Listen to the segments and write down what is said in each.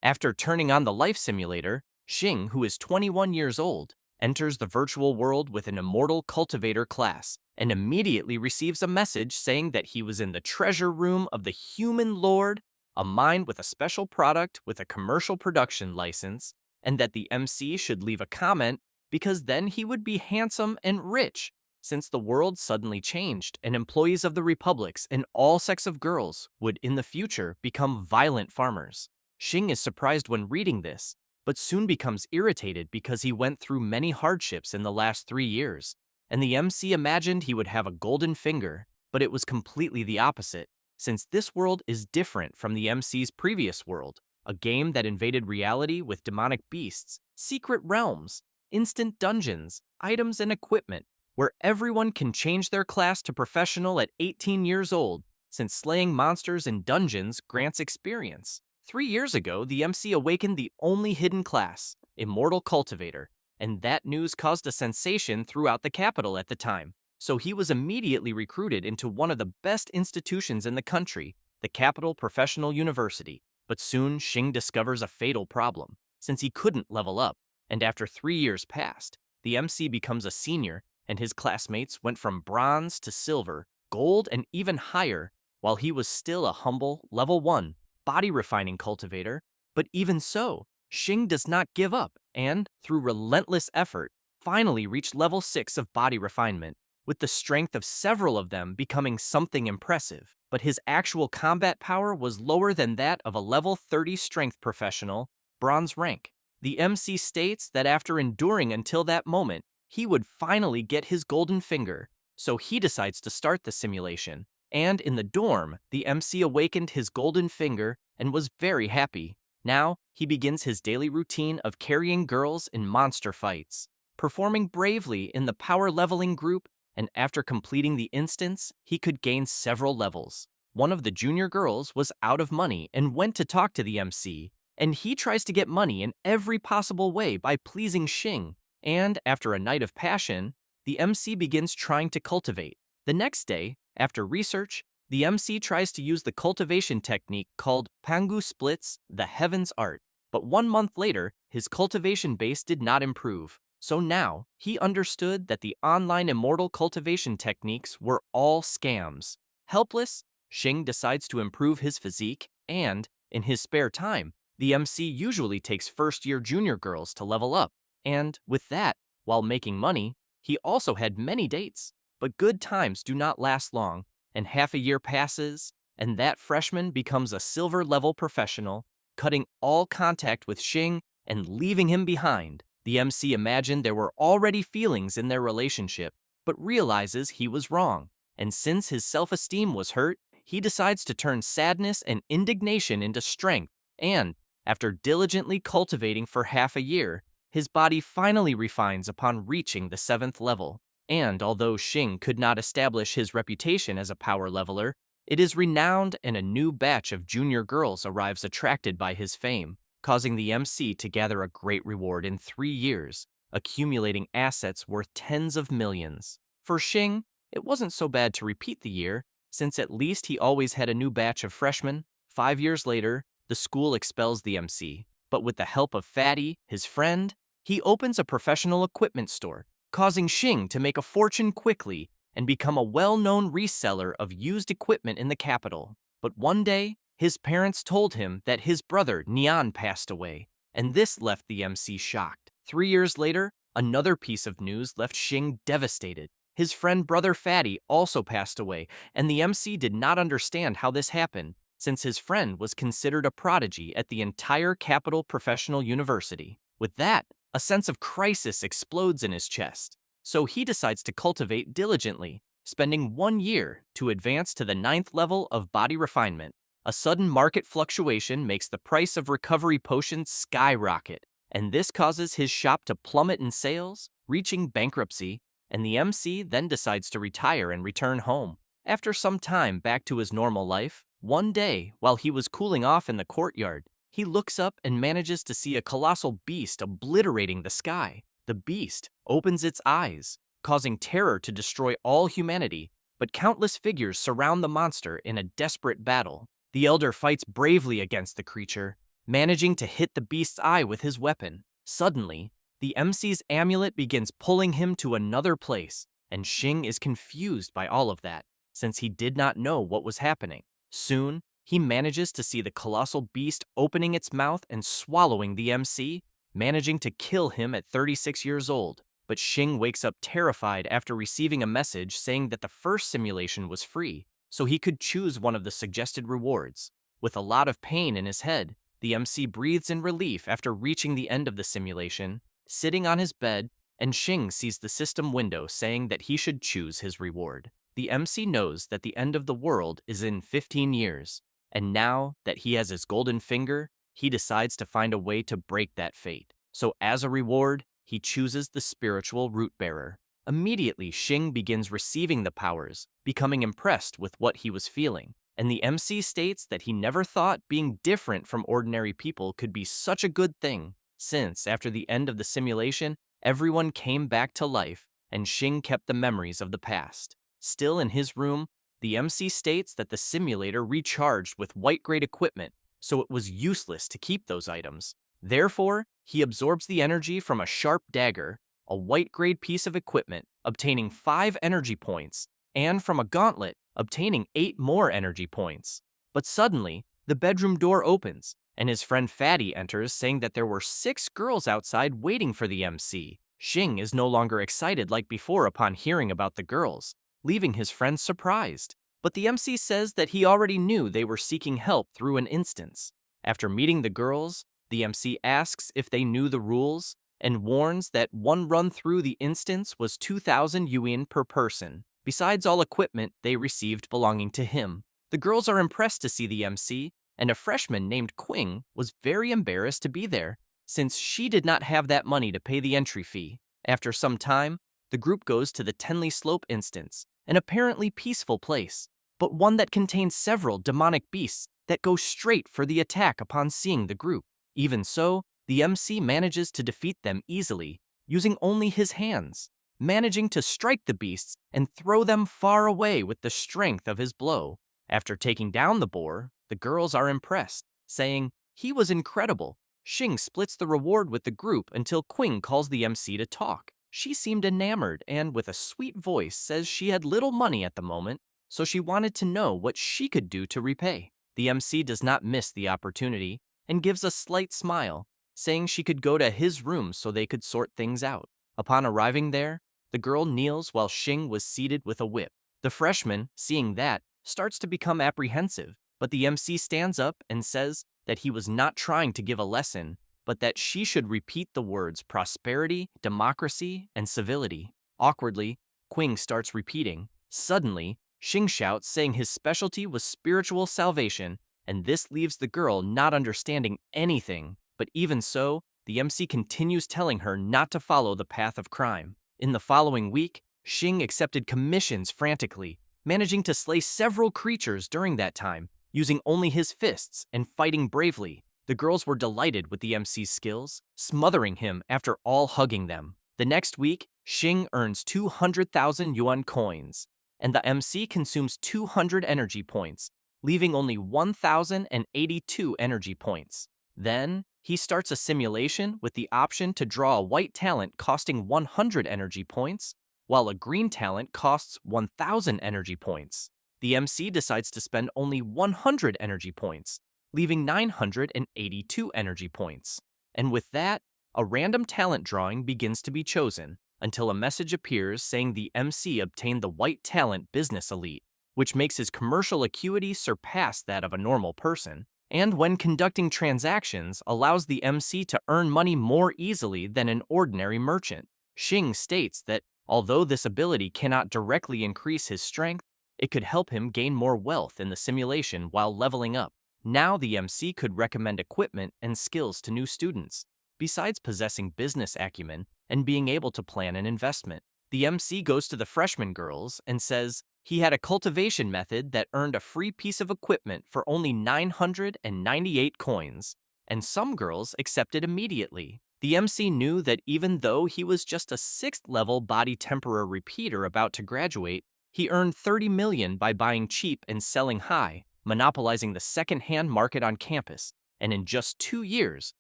After turning on the life simulator, Xing, who is 21 years old, enters the virtual world with an Immortal cultivator class and immediately receives a message saying that he was in the treasure room of the Human Lord, a mine with a special product with a commercial production license, and that the MC should leave a comment because then he would be handsome and rich, since the world suddenly changed and employees of the republics and all sects of girls would in the future become violent farmers. Xing is surprised when reading this, but soon becomes irritated because he went through many hardships in the last 3 years, and the MC imagined he would have a golden finger, but it was completely the opposite, since this world is different from the MC's previous world, a game that invaded reality with demonic beasts, secret realms, instant dungeons, items and equipment, where everyone can change their class to professional at 18 years old, since slaying monsters in dungeons grants experience. 3 years ago, the MC awakened the only hidden class, Immortal Cultivator, and that news caused a sensation throughout the capital at the time. So he was immediately recruited into one of the best institutions in the country, the Capital Professional University. But soon, Xing discovers a fatal problem, since he couldn't level up, and after 3 years passed, the MC becomes a senior, and his classmates went from bronze to silver, gold, and even higher, while he was still a humble level 1 body refining cultivator. But even so, Xing does not give up and, through relentless effort, finally reached level 6 of body refinement, with the strength of several of them becoming something impressive. But his actual combat power was lower than that of a level 30 strength professional, bronze rank. The MC states that after enduring until that moment, he would finally get his golden finger, so he decides to start the simulation. And in the dorm, the MC awakened his golden finger and was very happy. Now, he begins his daily routine of carrying girls in monster fights, performing bravely in the power leveling group, and after completing the instance, he could gain several levels. One of the junior girls was out of money and went to talk to the MC, and he tries to get money in every possible way by pleasing Xing. And after a night of passion, the MC begins trying to cultivate. The next day, after research, the MC tries to use the cultivation technique called Pangu Splits, the Heaven's Art. But 1 month later, his cultivation base did not improve. So now, he understood that the online immortal cultivation techniques were all scams. Helpless, Xing decides to improve his physique, and, in his spare time, the MC usually takes first-year junior girls to level up. And, with that, while making money, he also had many dates. But good times do not last long, and half a year passes, and that freshman becomes a silver-level professional, cutting all contact with Xing and leaving him behind. The MC imagined there were already feelings in their relationship, but realizes he was wrong. And since his self-esteem was hurt, he decides to turn sadness and indignation into strength. And, after diligently cultivating for half a year, his body finally refines upon reaching the 7th level. And although Xing could not establish his reputation as a power leveler, it is renowned and a new batch of junior girls arrives attracted by his fame, causing the MC to gather a great reward in 3 years, accumulating assets worth tens of millions. For Xing, it wasn't so bad to repeat the year, since at least he always had a new batch of freshmen. 5 years later, the school expels the MC, but with the help of Fatty, his friend, he opens a professional equipment store, causing Xing to make a fortune quickly and become a well-known reseller of used equipment in the capital. But one day, his parents told him that his brother Nian passed away, and this left the MC shocked. 3 years later, another piece of news left Xing devastated. His friend brother Fatty also passed away, and the MC did not understand how this happened, since his friend was considered a prodigy at the entire Capital Professional University. With that, a sense of crisis explodes in his chest, so he decides to cultivate diligently, spending 1 year to advance to the 9th level of body refinement. A sudden market fluctuation makes the price of recovery potions skyrocket, and this causes his shop to plummet in sales, reaching bankruptcy, and the MC then decides to retire and return home. After some time back to his normal life, one day, while he was cooling off in the courtyard, he looks up and manages to see a colossal beast obliterating the sky. The beast opens its eyes, causing terror to destroy all humanity, but countless figures surround the monster in a desperate battle. The elder fights bravely against the creature, managing to hit the beast's eye with his weapon. Suddenly, the MC's amulet begins pulling him to another place, and Xing is confused by all of that, since he did not know what was happening. Soon, he manages to see the colossal beast opening its mouth and swallowing the MC, managing to kill him at 36 years old. But Xing wakes up terrified after receiving a message saying that the first simulation was free, so he could choose one of the suggested rewards. With a lot of pain in his head, the MC breathes in relief after reaching the end of the simulation, sitting on his bed, and Xing sees the system window saying that he should choose his reward. The MC knows that the end of the world is in 15 years, and now that he has his golden finger, he decides to find a way to break that fate. So as a reward, he chooses the spiritual root bearer. Immediately, Xing begins receiving the powers, becoming impressed with what he was feeling, and the MC states that he never thought being different from ordinary people could be such a good thing, since after the end of the simulation, everyone came back to life, and Xing kept the memories of the past. Still in his room, the MC states that the simulator recharged with white-grade equipment, so it was useless to keep those items. Therefore, he absorbs the energy from a sharp dagger, a white-grade piece of equipment, obtaining 5 energy points, and from a gauntlet, obtaining 8 more energy points. But suddenly, the bedroom door opens, and his friend Fatty enters saying that there were 6 girls outside waiting for the MC. Xing is no longer excited like before upon hearing about the girls, leaving his friends surprised. But the MC says that he already knew they were seeking help through an instance. After meeting the girls, the MC asks if they knew the rules, and warns that one run through the instance was 2,000 yuan per person, besides all equipment they received belonging to him. The girls are impressed to see the MC, and a freshman named Qing was very embarrassed to be there, since she did not have that money to pay the entry fee. After some time, the group goes to the Tenley Slope instance, an apparently peaceful place, but one that contains several demonic beasts that go straight for the attack upon seeing the group. Even so, the MC manages to defeat them easily, using only his hands, managing to strike the beasts and throw them far away with the strength of his blow. After taking down the boar, the girls are impressed, saying, "He was incredible." Xing splits the reward with the group until Qing calls the MC to talk. She seemed enamored and, with a sweet voice, says she had little money at the moment, so she wanted to know what she could do to repay. The MC does not miss the opportunity and gives a slight smile, saying she could go to his room so they could sort things out. Upon arriving there, the girl kneels while Xing was seated with a whip. The freshman, seeing that, starts to become apprehensive, but the MC stands up and says that he was not trying to give a lesson, but that she should repeat the words prosperity, democracy, and civility. Awkwardly, Qing starts repeating. Suddenly, Xing shouts saying his specialty was spiritual salvation, and this leaves the girl not understanding anything. But even so, the MC continues telling her not to follow the path of crime. In the following week, Xing accepted commissions frantically, managing to slay several creatures during that time, using only his fists and fighting bravely. The girls were delighted with the MC's skills, smothering him after all hugging them. The next week, Xing earns 200,000 yuan coins, and the MC consumes 200 energy points, leaving only 1,082 energy points. Then, he starts a simulation with the option to draw a white talent costing 100 energy points, while a green talent costs 1,000 energy points. The MC decides to spend only 100 energy points, leaving 982 energy points. And with that, a random talent drawing begins to be chosen, until a message appears saying the MC obtained the White Talent Business Elite, which makes his commercial acuity surpass that of a normal person, and when conducting transactions allows the MC to earn money more easily than an ordinary merchant. Xing states that although this ability cannot directly increase his strength, it could help him gain more wealth in the simulation while leveling up. Now the MC could recommend equipment and skills to new students, besides possessing business acumen and being able to plan an investment. The MC goes to the freshman girls and says he had a cultivation method that earned a free piece of equipment for only 998 coins, and some girls accepted immediately. The MC knew that even though he was just a 6th-level body tempera repeater about to graduate, he earned 30 million by buying cheap and selling high, monopolizing the second-hand market on campus. and in just 2 years,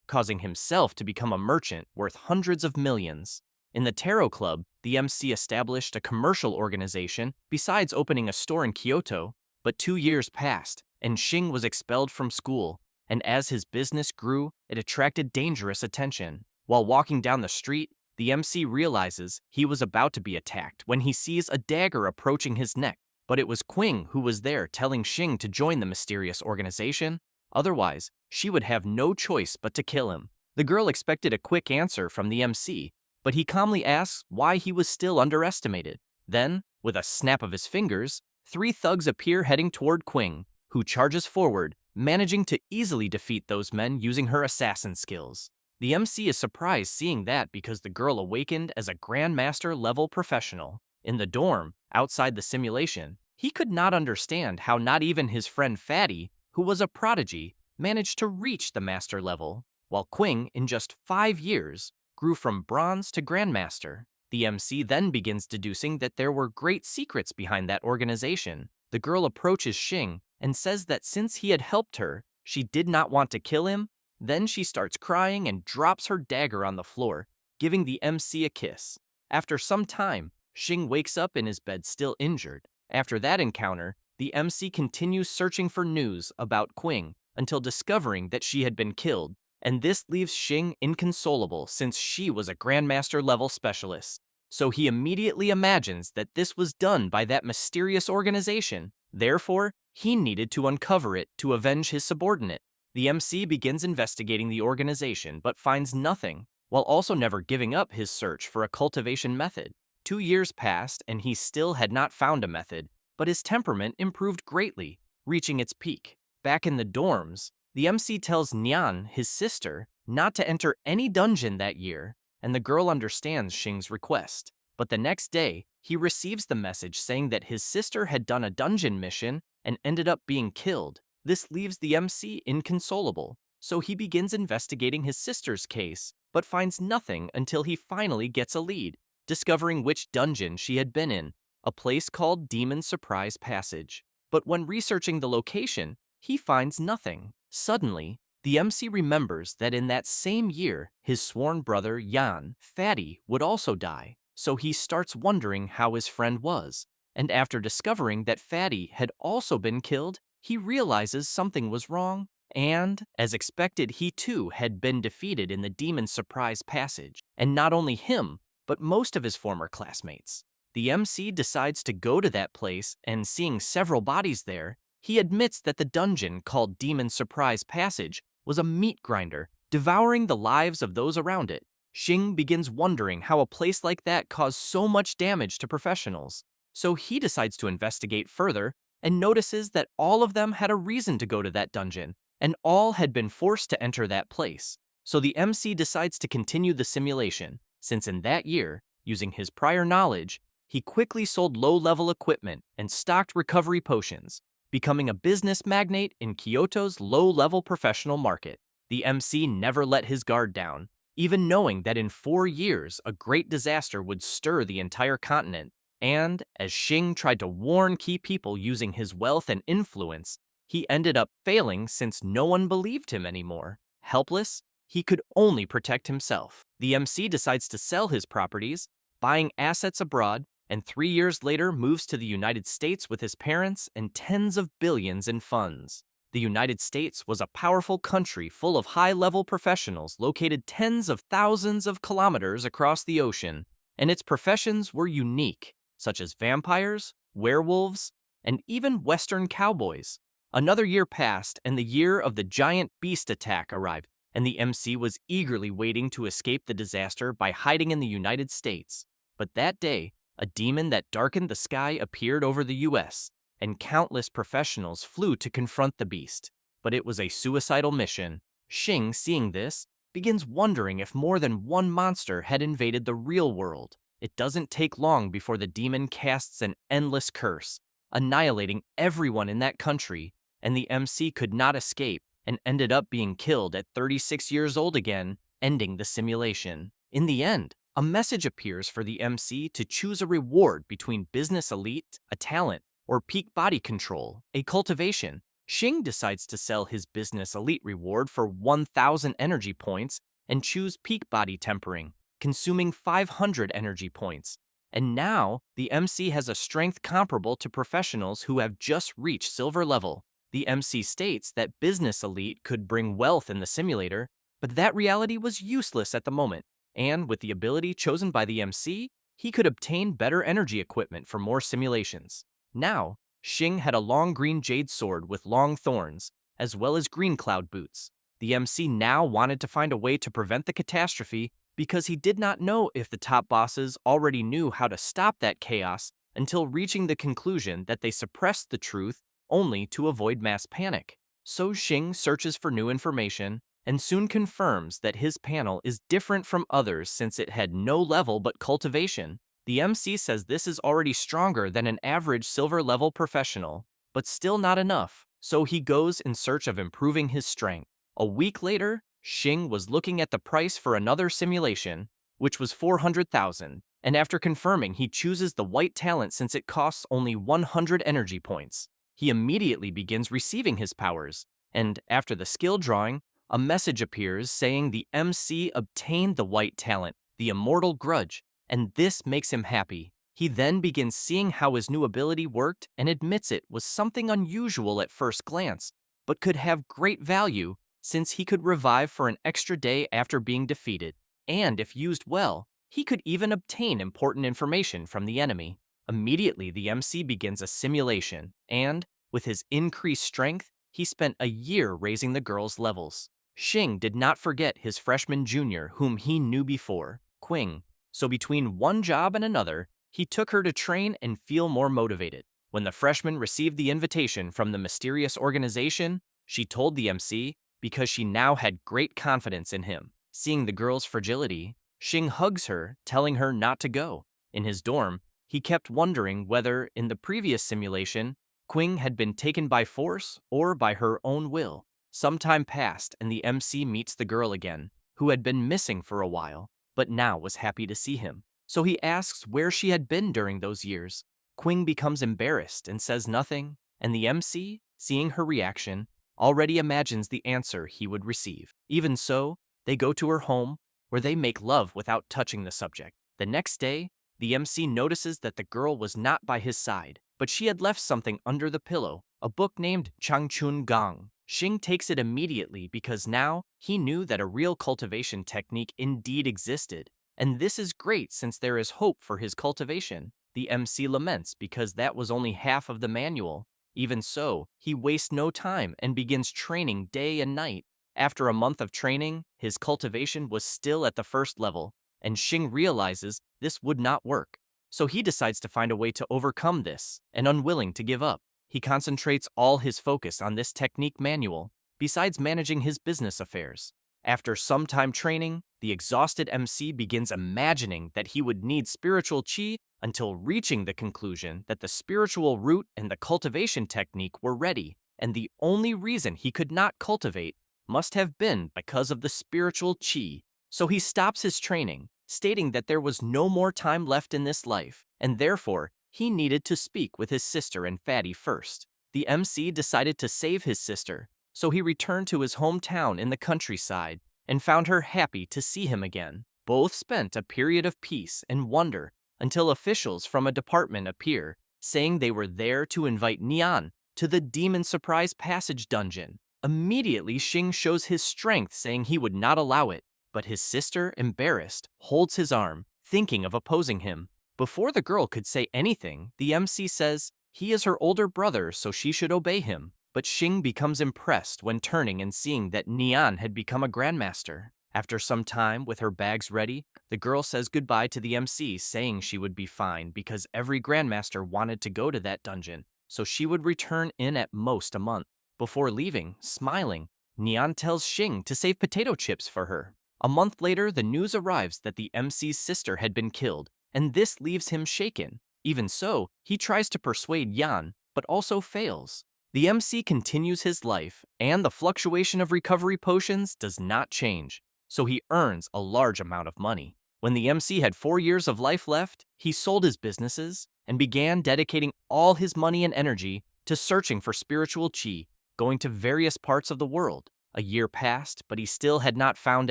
causing himself to become a merchant worth hundreds of millions. In the Tarot Club, the MC established a commercial organization besides opening a store in Kyoto, but 2 years passed, and Xing was expelled from school, and as his business grew, it attracted dangerous attention. While walking down the street, the MC realizes he was about to be attacked when he sees a dagger approaching his neck, but it was Qing who was there telling Xing to join the mysterious organization. Otherwise, she would have no choice but to kill him. The girl expected a quick answer from the MC, but he calmly asks why he was still underestimated. Then, with a snap of his fingers, 3 thugs appear heading toward Qing, who charges forward, managing to easily defeat those men using her assassin skills. The MC is surprised seeing that because the girl awakened as a Grandmaster level professional. In the dorm, outside the simulation, he could not understand how not even his friend Fatty, who was a prodigy, managed to reach the master level, while Qing, in just 5 years, grew from bronze to Grandmaster. The MC then begins deducing that there were great secrets behind that organization. The girl approaches Xing and says that since he had helped her, she did not want to kill him. Then she starts crying and drops her dagger on the floor, giving the MC a kiss. After some time, Xing wakes up in his bed still injured. After that encounter, the MC continues searching for news about Qing until discovering that she had been killed, and this leaves Xing inconsolable since she was a Grandmaster level specialist. So he immediately imagines that this was done by that mysterious organization. Therefore, he needed to uncover it to avenge his subordinate. The MC begins investigating the organization but finds nothing, while also never giving up his search for a cultivation method. 2 years passed and he still had not found a method, but his temperament improved greatly, reaching its peak. Back in the dorms, the MC tells Nian, his sister, not to enter any dungeon that year, and the girl understands Xing's request. But the next day, he receives the message saying that his sister had done a dungeon mission and ended up being killed. This leaves the MC inconsolable, so he begins investigating his sister's case, but finds nothing until he finally gets a lead, discovering which dungeon she had been in, a place called Demon Surprise Passage. But when researching the location, he finds nothing. Suddenly, the MC remembers that in that same year, his sworn brother Yan, Fatty, would also die, so he starts wondering how his friend was. And after discovering that Fatty had also been killed, he realizes something was wrong, and, as expected, he too had been defeated in the Demon Surprise Passage. And not only him, but most of his former classmates. The MC decides to go to that place, and seeing several bodies there, he admits that the dungeon called Demon Surprise Passage was a meat grinder, devouring the lives of those around it. Xing begins wondering how a place like that caused so much damage to professionals. So he decides to investigate further and notices that all of them had a reason to go to that dungeon, and all had been forced to enter that place. So the MC decides to continue the simulation, since in that year, using his prior knowledge, he quickly sold low-level equipment and stocked recovery potions, becoming a business magnate in Kyoto's low-level professional market. The MC never let his guard down, even knowing that in 4 years a great disaster would stir the entire continent. And, as Xing tried to warn key people using his wealth and influence, he ended up failing since no one believed him anymore. Helpless, he could only protect himself. The MC decides to sell his properties, buying assets abroad, and 3 years later moves to the United States with his parents and tens of billions in funds. The United States was a powerful country full of high-level professionals located tens of thousands of kilometers across the ocean, and its professions were unique, such as vampires, werewolves, and even Western cowboys. Another year passed, and the year of the giant beast attack arrived, and the MC was eagerly waiting to escape the disaster by hiding in the United States. But that day, a demon that darkened the sky appeared over the US, and countless professionals flew to confront the beast. But it was a suicidal mission. Xing, seeing this, begins wondering if more than one monster had invaded the real world. It doesn't take long before the demon casts an endless curse, annihilating everyone in that country, and the MC could not escape and ended up being killed at 36 years old again, ending the simulation. In the end, a message appears for the MC to choose a reward between business elite, a talent, or peak body control, a cultivation. Xing decides to sell his business elite reward for 1,000 energy points and choose peak body tempering, consuming 500 energy points. And now, the MC has a strength comparable to professionals who have just reached silver level. The MC states that business elite could bring wealth in the simulator, but that reality was useless at the moment. And with the ability chosen by the MC, he could obtain better energy equipment for more simulations. Now, Xing had a long green jade sword with long thorns, as well as green cloud boots. The MC now wanted to find a way to prevent the catastrophe because he did not know if the top bosses already knew how to stop that chaos until reaching the conclusion that they suppressed the truth only to avoid mass panic. So Xing searches for new information and soon confirms that his panel is different from others since it had no level but cultivation. The MC says this is already stronger than an average silver level professional, but still not enough, so he goes in search of improving his strength. A week later, Xing was looking at the price for another simulation, which was 400,000, and after confirming he chooses the white talent since it costs only 100 energy points. He immediately begins receiving his powers, and after the skill drawing, a message appears saying the MC obtained the white talent, the Immortal Grudge, and this makes him happy. He then begins seeing how his new ability worked and admits it was something unusual at first glance, but could have great value since he could revive for an extra day after being defeated. And if used well, he could even obtain important information from the enemy. Immediately, the MC begins a simulation, and, with his increased strength, he spent a year raising the girls' levels. Xing did not forget his freshman junior whom he knew before, Qing. So between one job and another, he took her to train and feel more motivated. When the freshman received the invitation from the mysterious organization, she told the MC because she now had great confidence in him. Seeing the girl's fragility, Xing hugs her, telling her not to go. In his dorm, he kept wondering whether, in the previous simulation, Qing had been taken by force or by her own will. Some time passed and the MC meets the girl again, who had been missing for a while, but now was happy to see him. So he asks where she had been during those years. Qing becomes embarrassed and says nothing, and the MC, seeing her reaction, already imagines the answer he would receive. Even so, they go to her home, where they make love without touching the subject. The next day, the MC notices that the girl was not by his side, but she had left something under the pillow, a book named Changchun Gong. Xing takes it immediately because now he knew that a real cultivation technique indeed existed, and this is great since there is hope for his cultivation. The MC laments because that was only half of the manual. Even so, he wastes no time and begins training day and night. After a month of training, his cultivation was still at the first level, and Xing realizes this would not work. So he decides to find a way to overcome this, and unwilling to give up, he concentrates all his focus on this technique manual, besides managing his business affairs. After some time training, the exhausted MC begins imagining that he would need spiritual chi until reaching the conclusion that the spiritual root and the cultivation technique were ready, and the only reason he could not cultivate must have been because of the spiritual chi. So he stops his training, stating that there was no more time left in this life, and therefore he needed to speak with his sister and Fatty first. The MC decided to save his sister, so he returned to his hometown in the countryside and found her happy to see him again. Both spent a period of peace and wonder until officials from a department appear, saying they were there to invite Nian to the Demon Surprise Passage dungeon. Immediately, Xing shows his strength, saying he would not allow it, but his sister, embarrassed, holds his arm, thinking of opposing him. Before the girl could say anything, the MC says he is her older brother, so she should obey him. But Xing becomes impressed when turning and seeing that Nian had become a grandmaster. After some time, with her bags ready, the girl says goodbye to the MC, saying she would be fine because every grandmaster wanted to go to that dungeon, so she would return in at most a month. Before leaving, smiling, Nian tells Xing to save potato chips for her. A month later, the news arrives that the MC's sister had been killed, and this leaves him shaken. Even so, he tries to persuade Yan, but also fails. The MC continues his life, and the fluctuation of recovery potions does not change, so he earns a large amount of money. When the MC had 4 years of life left, he sold his businesses and began dedicating all his money and energy to searching for spiritual chi. going to various parts of the world. A year passed, but he still had not found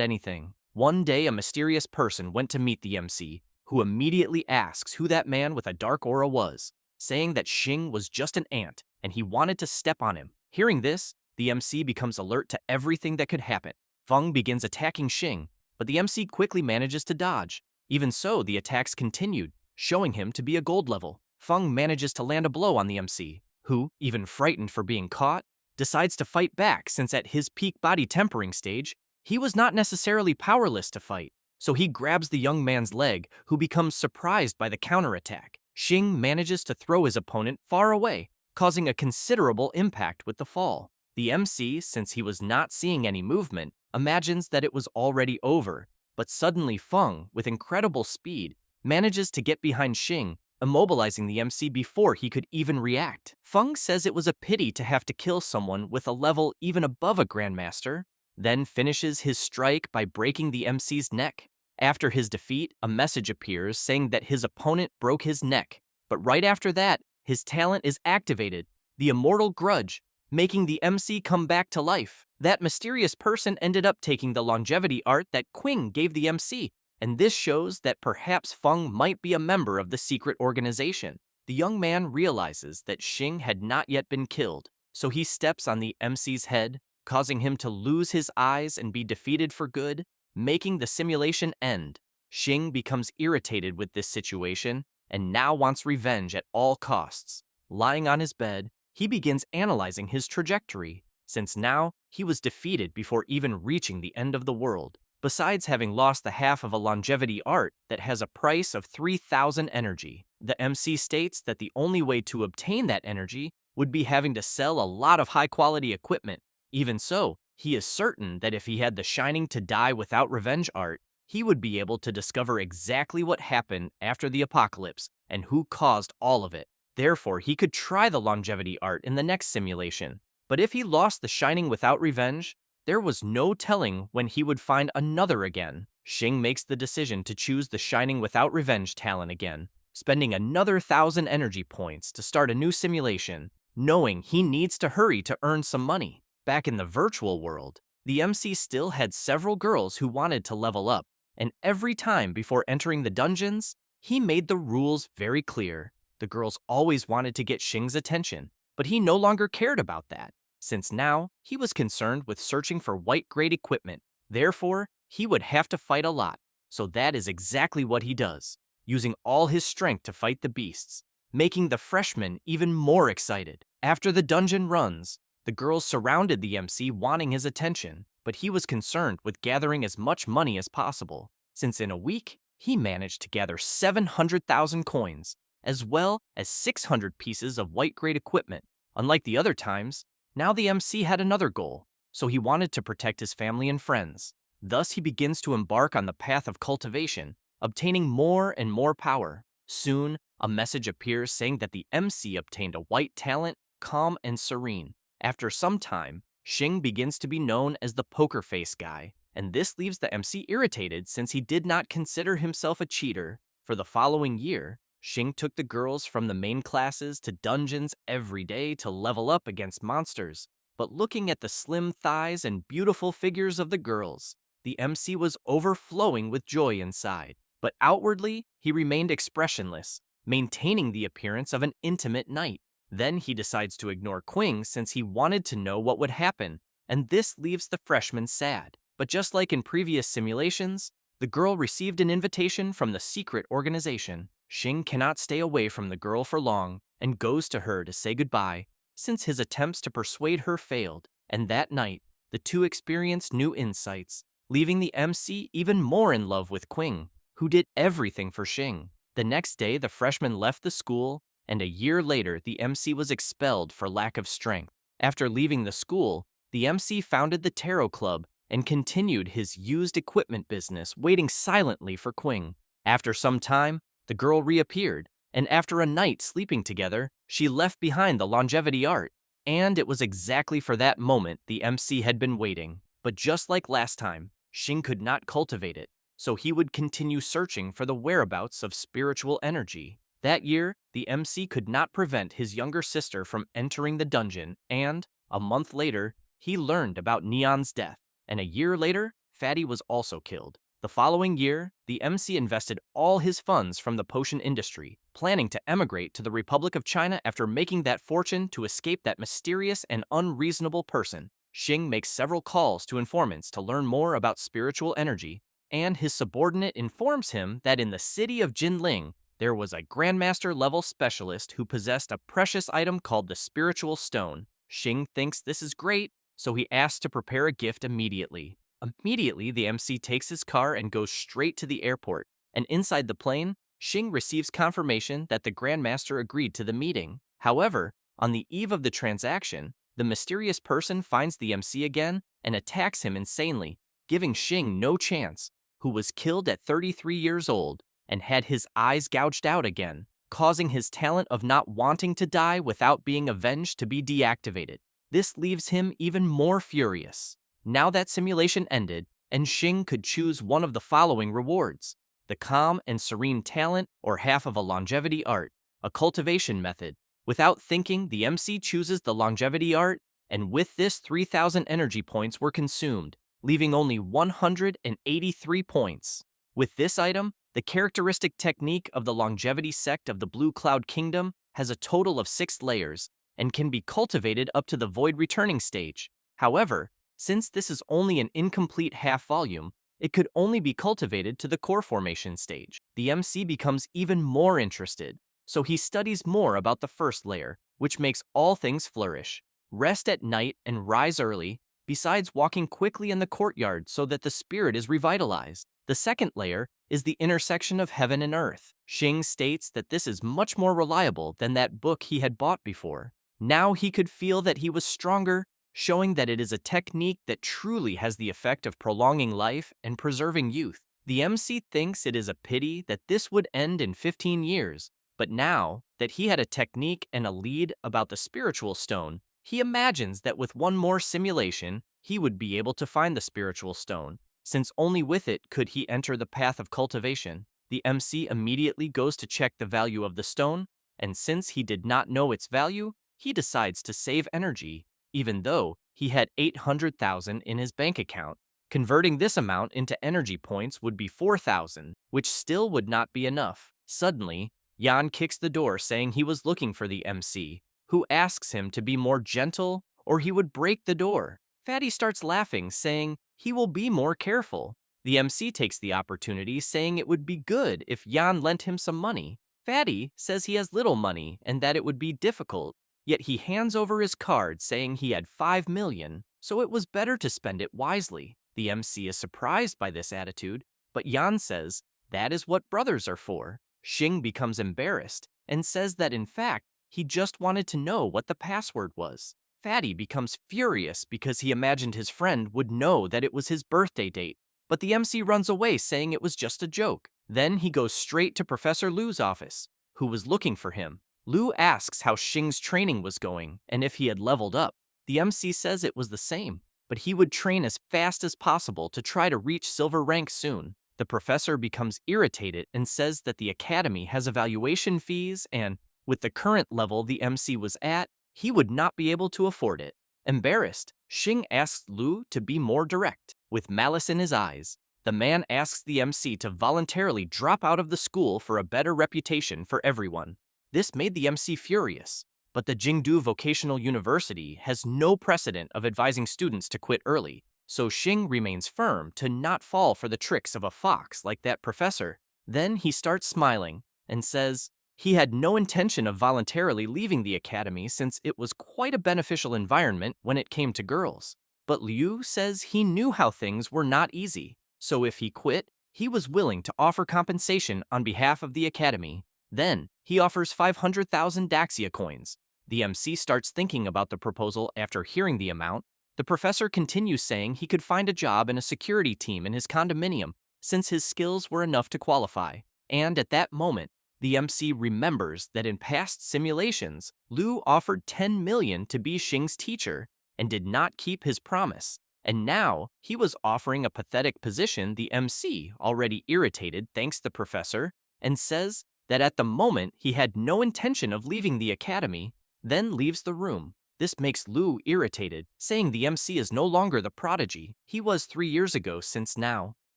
anything. One day, a mysterious person went to meet the MC, who immediately asks who that man with a dark aura was, saying that Xing was just an ant and he wanted to step on him. Hearing this, the MC becomes alert to everything that could happen. Feng begins attacking Xing, but the MC quickly manages to dodge. Even so, the attacks continued, showing him to be a gold level. Feng manages to land a blow on the MC, who, even frightened for being caught, decides to fight back since at his peak body tempering stage, he was not necessarily powerless to fight. So he grabs the young man's leg, who becomes surprised by the counterattack. Xing manages to throw his opponent far away, causing a considerable impact with the fall. The MC, since he was not seeing any movement, imagines that it was already over, but suddenly Feng, with incredible speed, manages to get behind Xing, immobilizing the MC before he could even react. Feng says it was a pity to have to kill someone with a level even above a Grandmaster, then finishes his strike by breaking the MC's neck. After his defeat, a message appears saying that his opponent broke his neck, but right after that, his talent is activated, the Immortal Grudge, making the MC come back to life. That mysterious person ended up taking the longevity art that Qing gave the MC, and this shows that perhaps Feng might be a member of the secret organization. The young man realizes that Xing had not yet been killed, so he steps on the MC's head, causing him to lose his eyes and be defeated for good, making the simulation end. Xing becomes irritated with this situation and now wants revenge at all costs. Lying on his bed, he begins analyzing his trajectory, since now he was defeated before even reaching the end of the world. Besides having lost the half of a longevity art that has a price of 3,000 energy, the MC states that the only way to obtain that energy would be having to sell a lot of high-quality equipment. Even so, he is certain that if he had the Shining to Die Without Revenge art, he would be able to discover exactly what happened after the apocalypse and who caused all of it. Therefore, he could try the longevity art in the next simulation. But if he lost the Shining Without Revenge, there was no telling when he would find another again. Xing makes the decision to choose the Shining Without Revenge talent again, spending another 1,000 energy points to start a new simulation, knowing he needs to hurry to earn some money. Back in the virtual world, the MC still had several girls who wanted to level up, and every time before entering the dungeons, he made the rules very clear. The girls always wanted to get Xing's attention, but he no longer cared about that, since now he was concerned with searching for white-grade equipment. Therefore, he would have to fight a lot, so that is exactly what he does, using all his strength to fight the beasts, making the freshmen even more excited. After the dungeon runs, the girls surrounded the MC wanting his attention, but he was concerned with gathering as much money as possible, since in a week, he managed to gather 700,000 coins, as well as 600 pieces of white-grade equipment. Unlike the other times, now the MC had another goal, so he wanted to protect his family and friends. Thus, he begins to embark on the path of cultivation, obtaining more and more power. Soon, a message appears saying that the MC obtained a white talent, calm and serene. After some time, Xing begins to be known as the poker face guy, and this leaves the MC irritated since he did not consider himself a cheater. For the following year, Xing took the girls from the main classes to dungeons every day to level up against monsters. But looking at the slim thighs and beautiful figures of the girls, the MC was overflowing with joy inside. But outwardly, he remained expressionless, maintaining the appearance of an intimate knight. Then he decides to ignore Qing since he wanted to know what would happen, and this leaves the freshman sad. But just like in previous simulations, the girl received an invitation from the secret organization. Xing cannot stay away from the girl for long and goes to her to say goodbye, since his attempts to persuade her failed, and that night, the two experienced new insights, leaving the MC even more in love with Qing, who did everything for Xing. The next day, the freshman left the school, and a year later, the MC was expelled for lack of strength. After leaving the school, the MC founded the Tarot Club and continued his used equipment business, waiting silently for Qing. After some time, the girl reappeared, and after a night sleeping together, she left behind the longevity art. And it was exactly for that moment the MC had been waiting. But just like last time, Xing could not cultivate it, so he would continue searching for the whereabouts of spiritual energy. That year, the MC could not prevent his younger sister from entering the dungeon, and, A month later, he learned about Neon's death, and a year later, Fatty was also killed. The following year, the MC invested all his funds from the potion industry, planning to emigrate to the Republic of China after making that fortune to escape that mysterious and unreasonable person. Xing makes several calls to informants to learn more about spiritual energy, and his subordinate informs him that in the city of Jinling, there was a Grandmaster-level specialist who possessed a precious item called the Spiritual Stone. Xing thinks this is great, so he asks to prepare a gift immediately. Immediately, the MC takes his car and goes straight to the airport, and inside the plane, Xing receives confirmation that the Grandmaster agreed to the meeting. However, on the eve of the transaction, the mysterious person finds the MC again and attacks him insanely, giving Xing no chance, who was killed at 33 years old and had his eyes gouged out again, causing his talent of not wanting to die without being avenged to be deactivated. This leaves him even more furious. Now that simulation ended, and Xing could choose one of the following rewards: the calm and serene talent or half of a longevity art, a cultivation method. Without thinking, the MC chooses the longevity art, and with this 3,000 energy points were consumed, leaving only 183 points. With this item, the characteristic technique of the longevity sect of the Blue Cloud Kingdom has a total of 6 layers and can be cultivated up to the void returning stage. However, since this is only an incomplete half volume, it could only be cultivated to the core formation stage. The MC becomes even more interested, so he studies more about the first layer, which makes all things flourish. Rest at night and rise early, besides walking quickly in the courtyard so that the spirit is revitalized. The second layer is the intersection of heaven and earth. Xing states that this is much more reliable than that book he had bought before. Now he could feel that he was stronger, showing that it is a technique that truly has the effect of prolonging life and preserving youth. The MC thinks it is a pity that this would end in 15 years, but now that he had a technique and a lead about the spiritual stone, he imagines that with one more simulation, he would be able to find the spiritual stone, since only with it could he enter the path of cultivation. The MC immediately goes to check the value of the stone, and since he did not know its value, he decides to save energy, even though he had 800,000 in his bank account. Converting this amount into energy points would be 4,000, which still would not be enough. Suddenly, Yan kicks the door saying he was looking for the MC, who asks him to be more gentle or he would break the door. Fatty starts laughing, saying he will be more careful. The MC takes the opportunity, saying it would be good if Yan lent him some money. Fatty says he has little money and that it would be difficult, yet he hands over his card saying he had 5 million, so it was better to spend it wisely. The MC is surprised by this attitude, but Yan says that is what brothers are for. Xing becomes embarrassed and says that in fact, he just wanted to know what the password was. Fatty becomes furious because he imagined his friend would know that it was his birthday date, but the MC runs away saying it was just a joke. Then he goes straight to Professor Lu's office, who was looking for him. Lu asks how Xing's training was going and if he had leveled up. The MC says it was the same, but he would train as fast as possible to try to reach silver rank soon. The professor becomes irritated and says that the academy has evaluation fees and, with the current level the MC was at, he would not be able to afford it. Embarrassed, Xing asks Lu to be more direct. With malice in his eyes, the man asks the MC to voluntarily drop out of the school for a better reputation for everyone. This made the MC furious, but the Jingdu Vocational University has no precedent of advising students to quit early, so Xing remains firm to not fall for the tricks of a fox like that professor. Then he starts smiling and says he had no intention of voluntarily leaving the academy since it was quite a beneficial environment when it came to girls. But Liu says he knew how things were not easy, so if he quit, he was willing to offer compensation on behalf of the academy. Then, he offers 500,000 Daxia coins. The MC starts thinking about the proposal after hearing the amount. The professor continues saying he could find a job in a security team in his condominium since his skills were enough to qualify. And at that moment, the MC remembers that in past simulations, Lu offered 10 million to be Xing's teacher and did not keep his promise. And now, he was offering a pathetic position. The MC, already irritated, thanks the professor and says that at the moment he had no intention of leaving the academy, then leaves the room. This makes Lu irritated, saying the MC is no longer the prodigy he was 3 years ago, since now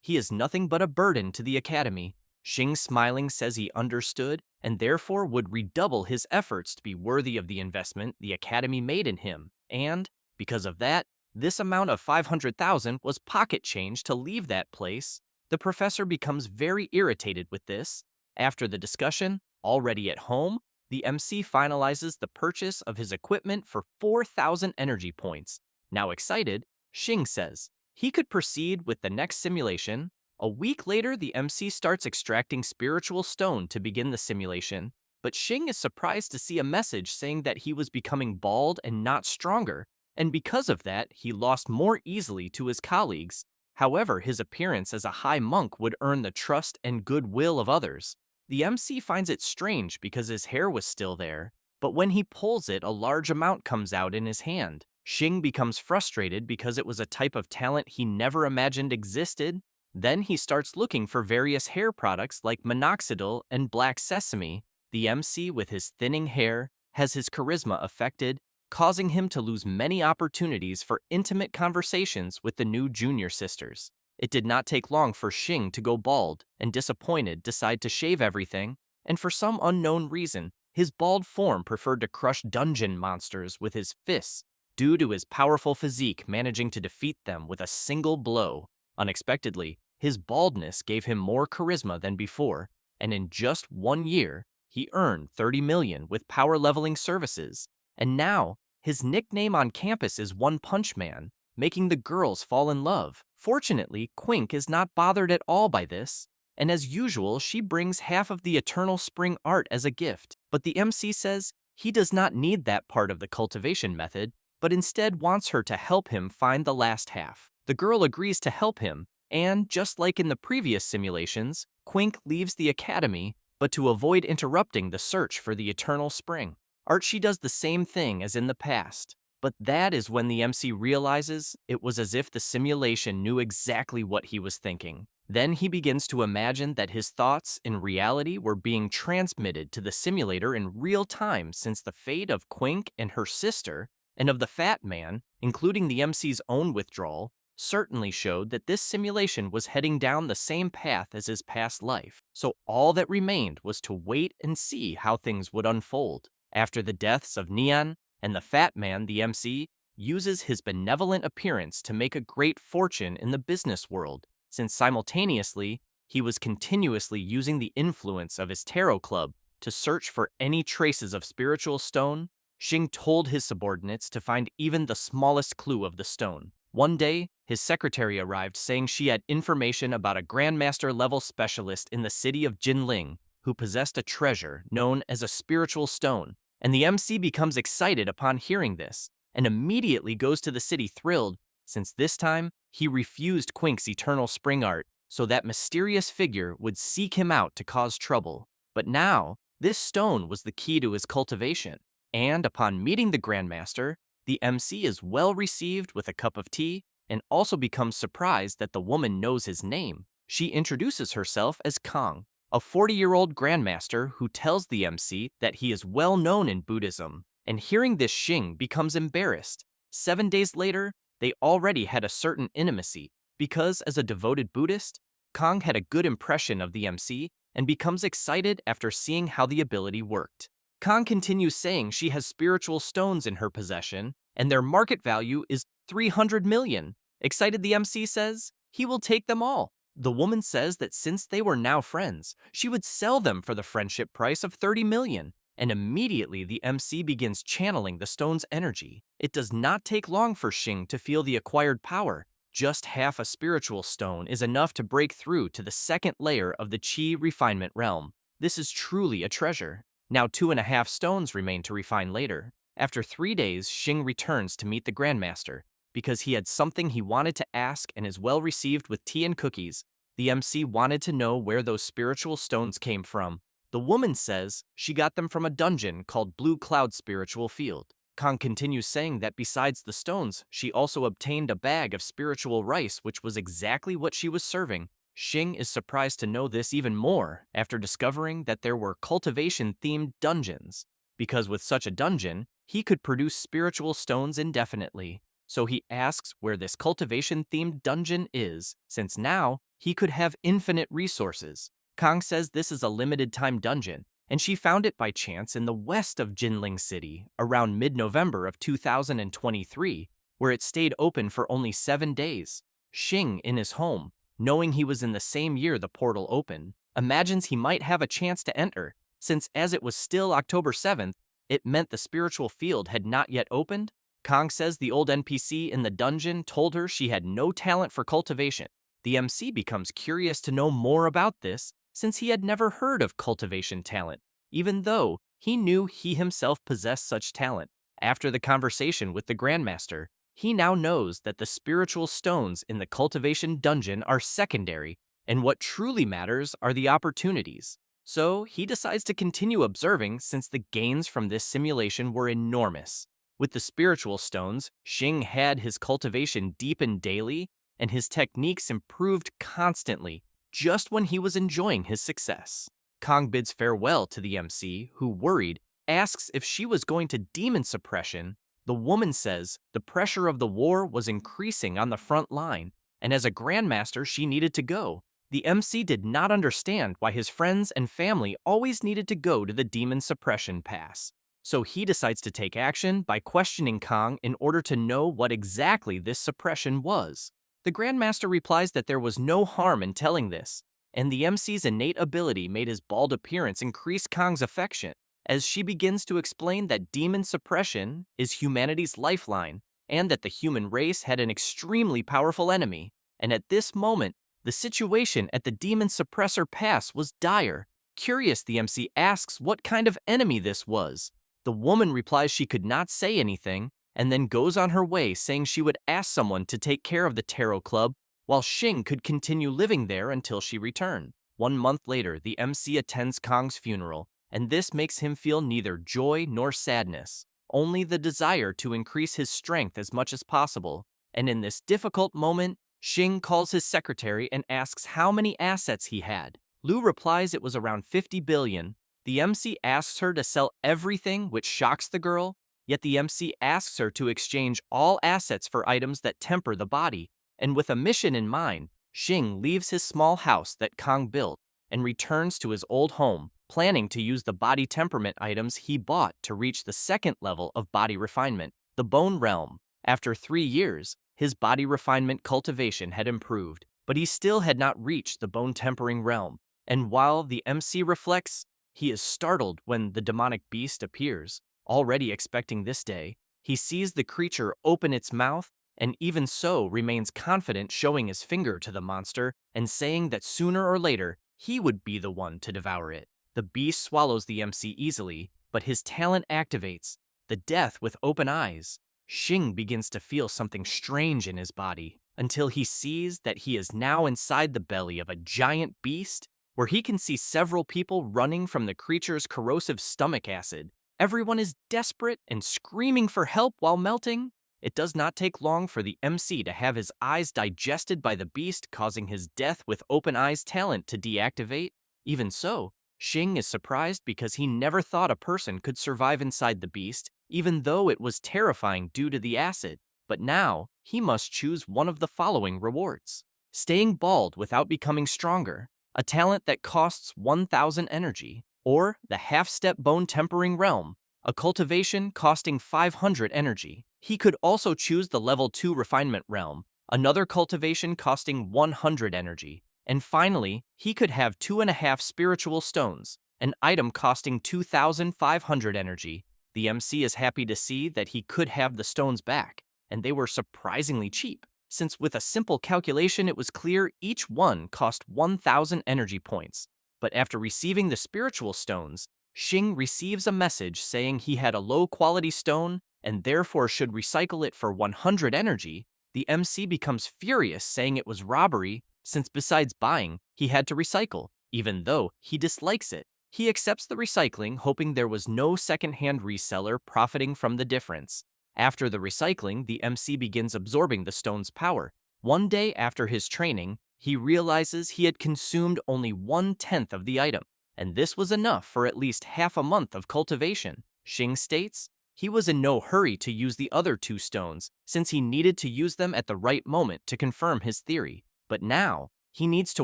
he is nothing but a burden to the academy. Xing, smiling, says he understood and therefore would redouble his efforts to be worthy of the investment the academy made in him, and, because of that, this amount of 500,000 was pocket change to leave that place. The professor becomes very irritated with this. After the discussion, already at home, the MC finalizes the purchase of his equipment for 4,000 energy points. Now excited, Xing says he could proceed with the next simulation. A week later, the MC starts extracting spiritual stone to begin the simulation, but Xing is surprised to see a message saying that he was becoming bald and not stronger, and because of that, he lost more easily to his colleagues. However, his appearance as a high monk would earn the trust and goodwill of others. The MC finds it strange because his hair was still there, but when he pulls it, a large amount comes out in his hand. Xing becomes frustrated because it was a type of talent he never imagined existed. Then he starts looking for various hair products like minoxidil and black sesame. The MC, with his thinning hair, has his charisma affected, causing him to lose many opportunities for intimate conversations with the new junior sisters. It did not take long for Xing to go bald and, disappointed, decide to shave everything, and for some unknown reason, his bald form preferred to crush dungeon monsters with his fists, due to his powerful physique managing to defeat them with a single blow. Unexpectedly, his baldness gave him more charisma than before, and in just 1 year, he earned 30 million with power leveling services. And now, his nickname on campus is One Punch Man, making the girls fall in love. Fortunately, Quink is not bothered at all by this, and as usual, she brings half of the Eternal Spring art as a gift. But the MC says he does not need that part of the cultivation method, but instead wants her to help him find the last half. The girl agrees to help him, and just like in the previous simulations, Quink leaves the academy, but to avoid interrupting the search for the Eternal Spring. Archie does the same thing as in the past. But that is when the MC realizes it was as if the simulation knew exactly what he was thinking. Then he begins to imagine that his thoughts in reality were being transmitted to the simulator in real time, since the fate of Quink and her sister, and of the Fat Man, including the MC's own withdrawal, certainly showed that this simulation was heading down the same path as his past life. So all that remained was to wait and see how things would unfold. After the deaths of Nian and the Fat Man, the MC uses his benevolent appearance to make a great fortune in the business world, since simultaneously he was continuously using the influence of his tarot club to search for any traces of spiritual stone. Xing told his subordinates to find even the smallest clue of the stone. One day, his secretary arrived saying she had information about a Grandmaster-level specialist in the city of Jinling who possessed a treasure known as a spiritual stone, and the MC becomes excited upon hearing this, and immediately goes to the city thrilled, since this time he refused Quink's Eternal Spring art, so that mysterious figure would seek him out to cause trouble. But now, this stone was the key to his cultivation, and upon meeting the Grandmaster, the MC is well received with a cup of tea, and also becomes surprised that the woman knows his name. She introduces herself as Kong, a 40-year-old Grandmaster who tells the MC that he is well known in Buddhism, and hearing this, Xing becomes embarrassed. 7 days later, they already had a certain intimacy, because as a devoted Buddhist, Kong had a good impression of the MC and becomes excited after seeing how the ability worked. Kong continues saying she has spiritual stones in her possession, and their market value is 300 million. Excited, the MC says he will take them all. The woman says that since they were now friends, she would sell them for the friendship price of 30 million, and immediately the MC begins channeling the stone's energy. It does not take long for Xing to feel the acquired power. Just half a spiritual stone is enough to break through to the second layer of the Qi refinement realm. This is truly a treasure. Now 2.5 stones remain to refine later. After 3 days, Xing returns to meet the Grandmaster, because he had something he wanted to ask and is well received with tea and cookies. The MC wanted to know where those spiritual stones came from. The woman says she got them from a dungeon called Blue Cloud Spiritual Field. Kong continues saying that besides the stones, she also obtained a bag of spiritual rice, which was exactly what she was serving. Xing is surprised to know this even more after discovering that there were cultivation-themed dungeons, because with such a dungeon, he could produce spiritual stones indefinitely. So he asks where this cultivation-themed dungeon is, since now he could have infinite resources. Kang says this is a limited-time dungeon, and she found it by chance in the west of Jinling City around mid-November of 2023, where it stayed open for only 7 days. Xing, in his home, knowing he was in the same year the portal opened, imagines he might have a chance to enter, since as it was still October 7th, it meant the spiritual field had not yet opened. Kang says the old NPC in the dungeon told her she had no talent for cultivation. The MC becomes curious to know more about this, since he had never heard of cultivation talent, even though he knew he himself possessed such talent. After the conversation with the Grandmaster, he now knows that the spiritual stones in the cultivation dungeon are secondary, and what truly matters are the opportunities. So he decides to continue observing since the gains from this simulation were enormous. With the spiritual stones, Xing had his cultivation deepened daily, and his techniques improved constantly, just when he was enjoying his success. Kang bids farewell to the MC, who, worried, asks if she was going to demon suppression. The woman says the pressure of the war was increasing on the front line, and as a grandmaster she needed to go. The MC did not understand why his friends and family always needed to go to the demon suppression pass. So he decides to take action by questioning Kang in order to know what exactly this suppression was. The Grandmaster replies that there was no harm in telling this, and the MC's innate ability made his bald appearance increase Kang's affection, as she begins to explain that demon suppression is humanity's lifeline, and that the human race had an extremely powerful enemy. And at this moment, the situation at the demon suppressor pass was dire. Curious, the MC asks what kind of enemy this was. The woman replies she could not say anything, and then goes on her way saying she would ask someone to take care of the tarot club, while Xing could continue living there until she returned. 1 month later, the MC attends Kang's funeral, and this makes him feel neither joy nor sadness, only the desire to increase his strength as much as possible. And in this difficult moment, Xing calls his secretary and asks how many assets he had. Lu replies it was around 50 billion. The MC asks her to sell everything, which shocks the girl, yet the MC asks her to exchange all assets for items that temper the body. And with a mission in mind, Xing leaves his small house that Kang built and returns to his old home, planning to use the body temperament items he bought to reach the second level of body refinement, the Bone Realm. After 3 years, his body refinement cultivation had improved, but he still had not reached the bone tempering realm. And while the MC reflects, he is startled when the demonic beast appears. Already expecting this day, he sees the creature open its mouth, and even so remains confident, showing his finger to the monster and saying that sooner or later he would be the one to devour it. The beast swallows the MC easily, but his talent activates, the death with open eyes. Xing begins to feel something strange in his body, until he sees that he is now inside the belly of a giant beast, where he can see several people running from the creature's corrosive stomach acid. Everyone is desperate and screaming for help while melting. It does not take long for the MC to have his eyes digested by the beast, causing his death with open eyes talent to deactivate. Even so, Xing is surprised because he never thought a person could survive inside the beast, even though it was terrifying due to the acid. But now, he must choose one of the following rewards: staying bald without becoming stronger, a talent that costs 1,000 energy, or the half-step bone tempering realm, a cultivation costing 500 energy. He could also choose the level 2 refinement realm, another cultivation costing 100 energy. And finally, he could have 2.5 spiritual stones, an item costing 2,500 energy. The MC is happy to see that he could have the stones back, and they were surprisingly cheap, since with a simple calculation it was clear each one cost 1,000 energy points. But after receiving the spiritual stones, Xing receives a message saying he had a low-quality stone and therefore should recycle it for 100 energy. The MC becomes furious, saying it was robbery, since besides buying, he had to recycle, even though he dislikes it. He accepts the recycling, hoping there was no second-hand reseller profiting from the difference. After the recycling, the MC begins absorbing the stone's power. One day after his training, he realizes he had consumed only 1/10 of the item, and this was enough for at least half a month of cultivation. Xing states He was in no hurry to use the other two stones, since he needed to use them at the right moment to confirm his theory. But now, he needs to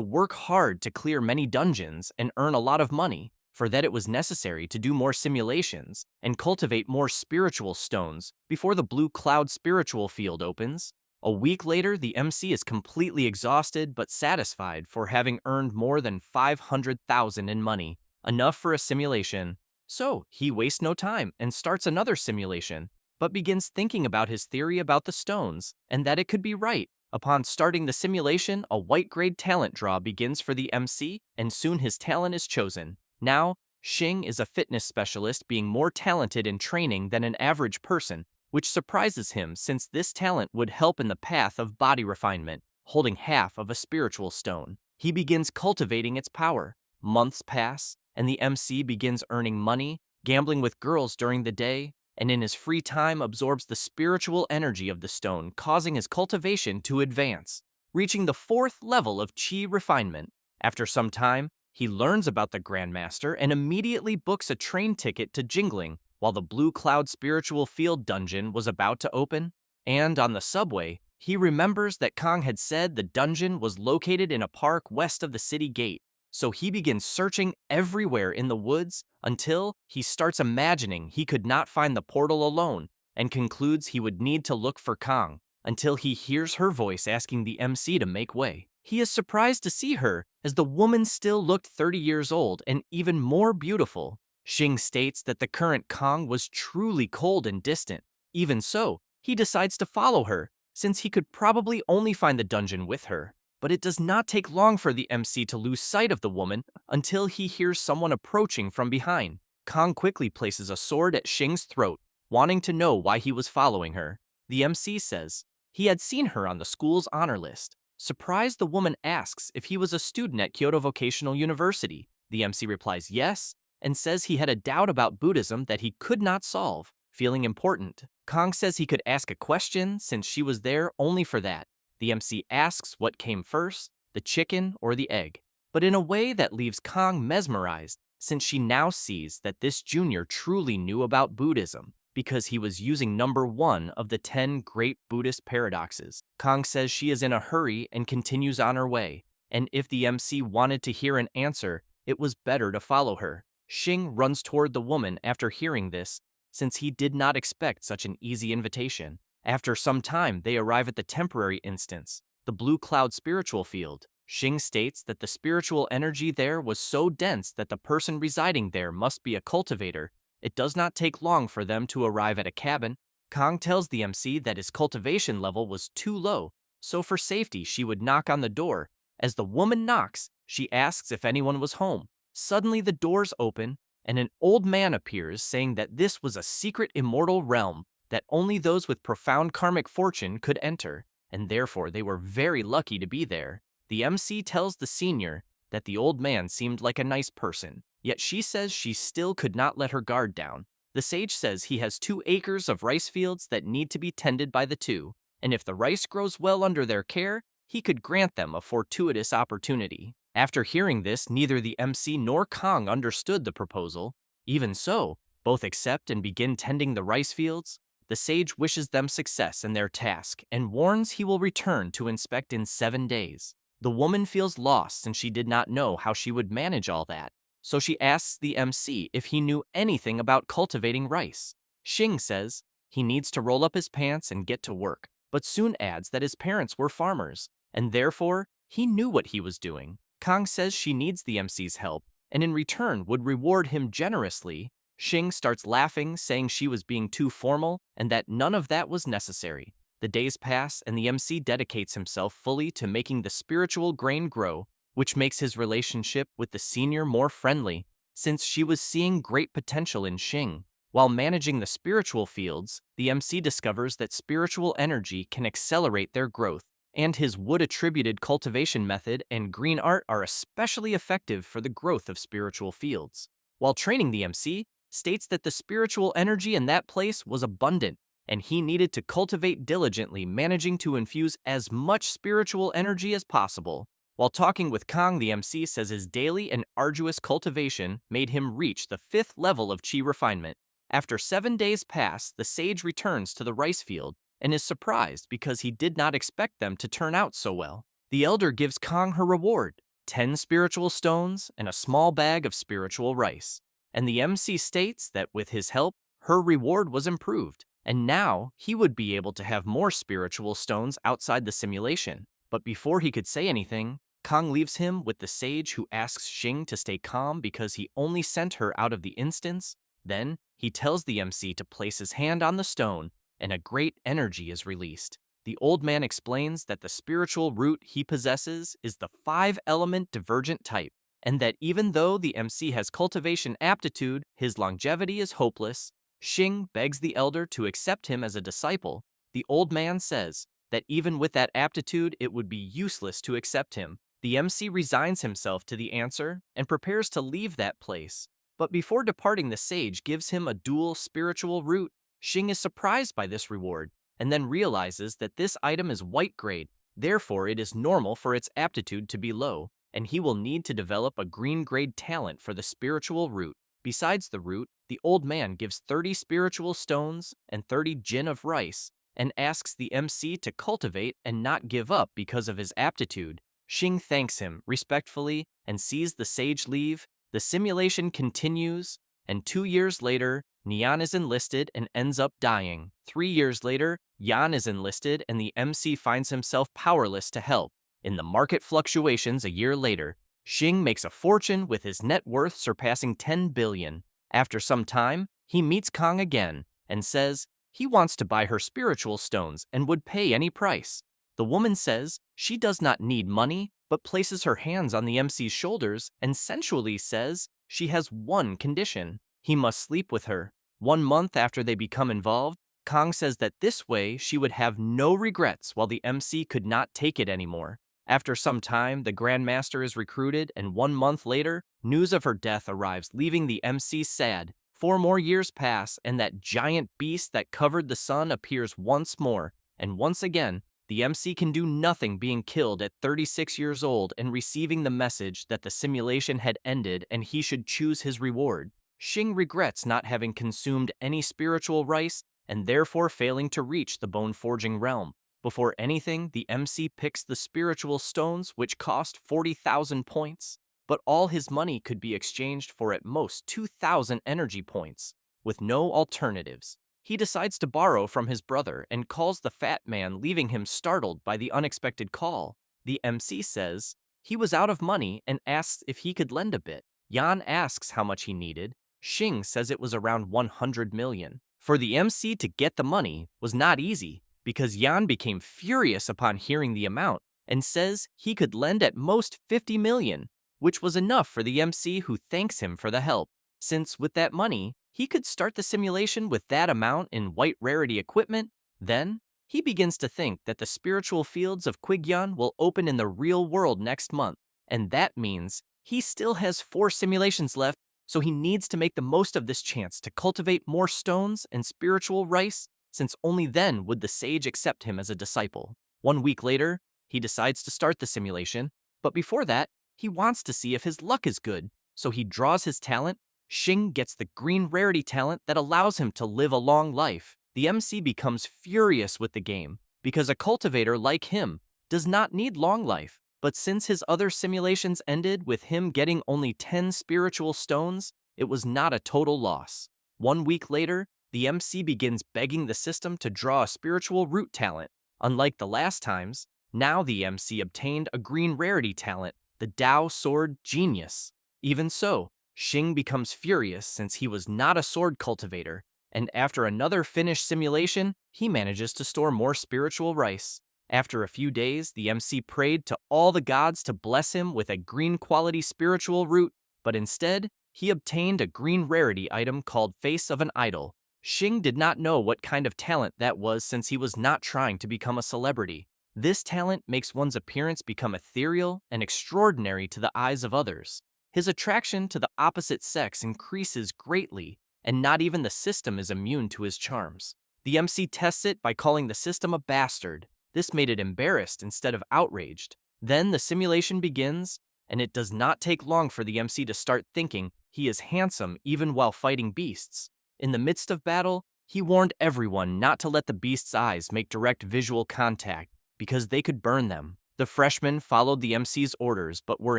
work hard to clear many dungeons and earn a lot of money. For that, it was necessary to do more simulations and cultivate more spiritual stones before the blue cloud spiritual field opens. A week later, the MC is completely exhausted but satisfied for having earned more than 500,000 in money, enough for a simulation. So, he wastes no time and starts another simulation, but begins thinking about his theory about the stones and that it could be right. Upon starting the simulation, a white grade talent draw begins for the MC, and soon his talent is chosen. Now, Xing is a fitness specialist, being more talented in training than an average person, which surprises him since this talent would help in the path of body refinement, holding half of a spiritual stone. He begins cultivating its power. Months pass, and the MC begins earning money, gambling with girls during the day, and in his free time absorbs the spiritual energy of the stone, causing his cultivation to advance, reaching the 4th level of chi refinement. After some time, he learns about the Grandmaster and immediately books a train ticket to Jingling while the Blue Cloud Spiritual Field dungeon was about to open. And on the subway, he remembers that Kong had said the dungeon was located in a park west of the city gate. So he begins searching everywhere in the woods until he starts imagining he could not find the portal alone and concludes he would need to look for Kong until he hears her voice asking the MC to make way. He is surprised to see her, as the woman still looked 30 years old and even more beautiful. Xing states that the current Kong was truly cold and distant. Even so, he decides to follow her, since he could probably only find the dungeon with her. But it does not take long for the MC to lose sight of the woman until he hears someone approaching from behind. Kong quickly places a sword at Xing's throat, wanting to know why he was following her. The MC says he had seen her on the school's honor list. Surprised, the woman asks if he was a student at Kyoto Vocational University. The MC replies yes, and says he had a doubt about Buddhism that he could not solve. Feeling important, Kong says he could ask a question since she was there only for that. The MC asks what came first, the chicken or the egg, but in a way that leaves Kong mesmerized, since she now sees that this junior truly knew about Buddhism, because he was using number 1 of the 10 great Buddhist paradoxes. Kong says she is in a hurry and continues on her way, and if the MC wanted to hear an answer, it was better to follow her. Xing runs toward the woman after hearing this, since he did not expect such an easy invitation. After some time, they arrive at the temporary instance, the Blue Cloud Spiritual Field. Xing states that the spiritual energy there was so dense that the person residing there must be a cultivator. It does not take long for them to arrive at a cabin. Kong tells the MC that his cultivation level was too low, so for safety she would knock on the door. As the woman knocks, she asks if anyone was home. Suddenly the doors open, and an old man appears saying that this was a secret immortal realm that only those with profound karmic fortune could enter, and therefore they were very lucky to be there. The MC tells the senior that the old man seemed like a nice person, yet she says she still could not let her guard down. The sage says he has 2 acres of rice fields that need to be tended by the two, and if the rice grows well under their care, he could grant them a fortuitous opportunity. After hearing this, neither the MC nor Kong understood the proposal. Even so, both accept and begin tending the rice fields. The sage wishes them success in their task and warns he will return to inspect in 7 days. The woman feels lost and she did not know how she would manage all that, so she asks the MC if he knew anything about cultivating rice. Xing says he needs to roll up his pants and get to work, but soon adds that his parents were farmers, and therefore he knew what he was doing. Kong says she needs the MC's help, and in return would reward him generously. Xing starts laughing, saying she was being too formal and that none of that was necessary. The days pass, and the MC dedicates himself fully to making the spiritual grain grow, which makes his relationship with the senior more friendly, since she was seeing great potential in Xing. While managing the spiritual fields, the MC discovers that spiritual energy can accelerate their growth, and his wood-attributed cultivation method and green art are especially effective for the growth of spiritual fields. While training, the MC states that the spiritual energy in that place was abundant, and he needed to cultivate diligently, managing to infuse as much spiritual energy as possible. While talking with Kong, the MC says his daily and arduous cultivation made him reach the 5th level of chi refinement. After 7 days pass, the sage returns to the rice field and is surprised because he did not expect them to turn out so well. The elder gives Kong her reward, 10 spiritual stones and a small bag of spiritual rice. And the MC states that with his help, her reward was improved, and now he would be able to have more spiritual stones outside the simulation. But before he could say anything, Kong leaves him with the sage who asks Xing to stay calm because he only sent her out of the instance. Then, he tells the MC to place his hand on the stone, and a great energy is released. The old man explains that the spiritual root he possesses is the 5-element divergent type, and that even though the MC has cultivation aptitude, his longevity is hopeless. Xing begs the elder to accept him as a disciple. The old man says that even with that aptitude, it would be useless to accept him. The MC resigns himself to the answer and prepares to leave that place. But before departing, the sage gives him a dual spiritual root. Xing is surprised by this reward, and then realizes that this item is white grade, therefore it is normal for its aptitude to be low, and he will need to develop a green grade talent for the spiritual root. Besides the root, the old man gives 30 spiritual stones and 30 jin of rice, and asks the MC to cultivate and not give up because of his aptitude. Xing thanks him respectfully and sees the sage leave. The simulation continues, and 2 years later, Nian is enlisted and ends up dying. 3 years later, Yan is enlisted and the MC finds himself powerless to help. In the market fluctuations a year later, Xing makes a fortune with his net worth surpassing 10 billion. After some time, he meets Kong again and says he wants to buy her spiritual stones and would pay any price. The woman says she does not need money, but places her hands on the MC's shoulders and sensually says she has one condition: he must sleep with her. 1 month after they become involved, Kong says that this way she would have no regrets while the MC could not take it anymore. After some time, the Grandmaster is recruited, and 1 month later, news of her death arrives, leaving the MC sad. 4 more years pass, and that giant beast that covered the sun appears once more, and once again, the MC can do nothing, being killed at 36 years old and receiving the message that the simulation had ended and he should choose his reward. Xing regrets not having consumed any spiritual rice and therefore failing to reach the bone-forging realm. Before anything, the MC picks the spiritual stones, which cost 40,000 points, but all his money could be exchanged for at most 2,000 energy points. With no alternatives, he decides to borrow from his brother and calls the fat man, leaving him startled by the unexpected call. The MC says he was out of money and asks if he could lend a bit. Yan asks how much he needed. Xing says it was around 100 million. For the MC to get the money was not easy, because Yan became furious upon hearing the amount and says he could lend at most 50 million, which was enough for the MC, who thanks him for the help, since with that money, he could start the simulation with that amount in white rarity equipment. Then, he begins to think that the spiritual fields of Quigyan will open in the real world next month, and that means he still has 4 simulations left, so he needs to make the most of this chance to cultivate more stones and spiritual rice, since only then would the sage accept him as a disciple. 1 week later, he decides to start the simulation, but before that, he wants to see if his luck is good, so he draws his talent. Xing gets the green rarity talent that allows him to live a long life. The MC becomes furious with the game, because a cultivator like him does not need long life. But since his other simulations ended with him getting only 10 spiritual stones, it was not a total loss. 1 week later, the MC begins begging the system to draw a spiritual root talent. Unlike the last times, now the MC obtained a green rarity talent, the Dao Sword Genius. Even so, Xing becomes furious since he was not a sword cultivator, and after another finished simulation, he manages to store more spiritual rice. After a few days, the MC prayed to all the gods to bless him with a green quality spiritual root, but instead, he obtained a green rarity item called Face of an Idol. Xing did not know what kind of talent that was, since he was not trying to become a celebrity. This talent makes one's appearance become ethereal and extraordinary to the eyes of others. His attraction to the opposite sex increases greatly, and not even the system is immune to his charms. The MC tests it by calling the system a bastard. This made it embarrassed instead of outraged. Then the simulation begins, and it does not take long for the MC to start thinking he is handsome even while fighting beasts. In the midst of battle, he warned everyone not to let the beast's eyes make direct visual contact because they could burn them. The freshmen followed the MC's orders but were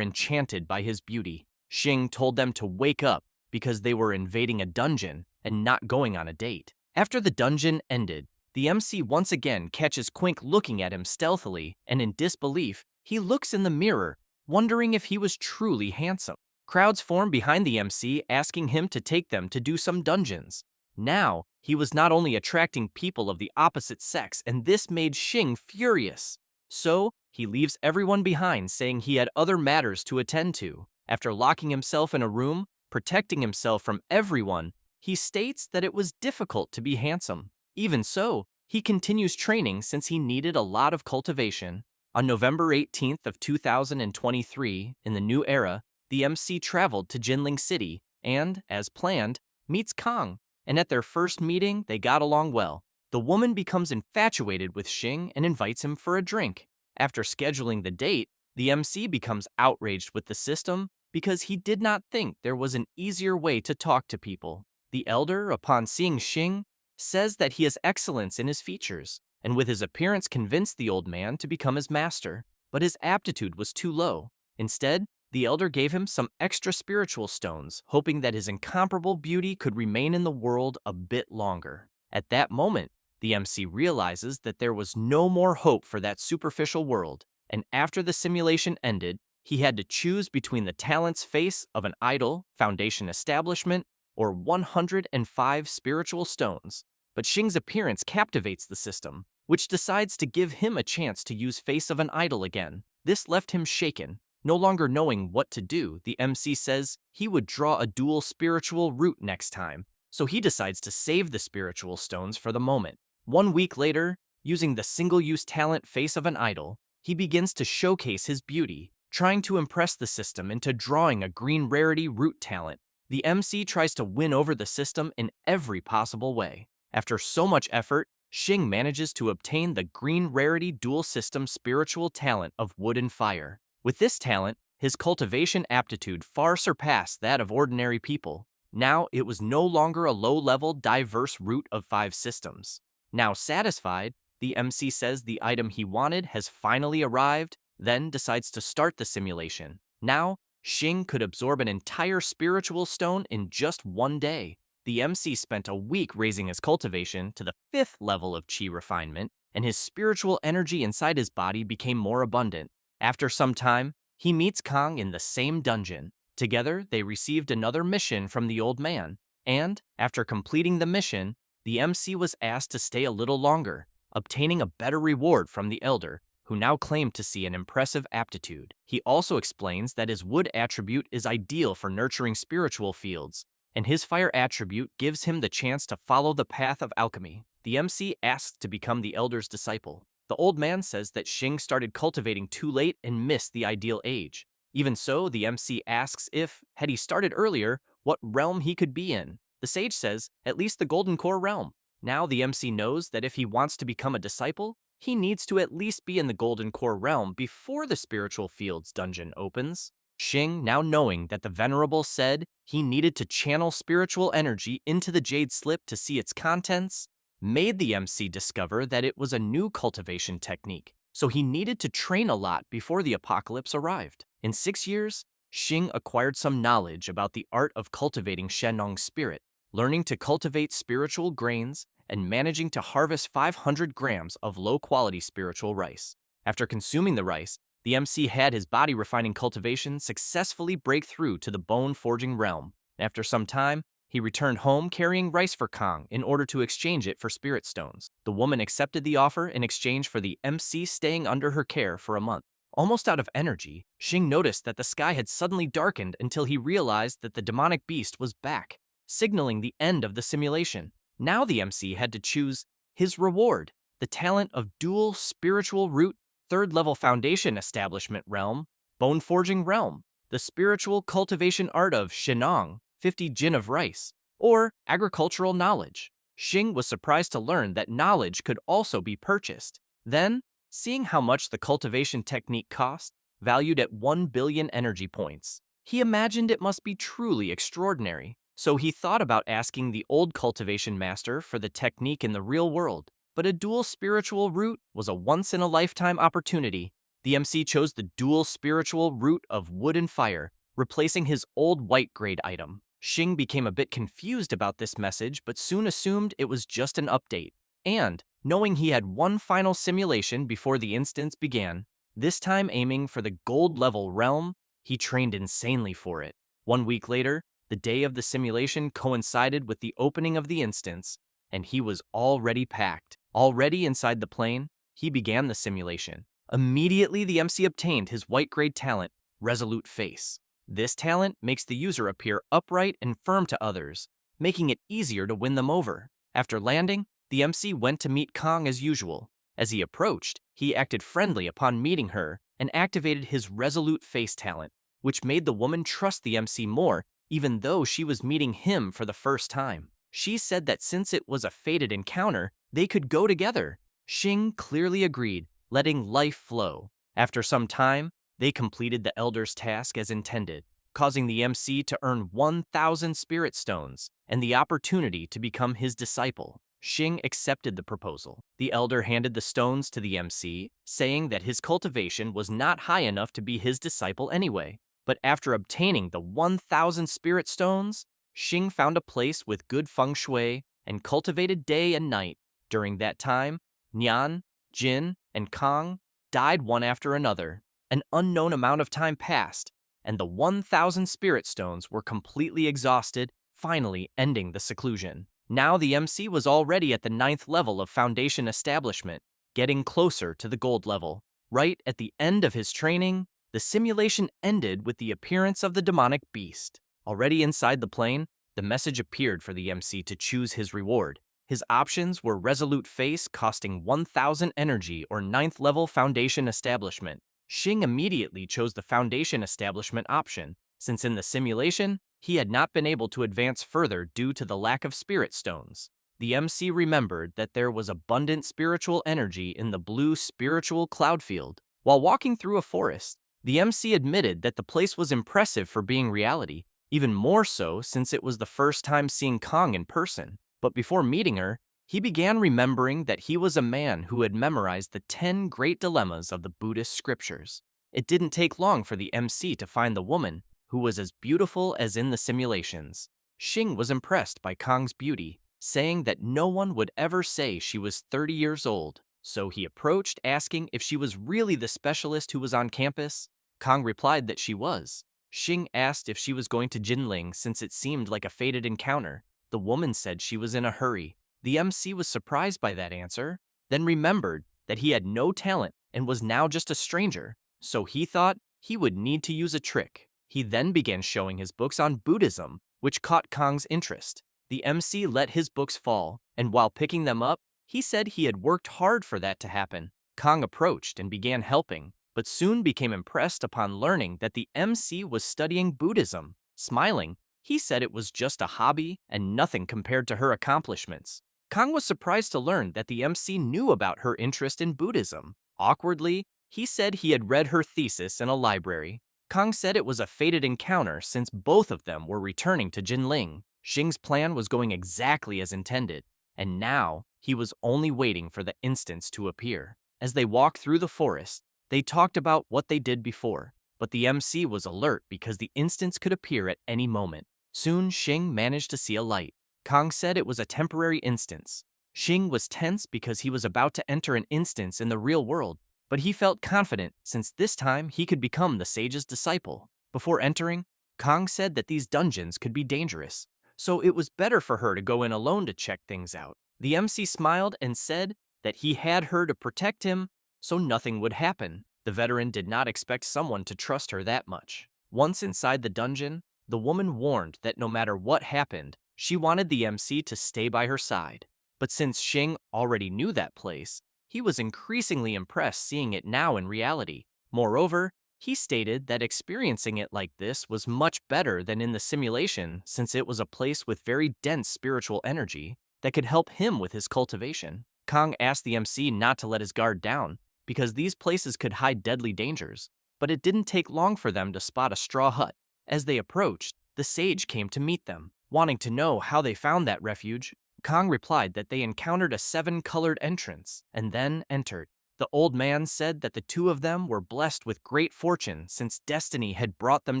enchanted by his beauty. Xing told them to wake up because they were invading a dungeon and not going on a date. After the dungeon ended, the MC once again catches Quink looking at him stealthily, and in disbelief, he looks in the mirror, wondering if he was truly handsome. Crowds form behind the MC, asking him to take them to do some dungeons. Now, he was not only attracting people of the opposite sex, and this made Xing furious. So, he leaves everyone behind, saying he had other matters to attend to. After locking himself in a room, protecting himself from everyone, he states that it was difficult to be handsome. Even so, he continues training since he needed a lot of cultivation. On November 18th of 2023, in the new era, the MC traveled to Jinling City and, as planned, meets Kang, and at their first meeting, they got along well. The woman becomes infatuated with Xing and invites him for a drink. After scheduling the date, the MC becomes outraged with the system because he did not think there was an easier way to talk to people. The elder, upon seeing Xing, says that he has excellence in his features, and with his appearance convinced the old man to become his master, but his aptitude was too low. Instead, the elder gave him some extra spiritual stones, hoping that his incomparable beauty could remain in the world a bit longer. At that moment, the MC realizes that there was no more hope for that superficial world, and after the simulation ended, he had to choose between the talent's face of an idol, foundation establishment, or 105 spiritual stones. But Xing's appearance captivates the system, which decides to give him a chance to use face of an idol again. This left him shaken. No longer knowing what to do, the MC says he would draw a dual spiritual root next time, so he decides to save the spiritual stones for the moment. 1 week later, using the single-use talent face of an idol, he begins to showcase his beauty, trying to impress the system into drawing a green rarity root talent. The MC tries to win over the system in every possible way. After so much effort, Xing manages to obtain the green rarity dual system spiritual talent of wood and fire. With this talent, his cultivation aptitude far surpassed that of ordinary people. Now it was no longer a low-level, diverse root of 5 systems. Now satisfied, the MC says the item he wanted has finally arrived, then decides to start the simulation. Now, Xing could absorb an entire spiritual stone in just 1 day. The MC spent a week raising his cultivation to the 5th level of Qi refinement, and his spiritual energy inside his body became more abundant. After some time, he meets Kang in the same dungeon. Together, they received another mission from the old man, and, after completing the mission, the MC was asked to stay a little longer, obtaining a better reward from the elder, who now claimed to see an impressive aptitude. He also explains that his wood attribute is ideal for nurturing spiritual fields, and his fire attribute gives him the chance to follow the path of alchemy. The MC asks to become the elder's disciple. The old man says that Xing started cultivating too late and missed the ideal age. Even so, the MC asks if, had he started earlier, what realm he could be in. The sage says, at least the Golden Core realm. Now the MC knows that if he wants to become a disciple, he needs to at least be in the Golden Core realm before the Spiritual Fields dungeon opens. Xing, now knowing that the Venerable said he needed to channel spiritual energy into the Jade Slip to see its contents, made the MC discover that it was a new cultivation technique, so he needed to train a lot before the apocalypse arrived. In 6 years, Xing acquired some knowledge about the art of cultivating Shenong's spirit, learning to cultivate spiritual grains and managing to harvest 500 grams of low-quality spiritual rice. After consuming the rice, the MC had his body-refining cultivation successfully break through to the bone-forging realm. After some time, he returned home carrying rice for Kang in order to exchange it for spirit stones. The woman accepted the offer in exchange for the MC staying under her care for a month. Almost out of energy, Xing noticed that the sky had suddenly darkened until he realized that the demonic beast was back, signaling the end of the simulation. Now the MC had to choose his reward, the talent of dual spiritual root, 3rd level foundation establishment realm, bone forging realm, the spiritual cultivation art of Shenong, 50 jin of rice, or agricultural knowledge. Xing was surprised to learn that knowledge could also be purchased. Then, seeing how much the cultivation technique cost, valued at 1 billion energy points, he imagined it must be truly extraordinary. So he thought about asking the old cultivation master for the technique in the real world. But a dual spiritual route was a once-in-a-lifetime opportunity. The MC chose the dual spiritual route of wood and fire, replacing his old white grade item. Xing became a bit confused about this message, but soon assumed it was just an update. And, knowing he had one final simulation before the instance began, this time aiming for the gold level realm, he trained insanely for it. 1 week later, the day of the simulation coincided with the opening of the instance, and he was already packed. Already inside the plane, he began the simulation. Immediately, the MC obtained his white grade talent, Resolute Face. This talent makes the user appear upright and firm to others, making it easier to win them over. After landing, the MC went to meet Kong as usual. As he approached, he acted friendly upon meeting her and activated his Resolute Face talent, which made the woman trust the MC more, even though she was meeting him for the first time. She said that since it was a fated encounter, they could go together. Xing clearly agreed, letting life flow. After some time, they completed the elder's task as intended, causing the MC to earn 1,000 spirit stones and the opportunity to become his disciple. Xing accepted the proposal. The elder handed the stones to the MC, saying that his cultivation was not high enough to be his disciple anyway. But after obtaining the 1,000 spirit stones, Xing found a place with good feng shui and cultivated day and night. During that time, Nian, Jin, and Kong died one after another. An unknown amount of time passed, and the 1,000 spirit stones were completely exhausted, finally ending the seclusion. Now the MC was already at the 9th level of foundation establishment, getting closer to the gold level. Right at the end of his training, the simulation ended with the appearance of the demonic beast. Already inside the plane, the message appeared for the MC to choose his reward. His options were Resolute Face costing 1,000 energy or 9th level foundation establishment. Xing immediately chose the foundation establishment option, since in the simulation, he had not been able to advance further due to the lack of spirit stones. The MC remembered that there was abundant spiritual energy in the blue spiritual cloud field. While walking through a forest, the MC admitted that the place was impressive for being reality, even more so since it was the first time seeing Kong in person. But before meeting her, he began remembering that he was a man who had memorized the 10 great dilemmas of the Buddhist scriptures. It didn't take long for the MC to find the woman, who was as beautiful as in the simulations. Xing was impressed by Kong's beauty, saying that no one would ever say she was 30 years old. So he approached, asking if she was really the specialist who was on campus. Kong replied that she was. Xing asked if she was going to Jinling since it seemed like a fated encounter. The woman said she was in a hurry. The MC was surprised by that answer, then remembered that he had no talent and was now just a stranger, so he thought he would need to use a trick. He then began showing his books on Buddhism, which caught Kong's interest. The MC let his books fall, and while picking them up, he said he had worked hard for that to happen. Kong approached and began helping, but soon became impressed upon learning that the MC was studying Buddhism. Smiling, he said it was just a hobby and nothing compared to her accomplishments. Kong was surprised to learn that the MC knew about her interest in Buddhism. Awkwardly, he said he had read her thesis in a library. Kong said it was a fated encounter since both of them were returning to Jinling. Xing's plan was going exactly as intended, and now he was only waiting for the instance to appear. As they walked through the forest, they talked about what they did before, but the MC was alert because the instance could appear at any moment. Soon, Xing managed to see a light. Kong said it was a temporary instance. Xing was tense because he was about to enter an instance in the real world, but he felt confident since this time he could become the sage's disciple. Before entering, Kong said that these dungeons could be dangerous, so it was better for her to go in alone to check things out. The MC smiled and said that he had her to protect him, so nothing would happen. The veteran did not expect someone to trust her that much. Once inside the dungeon, the woman warned that no matter what happened, she wanted the MC to stay by her side. But since Xing already knew that place, he was increasingly impressed seeing it now in reality. Moreover, he stated that experiencing it like this was much better than in the simulation since it was a place with very dense spiritual energy that could help him with his cultivation. Kong asked the MC not to let his guard down because these places could hide deadly dangers, but it didn't take long for them to spot a straw hut. As they approached, the sage came to meet them. Wanting to know how they found that refuge, Kang replied that they encountered a 7-colored entrance and then entered. The old man said that the two of them were blessed with great fortune since destiny had brought them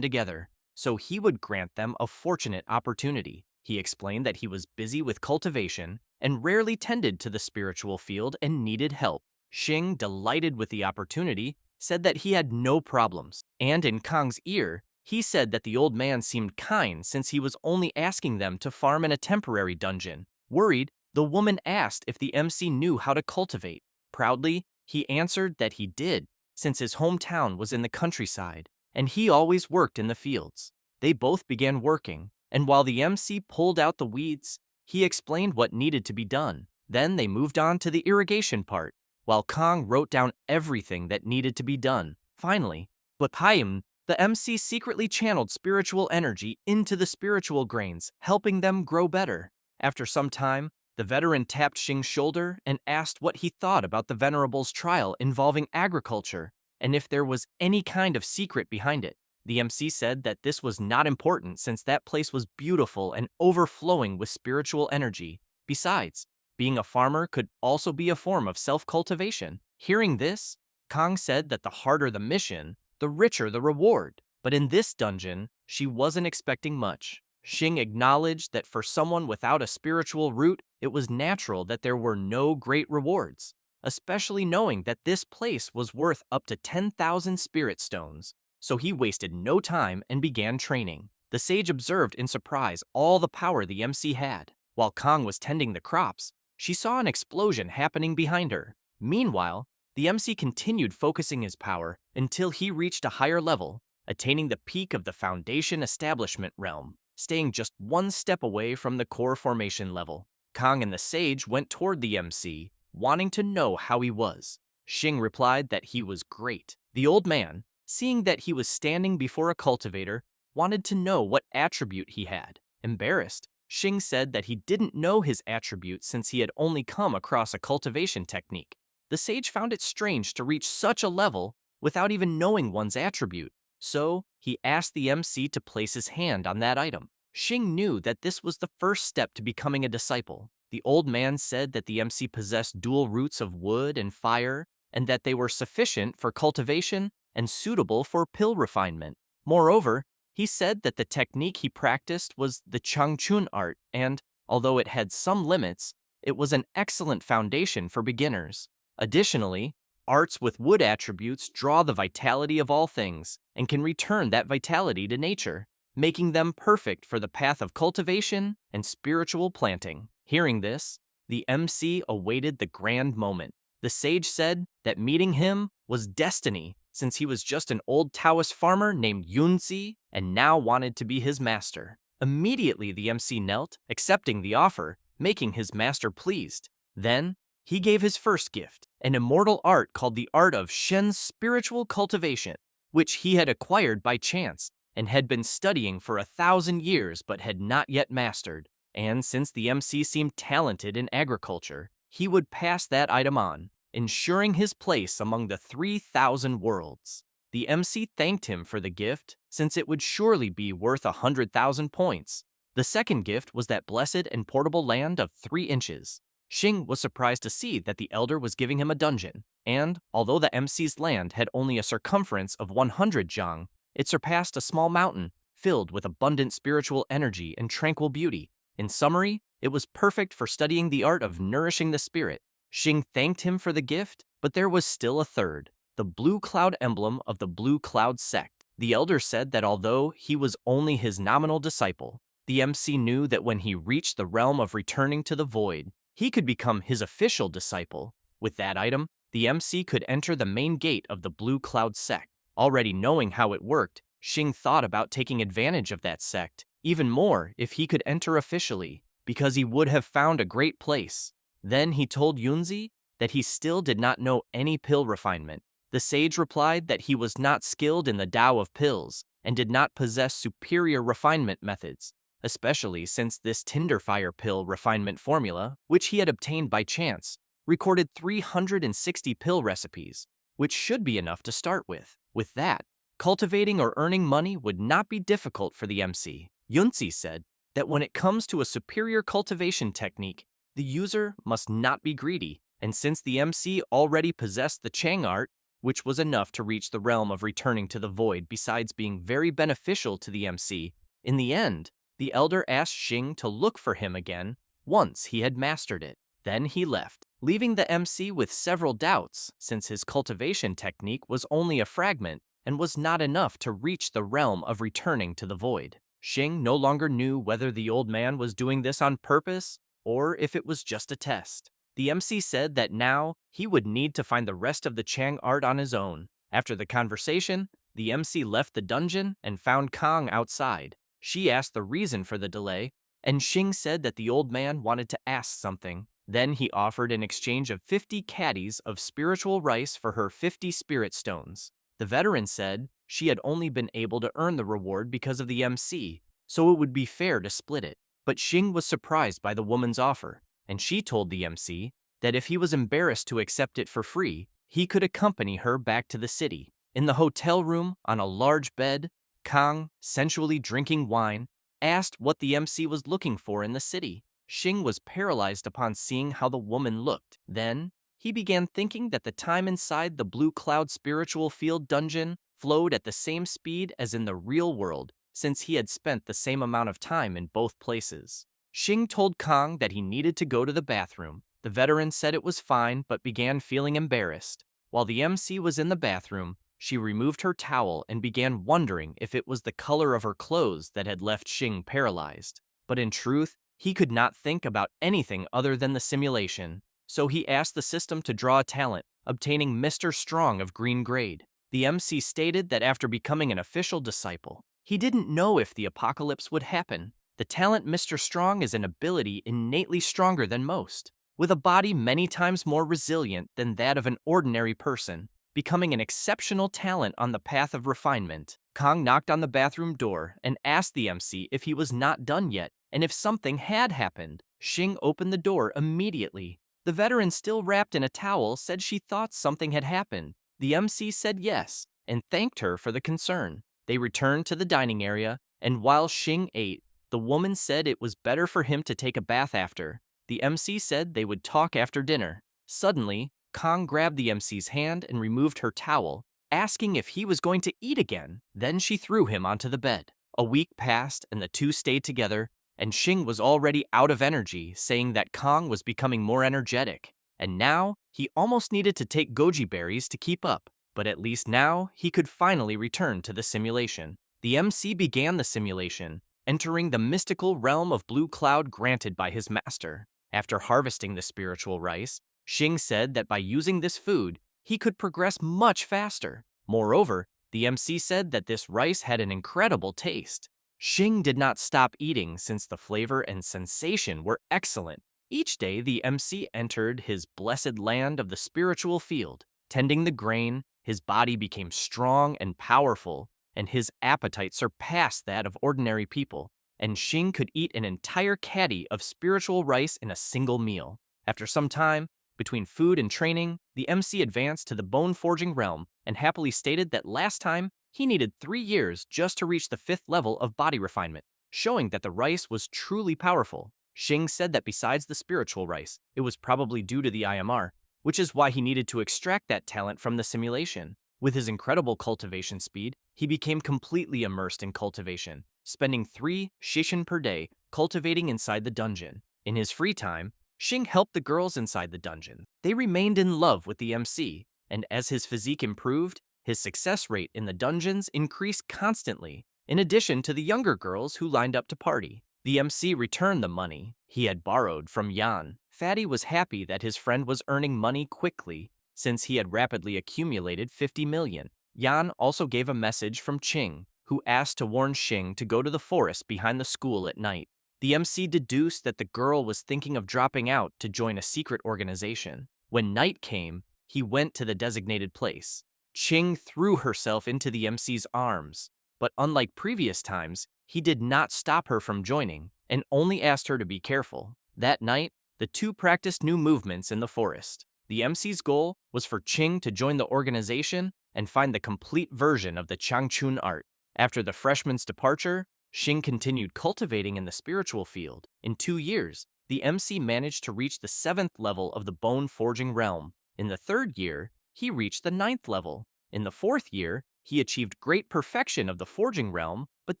together, so he would grant them a fortunate opportunity. He explained that he was busy with cultivation and rarely tended to the spiritual field and needed help. Xing, delighted with the opportunity, said that he had no problems, and in Kang's ear, he said that the old man seemed kind since he was only asking them to farm in a temporary dungeon. Worried, the woman asked if the MC knew how to cultivate. Proudly, he answered that he did, since his hometown was in the countryside, and he always worked in the fields. They both began working, and while the MC pulled out the weeds, he explained what needed to be done. Then they moved on to the irrigation part, while Kang wrote down everything that needed to be done. Finally, the MC secretly channeled spiritual energy into the spiritual grains, helping them grow better. After some time, the veteran tapped Xing's shoulder and asked what he thought about the Venerable's trial involving agriculture and if there was any kind of secret behind it. The MC said that this was not important since that place was beautiful and overflowing with spiritual energy. Besides, being a farmer could also be a form of self-cultivation. Hearing this, Kang said that the harder the mission, the richer the reward. But in this dungeon, she wasn't expecting much. Xing acknowledged that for someone without a spiritual root, it was natural that there were no great rewards, especially knowing that this place was worth up to 10,000 spirit stones. So he wasted no time and began training. The sage observed in surprise all the power the MC had. While Kang was tending the crops, she saw an explosion happening behind her. Meanwhile, the MC continued focusing his power until he reached a higher level, attaining the peak of the Foundation Establishment realm, staying just one step away from the core formation level. Kang and the sage went toward the MC, wanting to know how he was. Xing replied that he was great. The old man, seeing that he was standing before a cultivator, wanted to know what attribute he had. Embarrassed, Xing said that he didn't know his attribute since he had only come across a cultivation technique. The sage found it strange to reach such a level without even knowing one's attribute, so he asked the MC to place his hand on that item. Xing knew that this was the first step to becoming a disciple. The old man said that the MC possessed dual roots of wood and fire, and that they were sufficient for cultivation and suitable for pill refinement. Moreover, he said that the technique he practiced was the Changchun art, and, although it had some limits, it was an excellent foundation for beginners. Additionally, arts with wood attributes draw the vitality of all things and can return that vitality to nature, making them perfect for the path of cultivation and spiritual planting. Hearing this, the MC awaited the grand moment. The sage said that meeting him was destiny since he was just an old Taoist farmer named Yunzi and now wanted to be his master. Immediately the MC knelt, accepting the offer, making his master pleased. Then, he gave his first gift, an immortal art called the art of Shen's spiritual cultivation, which he had acquired by chance and had been studying for 1,000 years but had not yet mastered. And since the MC seemed talented in agriculture, he would pass that item on, ensuring his place among the 3,000 worlds. The MC thanked him for the gift, since it would surely be worth 100,000 points. The second gift was that blessed and portable land of 3 inches. Xing was surprised to see that the elder was giving him a dungeon, and although the MC's land had only a circumference of 100 zhang, it surpassed a small mountain, filled with abundant spiritual energy and tranquil beauty. In summary, it was perfect for studying the art of nourishing the spirit. Xing thanked him for the gift, but there was still a third, the blue cloud emblem of the Blue Cloud sect. The elder said that although he was only his nominal disciple, the MC knew that when he reached the realm of returning to the void, he could become his official disciple. With that item, the MC could enter the main gate of the Blue Cloud sect. Already knowing how it worked, Xing thought about taking advantage of that sect, even more if he could enter officially, because he would have found a great place. Then he told Yunzi that he still did not know any pill refinement. The sage replied that he was not skilled in the Tao of pills and did not possess superior refinement methods, especially since this Tinderfire pill refinement formula, which he had obtained by chance, recorded 360 pill recipes, which should be enough to start with. With that, cultivating or earning money would not be difficult for the MC. Yunzi said that when it comes to a superior cultivation technique, the user must not be greedy, and since the MC already possessed the Chang art, which was enough to reach the realm of returning to the void besides being very beneficial to the MC, in the end, the elder asked Xing to look for him again once he had mastered it. Then he left, leaving the MC with several doubts, since his cultivation technique was only a fragment and was not enough to reach the realm of returning to the void. Xing no longer knew whether the old man was doing this on purpose or if it was just a test. The MC said that now he would need to find the rest of the Chang art on his own. After the conversation, the MC left the dungeon and found Kong outside. She asked the reason for the delay, and Xing said that the old man wanted to ask something. Then he offered an exchange of 50 caddies of spiritual rice for her 50 spirit stones. The veteran said she had only been able to earn the reward because of the MC, so it would be fair to split it. But Xing was surprised by the woman's offer, and she told the MC that if he was embarrassed to accept it for free, he could accompany her back to the city. In the hotel room, on a large bed, Kang, sensually drinking wine, asked what the MC was looking for in the city. Xing was paralyzed upon seeing how the woman looked. Then, he began thinking that the time inside the Blue Cloud spiritual field dungeon flowed at the same speed as in the real world, since he had spent the same amount of time in both places. Xing told Kang that he needed to go to the bathroom. The veteran said it was fine but began feeling embarrassed. While the MC was in the bathroom, she removed her towel and began wondering if it was the color of her clothes that had left Xing paralyzed. But in truth, he could not think about anything other than the simulation, so he asked the system to draw a talent, obtaining Mr. Strong of green grade. The MC stated that after becoming an official disciple, he didn't know if the apocalypse would happen. The talent Mr. Strong is an ability innately stronger than most, with a body many times more resilient than that of an ordinary person, becoming an exceptional talent on the path of refinement. Kong knocked on the bathroom door and asked the MC if he was not done yet and if something had happened. Xing opened the door immediately. The veteran, still wrapped in a towel, said she thought something had happened. The MC said yes and thanked her for the concern. They returned to the dining area, and while Xing ate, the woman said it was better for him to take a bath after. The MC said they would talk after dinner. Suddenly, Kong grabbed the MC's hand and removed her towel, asking if he was going to eat again. Then she threw him onto the bed. A week passed and the two stayed together, and Xing was already out of energy, saying that Kong was becoming more energetic. And now, he almost needed to take goji berries to keep up. But at least now, he could finally return to the simulation. The MC began the simulation, entering the mystical realm of Blue Cloud granted by his master. After harvesting the spiritual rice, Xing said that by using this food, he could progress much faster. Moreover, the MC said that this rice had an incredible taste. Xing did not stop eating since the flavor and sensation were excellent. Each day, the MC entered his blessed land of the spiritual field. Tending the grain, his body became strong and powerful, and his appetite surpassed that of ordinary people, and Xing could eat an entire caddy of spiritual rice in a single meal. After some time, between food and training, the MC advanced to the bone-forging realm and happily stated that last time he needed 3 years just to reach the 5th level of body refinement, showing that the rice was truly powerful. Xing said that besides the spiritual rice, it was probably due to the IMR, which is why he needed to extract that talent from the simulation. With his incredible cultivation speed, he became completely immersed in cultivation, spending 3 shishin per day cultivating inside the dungeon. In his free time, Xing helped the girls inside the dungeon. They remained in love with the MC, and as his physique improved, his success rate in the dungeons increased constantly, in addition to the younger girls who lined up to party. The MC returned the money he had borrowed from Yan. Fatty was happy that his friend was earning money quickly, since he had rapidly accumulated 50 million. Yan also gave a message from Qing, who asked to warn Xing to go to the forest behind the school at night. The MC deduced that the girl was thinking of dropping out to join a secret organization. When night came, he went to the designated place. Qing threw herself into the MC's arms, but unlike previous times, he did not stop her from joining and only asked her to be careful. That night, the two practiced new movements in the forest. The MC's goal was for Qing to join the organization and find the complete version of the Changchun art. After the freshman's departure, Xing continued cultivating in the spiritual field. In 2 years, the MC managed to reach the 7th level of the bone forging realm. In the 3rd year, he reached the 9th level. In the 4th year, he achieved great perfection of the forging realm, but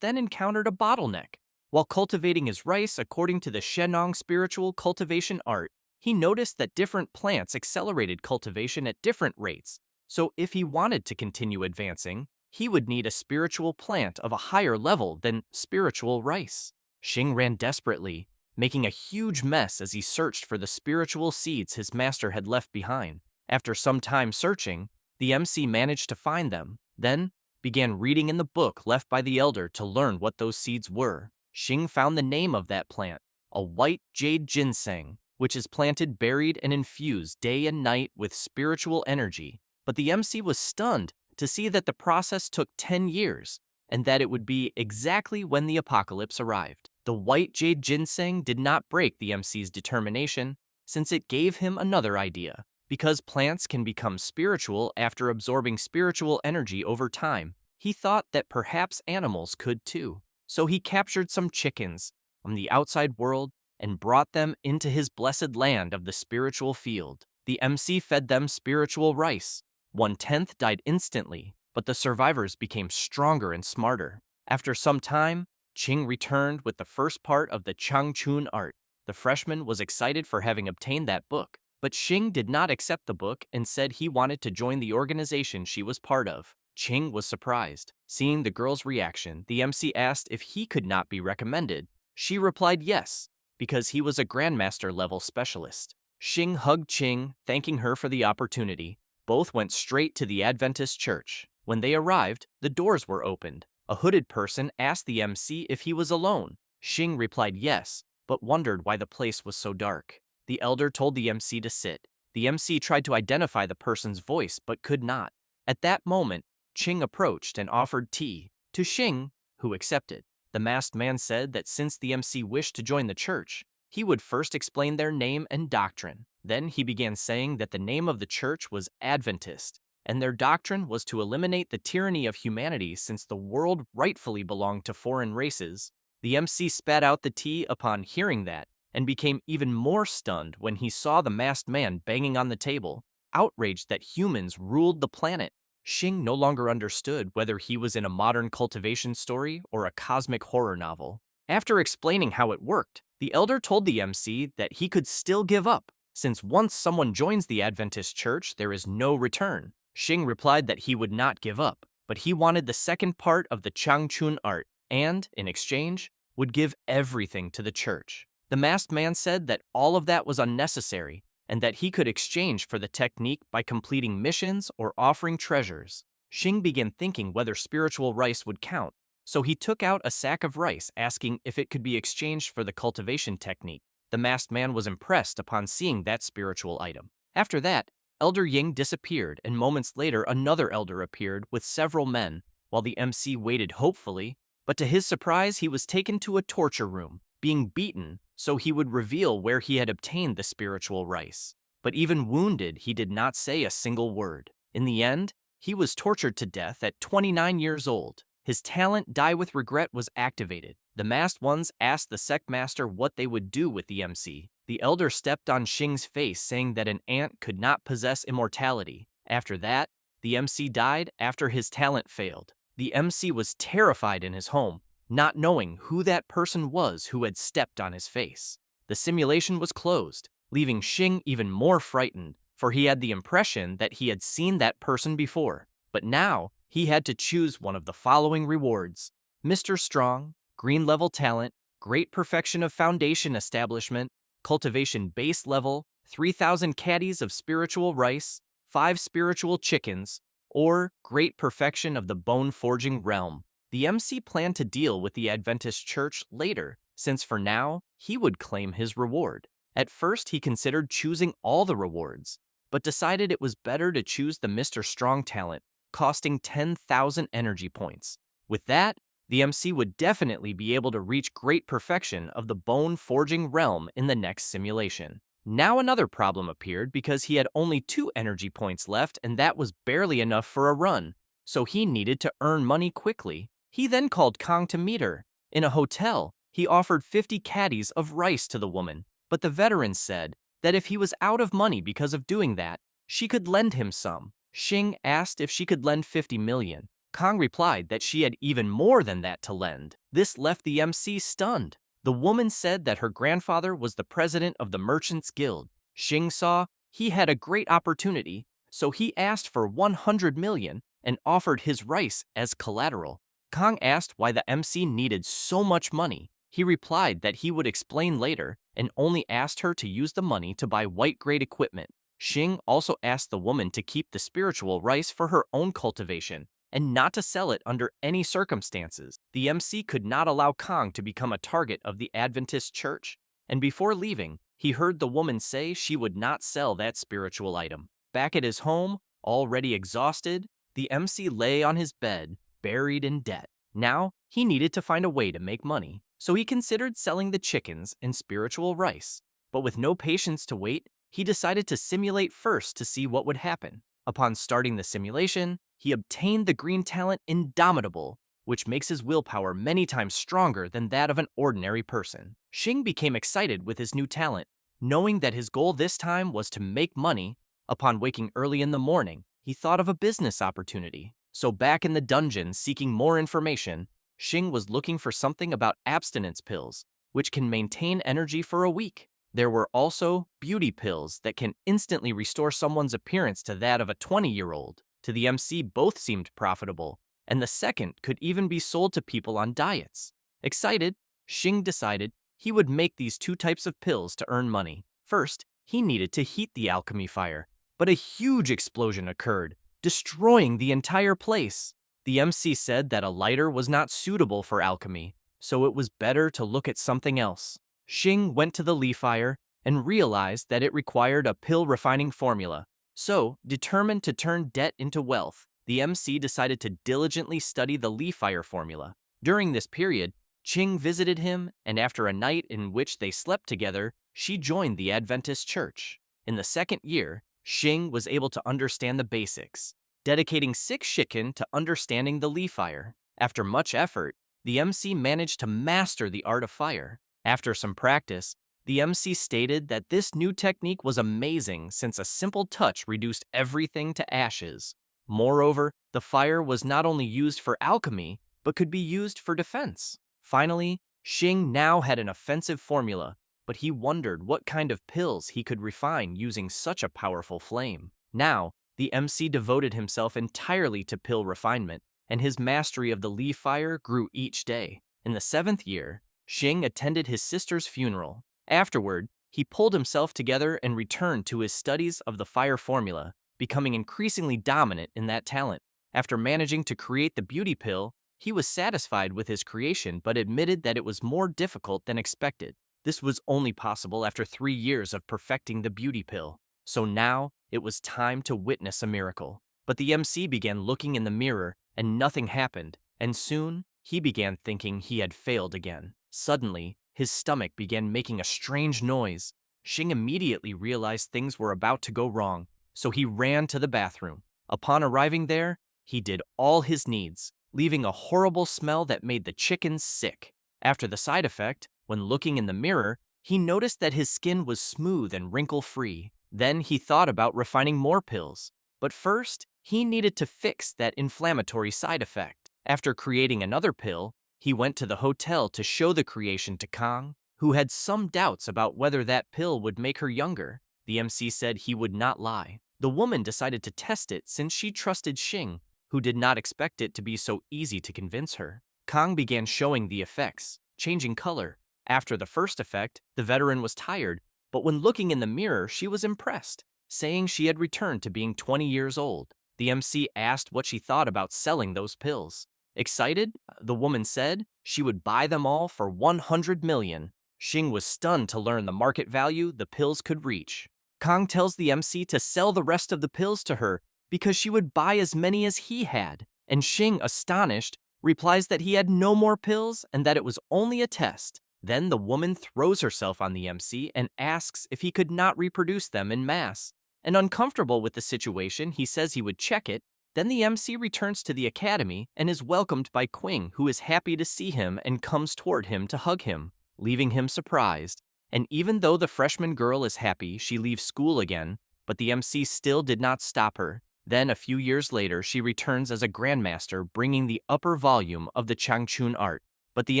then encountered a bottleneck. While cultivating his rice according to the Shenong spiritual cultivation art, he noticed that different plants accelerated cultivation at different rates. So if he wanted to continue advancing, he would need a spiritual plant of a higher level than spiritual rice. Xing ran desperately, making a huge mess as he searched for the spiritual seeds his master had left behind. After some time searching, the MC managed to find them, then began reading in the book left by the elder to learn what those seeds were. Xing found the name of that plant, a white jade ginseng, which is planted, buried, and infused day and night with spiritual energy. But the MC was stunned to see that the process took 10 years, and that it would be exactly when the apocalypse arrived. The white jade ginseng did not break the MC's determination, since it gave him another idea. Because plants can become spiritual after absorbing spiritual energy over time, he thought that perhaps animals could too. So he captured some chickens from the outside world and brought them into his blessed land of the spiritual field. The MC fed them spiritual rice. 1/10 died instantly, but the survivors became stronger and smarter. After some time, Qing returned with the first part of the Changchun art. The freshman was excited for having obtained that book, but Xing did not accept the book and said he wanted to join the organization she was part of. Qing was surprised. Seeing the girl's reaction, the MC asked if he could not be recommended. She replied yes, because he was a Grandmaster level specialist. Xing hugged Qing, thanking her for the opportunity. Both went straight to the Adventist church. When they arrived, the doors were opened. A hooded person asked the MC if he was alone. Xing replied yes, but wondered why the place was so dark. The elder told the MC to sit. The MC tried to identify the person's voice but could not. At that moment, Qing approached and offered tea to Xing, who accepted. The masked man said that since the MC wished to join the church, he would first explain their name and doctrine. Then he began saying that the name of the church was Adventist, and their doctrine was to eliminate the tyranny of humanity since the world rightfully belonged to foreign races. The MC spat out the tea upon hearing that, and became even more stunned when he saw the masked man banging on the table, outraged that humans ruled the planet. Xing no longer understood whether he was in a modern cultivation story or a cosmic horror novel. After explaining how it worked, the elder told the MC that he could still give up, since once someone joins the Adventist church, there is no return. Xing replied that he would not give up, but he wanted the second part of the Changchun art, and, in exchange, would give everything to the church. The masked man said that all of that was unnecessary, and that he could exchange for the technique by completing missions or offering treasures. Xing began thinking whether spiritual rice would count, so he took out a sack of rice asking if it could be exchanged for the cultivation technique. The masked man was impressed upon seeing that spiritual item. After that, Elder Ying disappeared, and moments later another elder appeared with several men, while the MC waited hopefully, but to his surprise he was taken to a torture room, being beaten so he would reveal where he had obtained the spiritual rice. But even wounded, he did not say a single word. In the end, he was tortured to death at 29 years old. His talent, Die with Regret, was activated. The masked ones asked the sect master what they would do with the MC. The elder stepped on Xing's face, saying that an ant could not possess immortality. After that, the MC died after his talent failed. The MC was terrified in his home, not knowing who that person was who had stepped on his face. The simulation was closed, leaving Xing even more frightened, for he had the impression that he had seen that person before. But now, he had to choose one of the following rewards: Mr. Strong, green level talent, great perfection of foundation establishment, cultivation base level, 3,000 caddies of spiritual rice, 5 spiritual chickens, or great perfection of the bone forging realm. The MC planned to deal with the Adventist church later, since for now, he would claim his reward. At first, he considered choosing all the rewards, but decided it was better to choose the Mr. Strong talent, costing 10,000 energy points. With that, the MC would definitely be able to reach great perfection of the bone forging realm in the next simulation. Now another problem appeared because he had only 2 energy points left, and that was barely enough for a run, so he needed to earn money quickly. He then called Kong to meet her, In a hotel, he offered 50 caddies of rice to the woman, but the veteran said that if he was out of money because of doing that, she could lend him some. Xing asked if she could lend 50 million. Kang replied that she had even more than that to lend. This left the MC stunned. The woman said that her grandfather was the president of the Merchants Guild. Xing saw he had a great opportunity, so he asked for 100 million and offered his rice as collateral. Kang asked why the MC needed so much money. He replied that he would explain later and only asked her to use the money to buy white-grade equipment. Xing also asked the woman to keep the spiritual rice for her own cultivation and not to sell it under any circumstances. The MC could not allow Kang to become a target of the Adventist church, and before leaving, he heard the woman say she would not sell that spiritual item. Back at his home, already exhausted, the MC lay on his bed, buried in debt. Now, he needed to find a way to make money, so he considered selling the chickens and spiritual rice. But with no patience to wait, he decided to simulate first to see what would happen. Upon starting the simulation, he obtained the green talent Indomitable, which makes his willpower many times stronger than that of an ordinary person. Xing became excited with his new talent, knowing that his goal this time was to make money. Upon waking early in the morning, he thought of a business opportunity. So back in the dungeon seeking more information, Xing was looking for something about abstinence pills, which can maintain energy for a week. There were also beauty pills that can instantly restore someone's appearance to that of a 20-year-old. To the MC, both seemed profitable, and the second could even be sold to people on diets. Excited, Xing decided he would make these two types of pills to earn money. First, he needed to heat the alchemy fire, but a huge explosion occurred, destroying the entire place. The MC said that a lighter was not suitable for alchemy, so it was better to look at something else. Xing went to the leaf fire and realized that it required a pill refining formula. So, determined to turn debt into wealth, the MC decided to diligently study the leaf fire formula. During this period, Qing visited him, and after a night in which they slept together, she joined the Adventist church. In the second year, Xing was able to understand the basics, dedicating 6 shikken to understanding the leaf fire. After much effort, the MC managed to master the art of fire. After some practice, the MC stated that this new technique was amazing since a simple touch reduced everything to ashes. Moreover, the fire was not only used for alchemy, but could be used for defense. Finally, Xing now had an offensive formula, but he wondered what kind of pills he could refine using such a powerful flame. Now, the MC devoted himself entirely to pill refinement, and his mastery of the leaf fire grew each day. In the 7th year, Xing attended his sister's funeral. Afterward, he pulled himself together and returned to his studies of the fire formula, becoming increasingly dominant in that talent. After managing to create the beauty pill, he was satisfied with his creation but admitted that it was more difficult than expected. This was only possible after 3 years of perfecting the beauty pill. So now, it was time to witness a miracle. But the MC began looking in the mirror, and nothing happened, and soon, he began thinking he had failed again. Suddenly, his stomach began making a strange noise. Xing immediately realized things were about to go wrong, so he ran to the bathroom. Upon arriving there, he did all his needs, leaving a horrible smell that made the chickens sick. After the side effect, when looking in the mirror, he noticed that his skin was smooth and wrinkle-free. Then he thought about refining more pills. But first, he needed to fix that inflammatory side effect. After creating another pill, he went to the hotel to show the creation to Kang, who had some doubts about whether that pill would make her younger. The MC said he would not lie. The woman decided to test it since she trusted Xing, who did not expect it to be so easy to convince her. Kang began showing the effects, changing color. After the first effect, the veteran was tired, but when looking in the mirror, she was impressed, saying she had returned to being 20 years old. The MC asked what she thought about selling those pills. Excited, the woman said she would buy them all for 100 million. Xing was stunned to learn the market value the pills could reach. Kang tells the MC to sell the rest of the pills to her because she would buy as many as he had, and Xing, astonished, replies that he had no more pills and that it was only a test. Then the woman throws herself on the MC and asks if he could not reproduce them in mass. And uncomfortable with the situation, he says he would check it, Then the MC returns to the academy and is welcomed by Quing, who is happy to see him and comes toward him to hug him, leaving him surprised. And even though the freshman girl is happy, she leaves school again, but the MC still did not stop her. Then, a few years later, she returns as a grandmaster, bringing the upper volume of the Changchun art. But the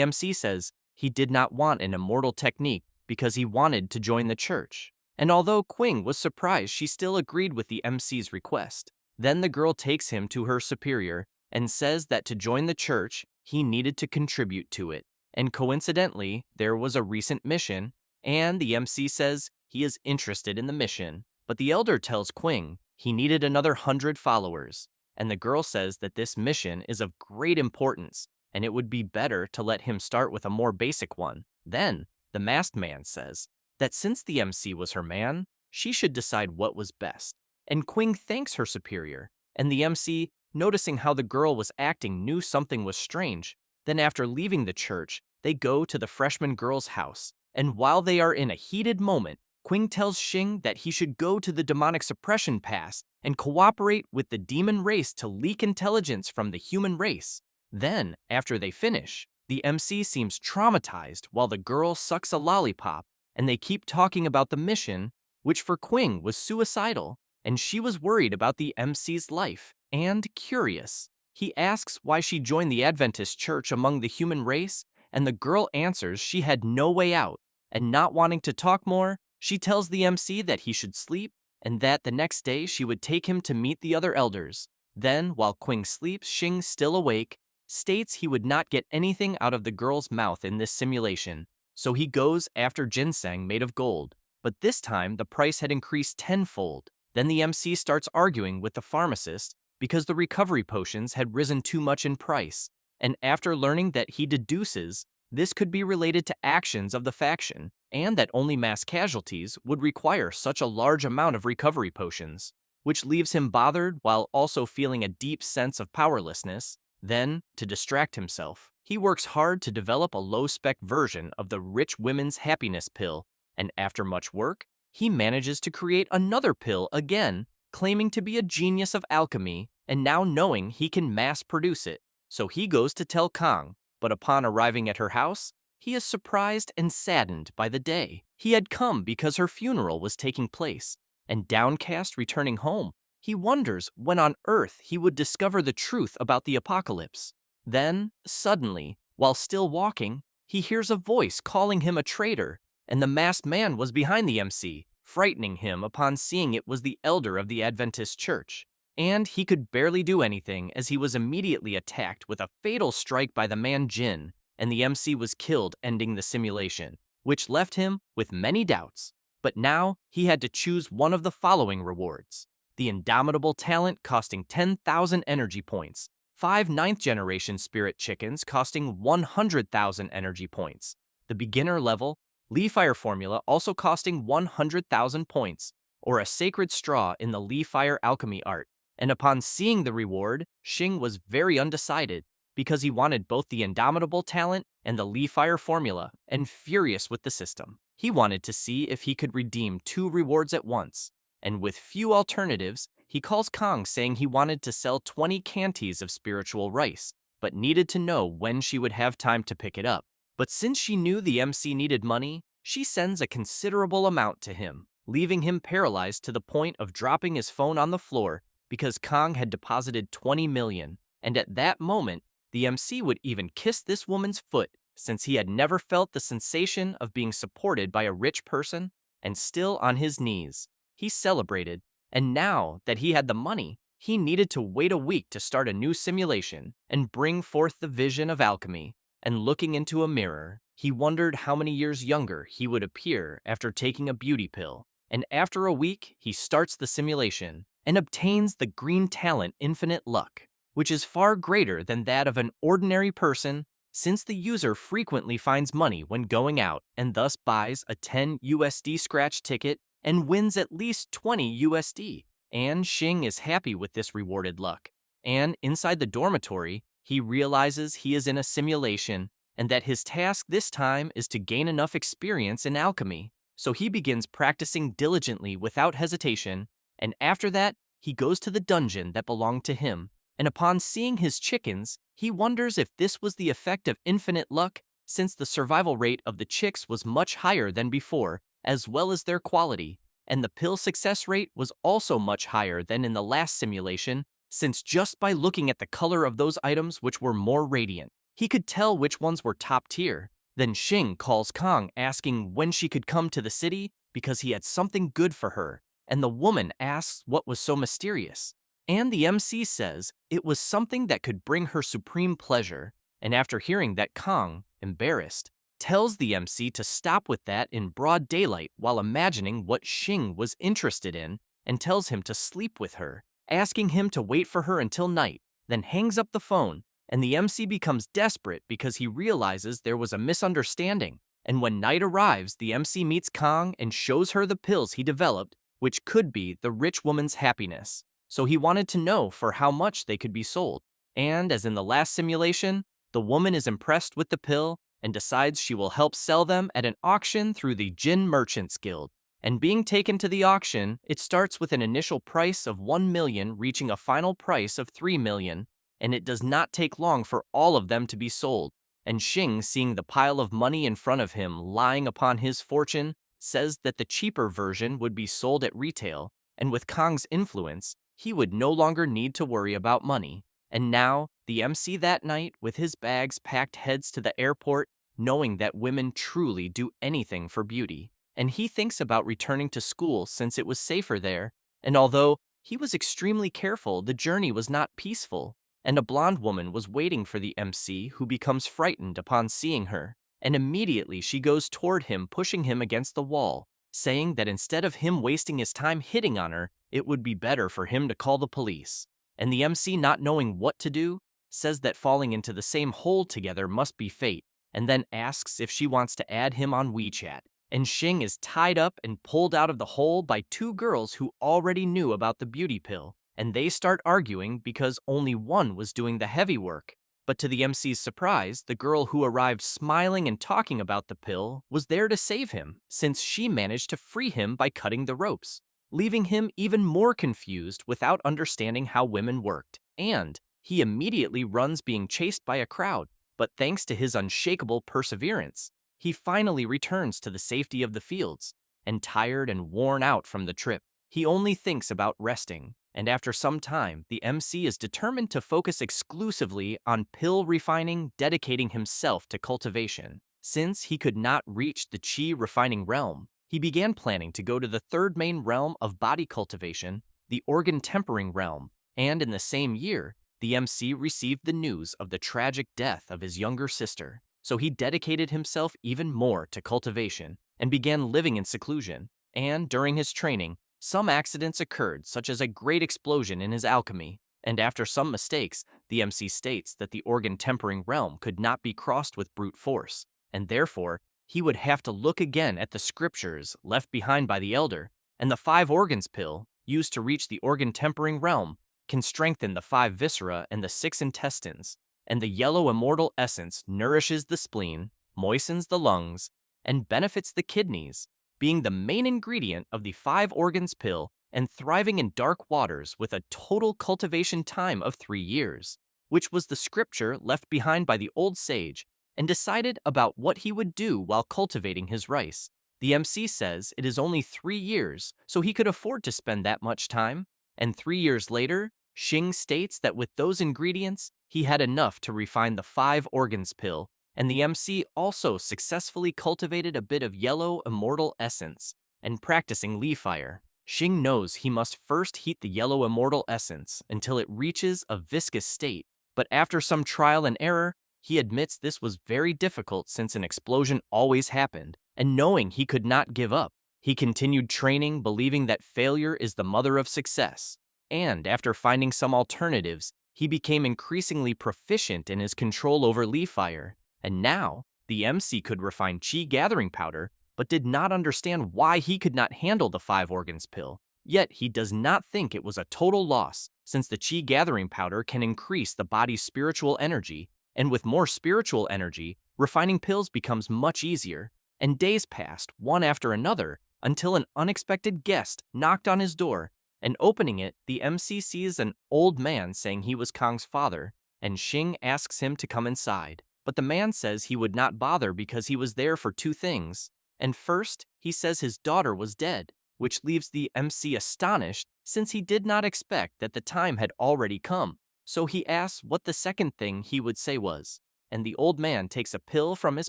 MC says he did not want an immortal technique because he wanted to join the church. And although Quing was surprised, she still agreed with the MC's request. Then the girl takes him to her superior and says that to join the church, he needed to contribute to it. And coincidentally, there was a recent mission, and the MC says he is interested in the mission. But the elder tells Quing he needed another 100 followers, and the girl says that this mission is of great importance, and it would be better to let him start with a more basic one. Then, the masked man says that since the MC was her man, she should decide what was best. And Quing thanks her superior, and the MC, noticing how the girl was acting, knew something was strange. Then after leaving the church, they go to the freshman girl's house, and while they are in a heated moment, Quing tells Xing that he should go to the demonic suppression pass and cooperate with the demon race to leak intelligence from the human race. Then, after they finish, the MC seems traumatized while the girl sucks a lollipop, and they keep talking about the mission, which for Quing was suicidal, and she was worried about the MC's life and curious. He asks why she joined the Adventist church among the human race, and the girl answers she had no way out, and not wanting to talk more, she tells the MC that he should sleep, and that the next day she would take him to meet the other elders. Then, while Quing sleeps, Xing, still awake, states he would not get anything out of the girl's mouth in this simulation, so he goes after ginseng made of gold. But this time, the price had increased tenfold. Then the MC starts arguing with the pharmacist because the recovery potions had risen too much in price, and after learning that he deduces this could be related to actions of the faction, and that only mass casualties would require such a large amount of recovery potions, which leaves him bothered while also feeling a deep sense of powerlessness. Then, to distract himself, he works hard to develop a low-spec version of the rich women's happiness pill, and after much work, he manages to create another pill again, claiming to be a genius of alchemy, and now knowing he can mass-produce it. So he goes to tell Kang, but upon arriving at her house, he is surprised and saddened by the day. He had come because her funeral was taking place, and downcast returning home, he wonders when on earth he would discover the truth about the apocalypse. Then, suddenly, while still walking, he hears a voice calling him a traitor, and the masked man was behind the MC, frightening him upon seeing it was the elder of the Adventist church. And he could barely do anything as he was immediately attacked with a fatal strike by the man Jin, and the MC was killed, ending the simulation, which left him with many doubts. But now he had to choose one of the following rewards: the indomitable talent costing 10,000 energy points, 5 9th-generation spirit chickens costing 100,000 energy points, the beginner level Lee Fire formula also costing 100,000 points, or a sacred straw in the Lee Fire alchemy art. And upon seeing the reward, Xing was very undecided, because he wanted both the indomitable talent and the Lee Fire formula, and furious with the system. He wanted to see if he could redeem 2 rewards at once, and with few alternatives, he calls Kang saying he wanted to sell 20 cantees of spiritual rice, but needed to know when she would have time to pick it up. But since she knew the MC needed money, she sends a considerable amount to him, leaving him paralyzed to the point of dropping his phone on the floor because Kang had deposited 20 million, and at that moment, the MC would even kiss this woman's foot, since he had never felt the sensation of being supported by a rich person, and still on his knees. He celebrated, and now that he had the money, he needed to wait a week to start a new simulation and bring forth the vision of alchemy. And looking into a mirror, he wondered how many years younger he would appear after taking a beauty pill. And after a week, he starts the simulation and obtains the green talent Infinite Luck, which is far greater than that of an ordinary person, since the user frequently finds money when going out and thus buys a 10 USD scratch ticket and wins at least 20 USD. And Xing is happy with this rewarded luck. And inside the dormitory, he realizes he is in a simulation and that his task this time is to gain enough experience in alchemy. So he begins practicing diligently without hesitation, and after that, he goes to the dungeon that belonged to him, and upon seeing his chickens, he wonders if this was the effect of infinite luck, since the survival rate of the chicks was much higher than before, as well as their quality, and the pill success rate was also much higher than in the last simulation, since just by looking at the color of those items which were more radiant, he could tell which ones were top tier. Then Xing calls Kong asking when she could come to the city because he had something good for her, and the woman asks what was so mysterious. And the MC says it was something that could bring her supreme pleasure, and after hearing that, Kong, embarrassed, tells the MC to stop with that in broad daylight while imagining what Xing was interested in, and tells him to sleep with her, asking him to wait for her until night, then hangs up the phone, and the MC becomes desperate because he realizes there was a misunderstanding. And when night arrives, the MC meets Kong and shows her the pills he developed, which could be the rich woman's happiness. So he wanted to know for how much they could be sold. And as in the last simulation, the woman is impressed with the pill and decides she will help sell them at an auction through the Jin Merchants Guild. And being taken to the auction, it starts with an initial price of 1 million reaching a final price of 3 million, and it does not take long for all of them to be sold. And Xing, seeing the pile of money in front of him lying upon his fortune, says that the cheaper version would be sold at retail, and with Kong's influence, he would no longer need to worry about money. And now, the MC that night, with his bags packed, heads to the airport, knowing that women truly do anything for beauty. And he thinks about returning to school since it was safer there, and although he was extremely careful, the journey was not peaceful, and a blonde woman was waiting for the MC who becomes frightened upon seeing her, and immediately she goes toward him, pushing him against the wall, saying that instead of him wasting his time hitting on her, it would be better for him to call the police. And the MC, not knowing what to do, says that falling into the same hole together must be fate, and then asks if she wants to add him on WeChat. And Xing is tied up and pulled out of the hole by two girls who already knew about the beauty pill, and they start arguing because only one was doing the heavy work. But to the MC's surprise, the girl who arrived smiling and talking about the pill was there to save him, since she managed to free him by cutting the ropes, leaving him even more confused without understanding how women worked. And he immediately runs, being chased by a crowd, but thanks to his unshakable perseverance, he finally returns to the safety of the fields, and tired and worn out from the trip, he only thinks about resting, and after some time, the MC is determined to focus exclusively on pill refining, dedicating himself to cultivation. Since he could not reach the chi refining realm, he began planning to go to the third main realm of body cultivation, the organ tempering realm, and in the same year, the MC received the news of the tragic death of his younger sister. So he dedicated himself even more to cultivation and began living in seclusion. And during his training, some accidents occurred, such as a great explosion in his alchemy. And after some mistakes, the MC states that the organ tempering realm could not be crossed with brute force, and therefore he would have to look again at the scriptures left behind by the elder. And the 5 organs pill, used to reach the organ tempering realm, can strengthen the 5 viscera and the 6 intestines. And the yellow immortal essence nourishes the spleen, moistens the lungs, and benefits the kidneys, being the main ingredient of the 5 organs pill and thriving in dark waters with a total cultivation time of 3 years, which was the scripture left behind by the old sage, and decided about what he would do while cultivating his rice. The MC says it is only 3 years, so he could afford to spend that much time, and 3 years later, Xing states that with those ingredients, he had enough to refine the 5 organs pill, and the MC also successfully cultivated a bit of yellow immortal essence. And practicing Li Fire, Xing knows he must first heat the yellow immortal essence until it reaches a viscous state, but after some trial and error, he admits this was very difficult since an explosion always happened, and knowing he could not give up, he continued training, believing that failure is the mother of success. And after finding some alternatives, he became increasingly proficient in his control over Li Fire, and now the MC could refine Qi gathering powder, but did not understand why he could not handle the 5 organs pill. Yet he does not think it was a total loss, since the Qi gathering powder can increase the body's spiritual energy, and with more spiritual energy, refining pills becomes much easier. And days passed, one after another, until an unexpected guest knocked on his door, And opening it, the MC sees an old man saying he was Kang's father, and Xing asks him to come inside. But the man says he would not bother because he was there for two things. And first, he says his daughter was dead, which leaves the MC astonished since he did not expect that the time had already come. So he asks what the second thing he would say was. And the old man takes a pill from his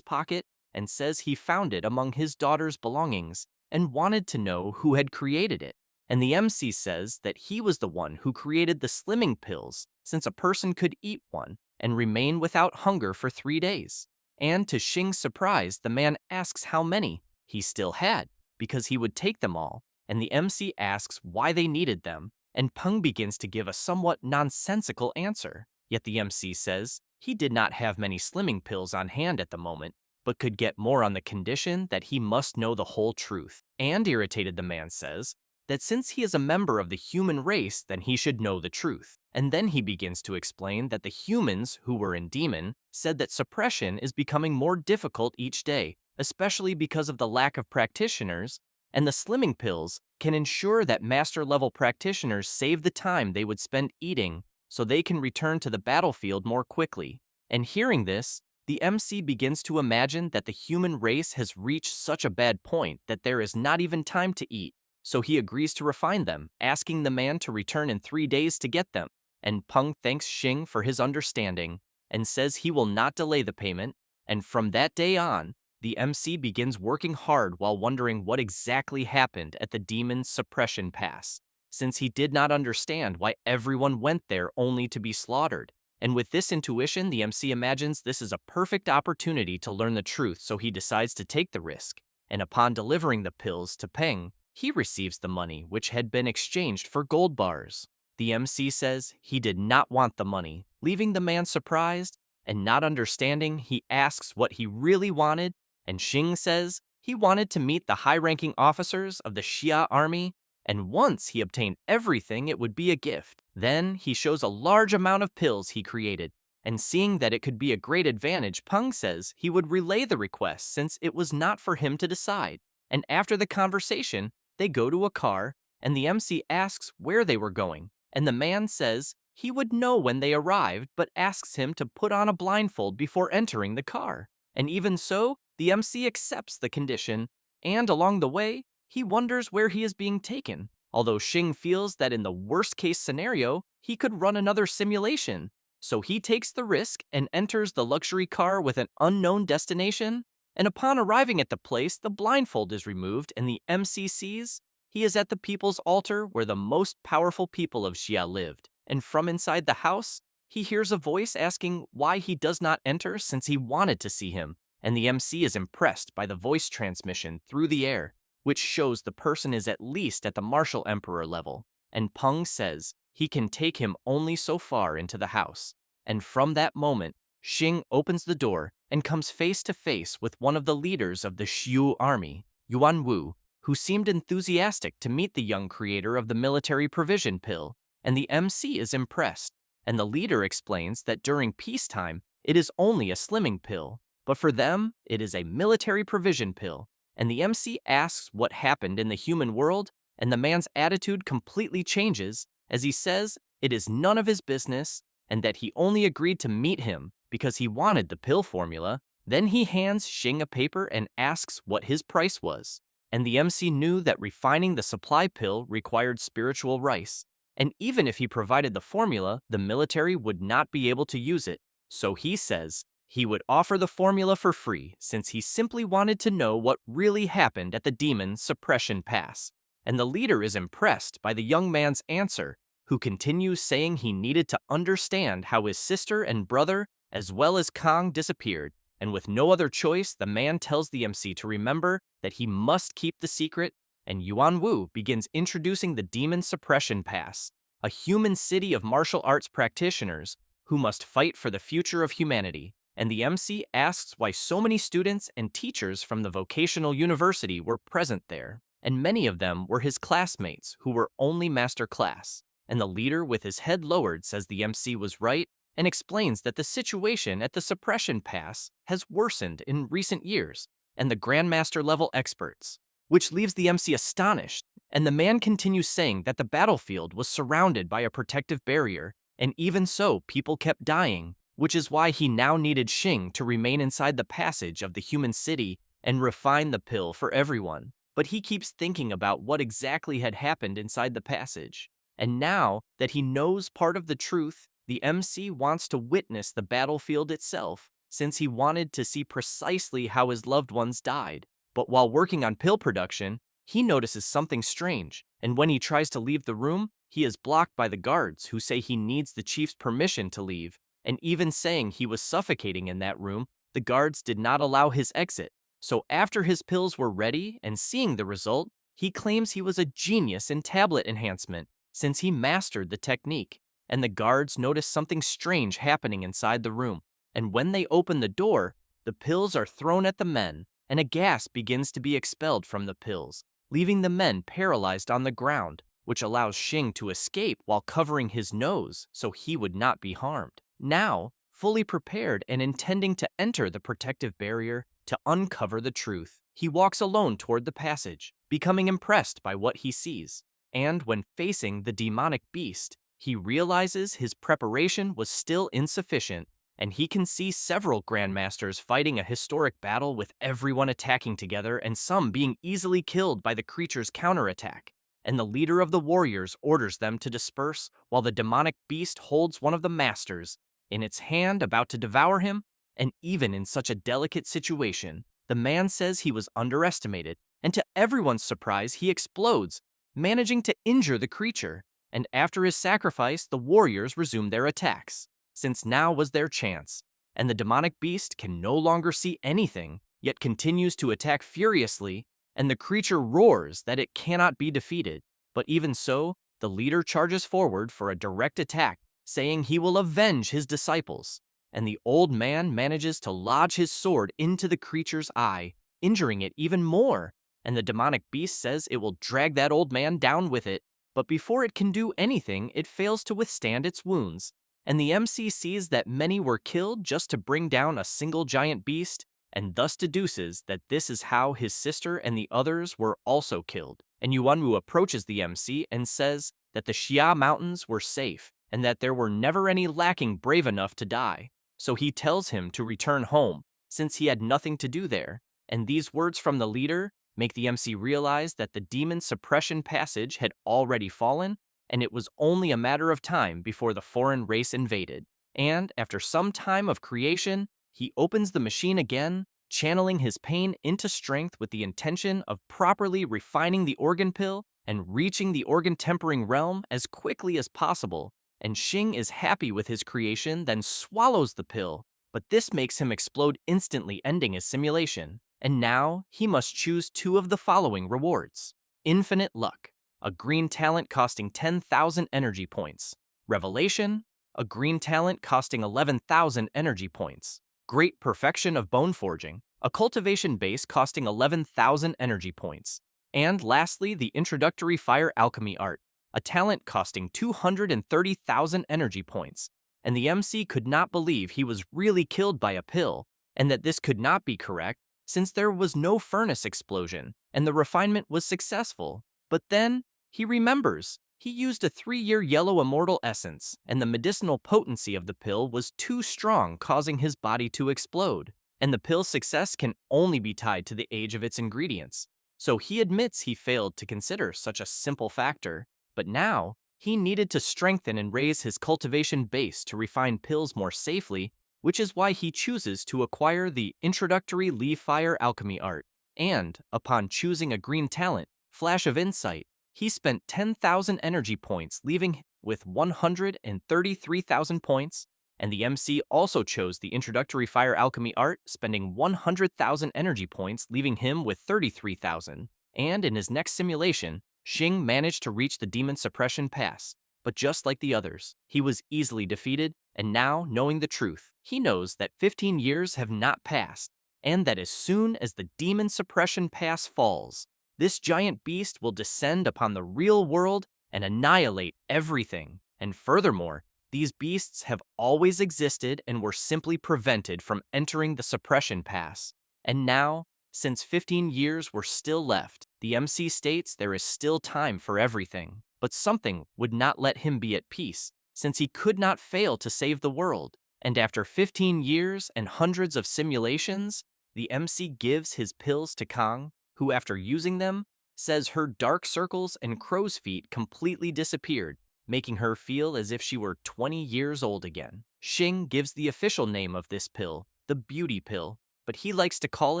pocket and says he found it among his daughter's belongings and wanted to know who had created it. And the MC says that he was the one who created the slimming pills, since a person could eat one and remain without hunger for 3 days. And to Xing's surprise, the man asks how many he still had, because he would take them all, and the MC asks why they needed them, and Peng begins to give a somewhat nonsensical answer. Yet the MC says he did not have many slimming pills on hand at the moment, but could get more on the condition that he must know the whole truth. And irritated, the man says that since he is a member of the human race, then he should know the truth. And then he begins to explain that the humans who were in Demon said that suppression is becoming more difficult each day, especially because of the lack of practitioners, and the slimming pills can ensure that master-level practitioners save the time they would spend eating so they can return to the battlefield more quickly. And hearing this, the MC begins to imagine that the human race has reached such a bad point that there is not even time to eat. So he agrees to refine them, asking the man to return in 3 days to get them. And Peng thanks Xing for his understanding and says he will not delay the payment. And from that day on, the MC begins working hard while wondering what exactly happened at the Demon's Suppression Pass, since he did not understand why everyone went there only to be slaughtered. And with this intuition, the MC imagines this is a perfect opportunity to learn the truth, so he decides to take the risk. And upon delivering the pills to Peng, he receives the money, which had been exchanged for gold bars. The MC says he did not want the money, leaving the man surprised, and not understanding, he asks what he really wanted, and Xing says he wanted to meet the high-ranking officers of the Xia army, and once he obtained everything, it would be a gift. Then he shows a large amount of pills he created, and seeing that it could be a great advantage, Peng says he would relay the request since it was not for him to decide. And after the conversation, they go to a car, and the MC asks where they were going, and the man says he would know when they arrived, but asks him to put on a blindfold before entering the car. And even so, the MC accepts the condition, and along the way, he wonders where he is being taken, although Xing feels that in the worst-case scenario, he could run another simulation. So he takes the risk and enters the luxury car with an unknown destination, and upon arriving at the place, the blindfold is removed and the MC sees he is at the people's altar where the most powerful people of Xia lived. And from inside the house, he hears a voice asking why he does not enter since he wanted to see him, and the MC is impressed by the voice transmission through the air, which shows the person is at least at the Martial Emperor level, and Peng says he can take him only so far into the house. And from that moment, Xing opens the door and comes face to face with one of the leaders of the Xiu army, Yuan Wu, who seemed enthusiastic to meet the young creator of the military provision pill, and the MC is impressed, and the leader explains that during peacetime, it is only a slimming pill, but for them, it is a military provision pill, and the MC asks what happened in the human world, and the man's attitude completely changes as he says it is none of his business and that he only agreed to meet him because he wanted the pill formula. Then he hands Xing a paper and asks what his price was, and the MC knew that refining the supply pill required spiritual rice, and even if he provided the formula, the military would not be able to use it, so he says he would offer the formula for free since he simply wanted to know what really happened at the Demon's Suppression Pass. And the leader is impressed by the young man's answer, who continues saying he needed to understand how his sister and brother, as well as Kang, disappeared, and with no other choice, the man tells the MC to remember that he must keep the secret, and Yuan Wu begins introducing the Demon Suppression Pass, a human city of martial arts practitioners who must fight for the future of humanity. And the MC asks why so many students and teachers from the vocational university were present there, and many of them were his classmates who were only master class. And the leader, with his head lowered, says the MC was right and explains that the situation at the Suppression Pass has worsened in recent years, and the Grandmaster level experts, which leaves the MC astonished And the man continues saying that the battlefield was surrounded by a protective barrier, and even so, people kept dying, which is why he now needed Xing to remain inside the passage of the human city and refine the pill for everyone. But he keeps thinking about what exactly had happened inside the passage. And now that he knows part of the truth, the MC wants to witness the battlefield itself, since he wanted to see precisely how his loved ones died. But while working on pill production, he notices something strange, and when he tries to leave the room, he is blocked by the guards who say he needs the chief's permission to leave, and even saying he was suffocating in that room, the guards did not allow his exit. So after his pills were ready and seeing the result, he claims he was a genius in tablet enhancement, since he mastered the technique, and the guards notice something strange happening inside the room, and when they open the door, the pills are thrown at the men, and a gas begins to be expelled from the pills, leaving the men paralyzed on the ground, which allows Xing to escape while covering his nose so he would not be harmed. Now, fully prepared and intending to enter the protective barrier to uncover the truth, he walks alone toward the passage, becoming impressed by what he sees. And when facing the demonic beast, he realizes his preparation was still insufficient, and he can see several grandmasters fighting a historic battle with everyone attacking together and some being easily killed by the creature's counterattack. And the leader of the warriors orders them to disperse while the demonic beast holds one of the masters in its hand about to devour him. And even in such a delicate situation, the man says he was underestimated, and to everyone's surprise, he explodes, managing to injure the creature. And after his sacrifice, the warriors resume their attacks, since now was their chance, and the demonic beast can no longer see anything, yet continues to attack furiously, and the creature roars that it cannot be defeated. But even so, the leader charges forward for a direct attack, saying he will avenge his disciples, and the old man manages to lodge his sword into the creature's eye, injuring it even more, and the demonic beast says it will drag that old man down with it, but before it can do anything, it fails to withstand its wounds. And the MC sees that many were killed just to bring down a single giant beast, and thus deduces that this is how his sister and the others were also killed. And Yuanwu approaches the MC and says that the Xia Mountains were safe, and that there were never any lacking brave enough to die. So he tells him to return home, since he had nothing to do there. And these words from the leader make the MC realize that the demon suppression passage had already fallen, and it was only a matter of time before the foreign race invaded. And after some time of creation, he opens the machine again, channeling his pain into strength with the intention of properly refining the organ pill and reaching the organ tempering realm as quickly as possible. And Xing is happy with his creation, then swallows the pill, but this makes him explode instantly, ending his simulation. And now, he must choose two of the following rewards: infinite luck, a green talent costing 10,000 energy points; revelation, a green talent costing 11,000 energy points; great perfection of bone forging, a cultivation base costing 11,000 energy points; and lastly, the introductory fire alchemy art, a talent costing 230,000 energy points. And the MC could not believe he was really killed by a pill, and that this could not be correct, since there was no furnace explosion, and the refinement was successful. But then, he remembers, he used a 3-year yellow immortal essence, and the medicinal potency of the pill was too strong, causing his body to explode. And the pill's success can only be tied to the age of its ingredients. So he admits he failed to consider such a simple factor, but now, he needed to strengthen and raise his cultivation base to refine pills more safely, which is why he chooses to acquire the introductory leaf fire alchemy art. And, upon choosing a green talent, Flash of Insight, he spent 10,000 energy points, leaving him with 133,000 points, and the MC also chose the introductory fire alchemy art, spending 100,000 energy points, leaving him with 33,000. And in his next simulation, Xing managed to reach the demon suppression pass, but just like the others, he was easily defeated, and now, knowing the truth, he knows that 15 years have not passed, and that as soon as the demon suppression pass falls, this giant beast will descend upon the real world and annihilate everything. And furthermore, these beasts have always existed and were simply prevented from entering the suppression pass. And now, since 15 years were still left, The MC states there is still time for everything, but something would not let him be at peace, since he could not fail to save the world. And after 15 years and hundreds of simulations, the MC gives his pills to Kang, who after using them, says her dark circles and crow's feet completely disappeared, making her feel as if she were 20 years old again. Xing gives the official name of this pill, the beauty pill, but he likes to call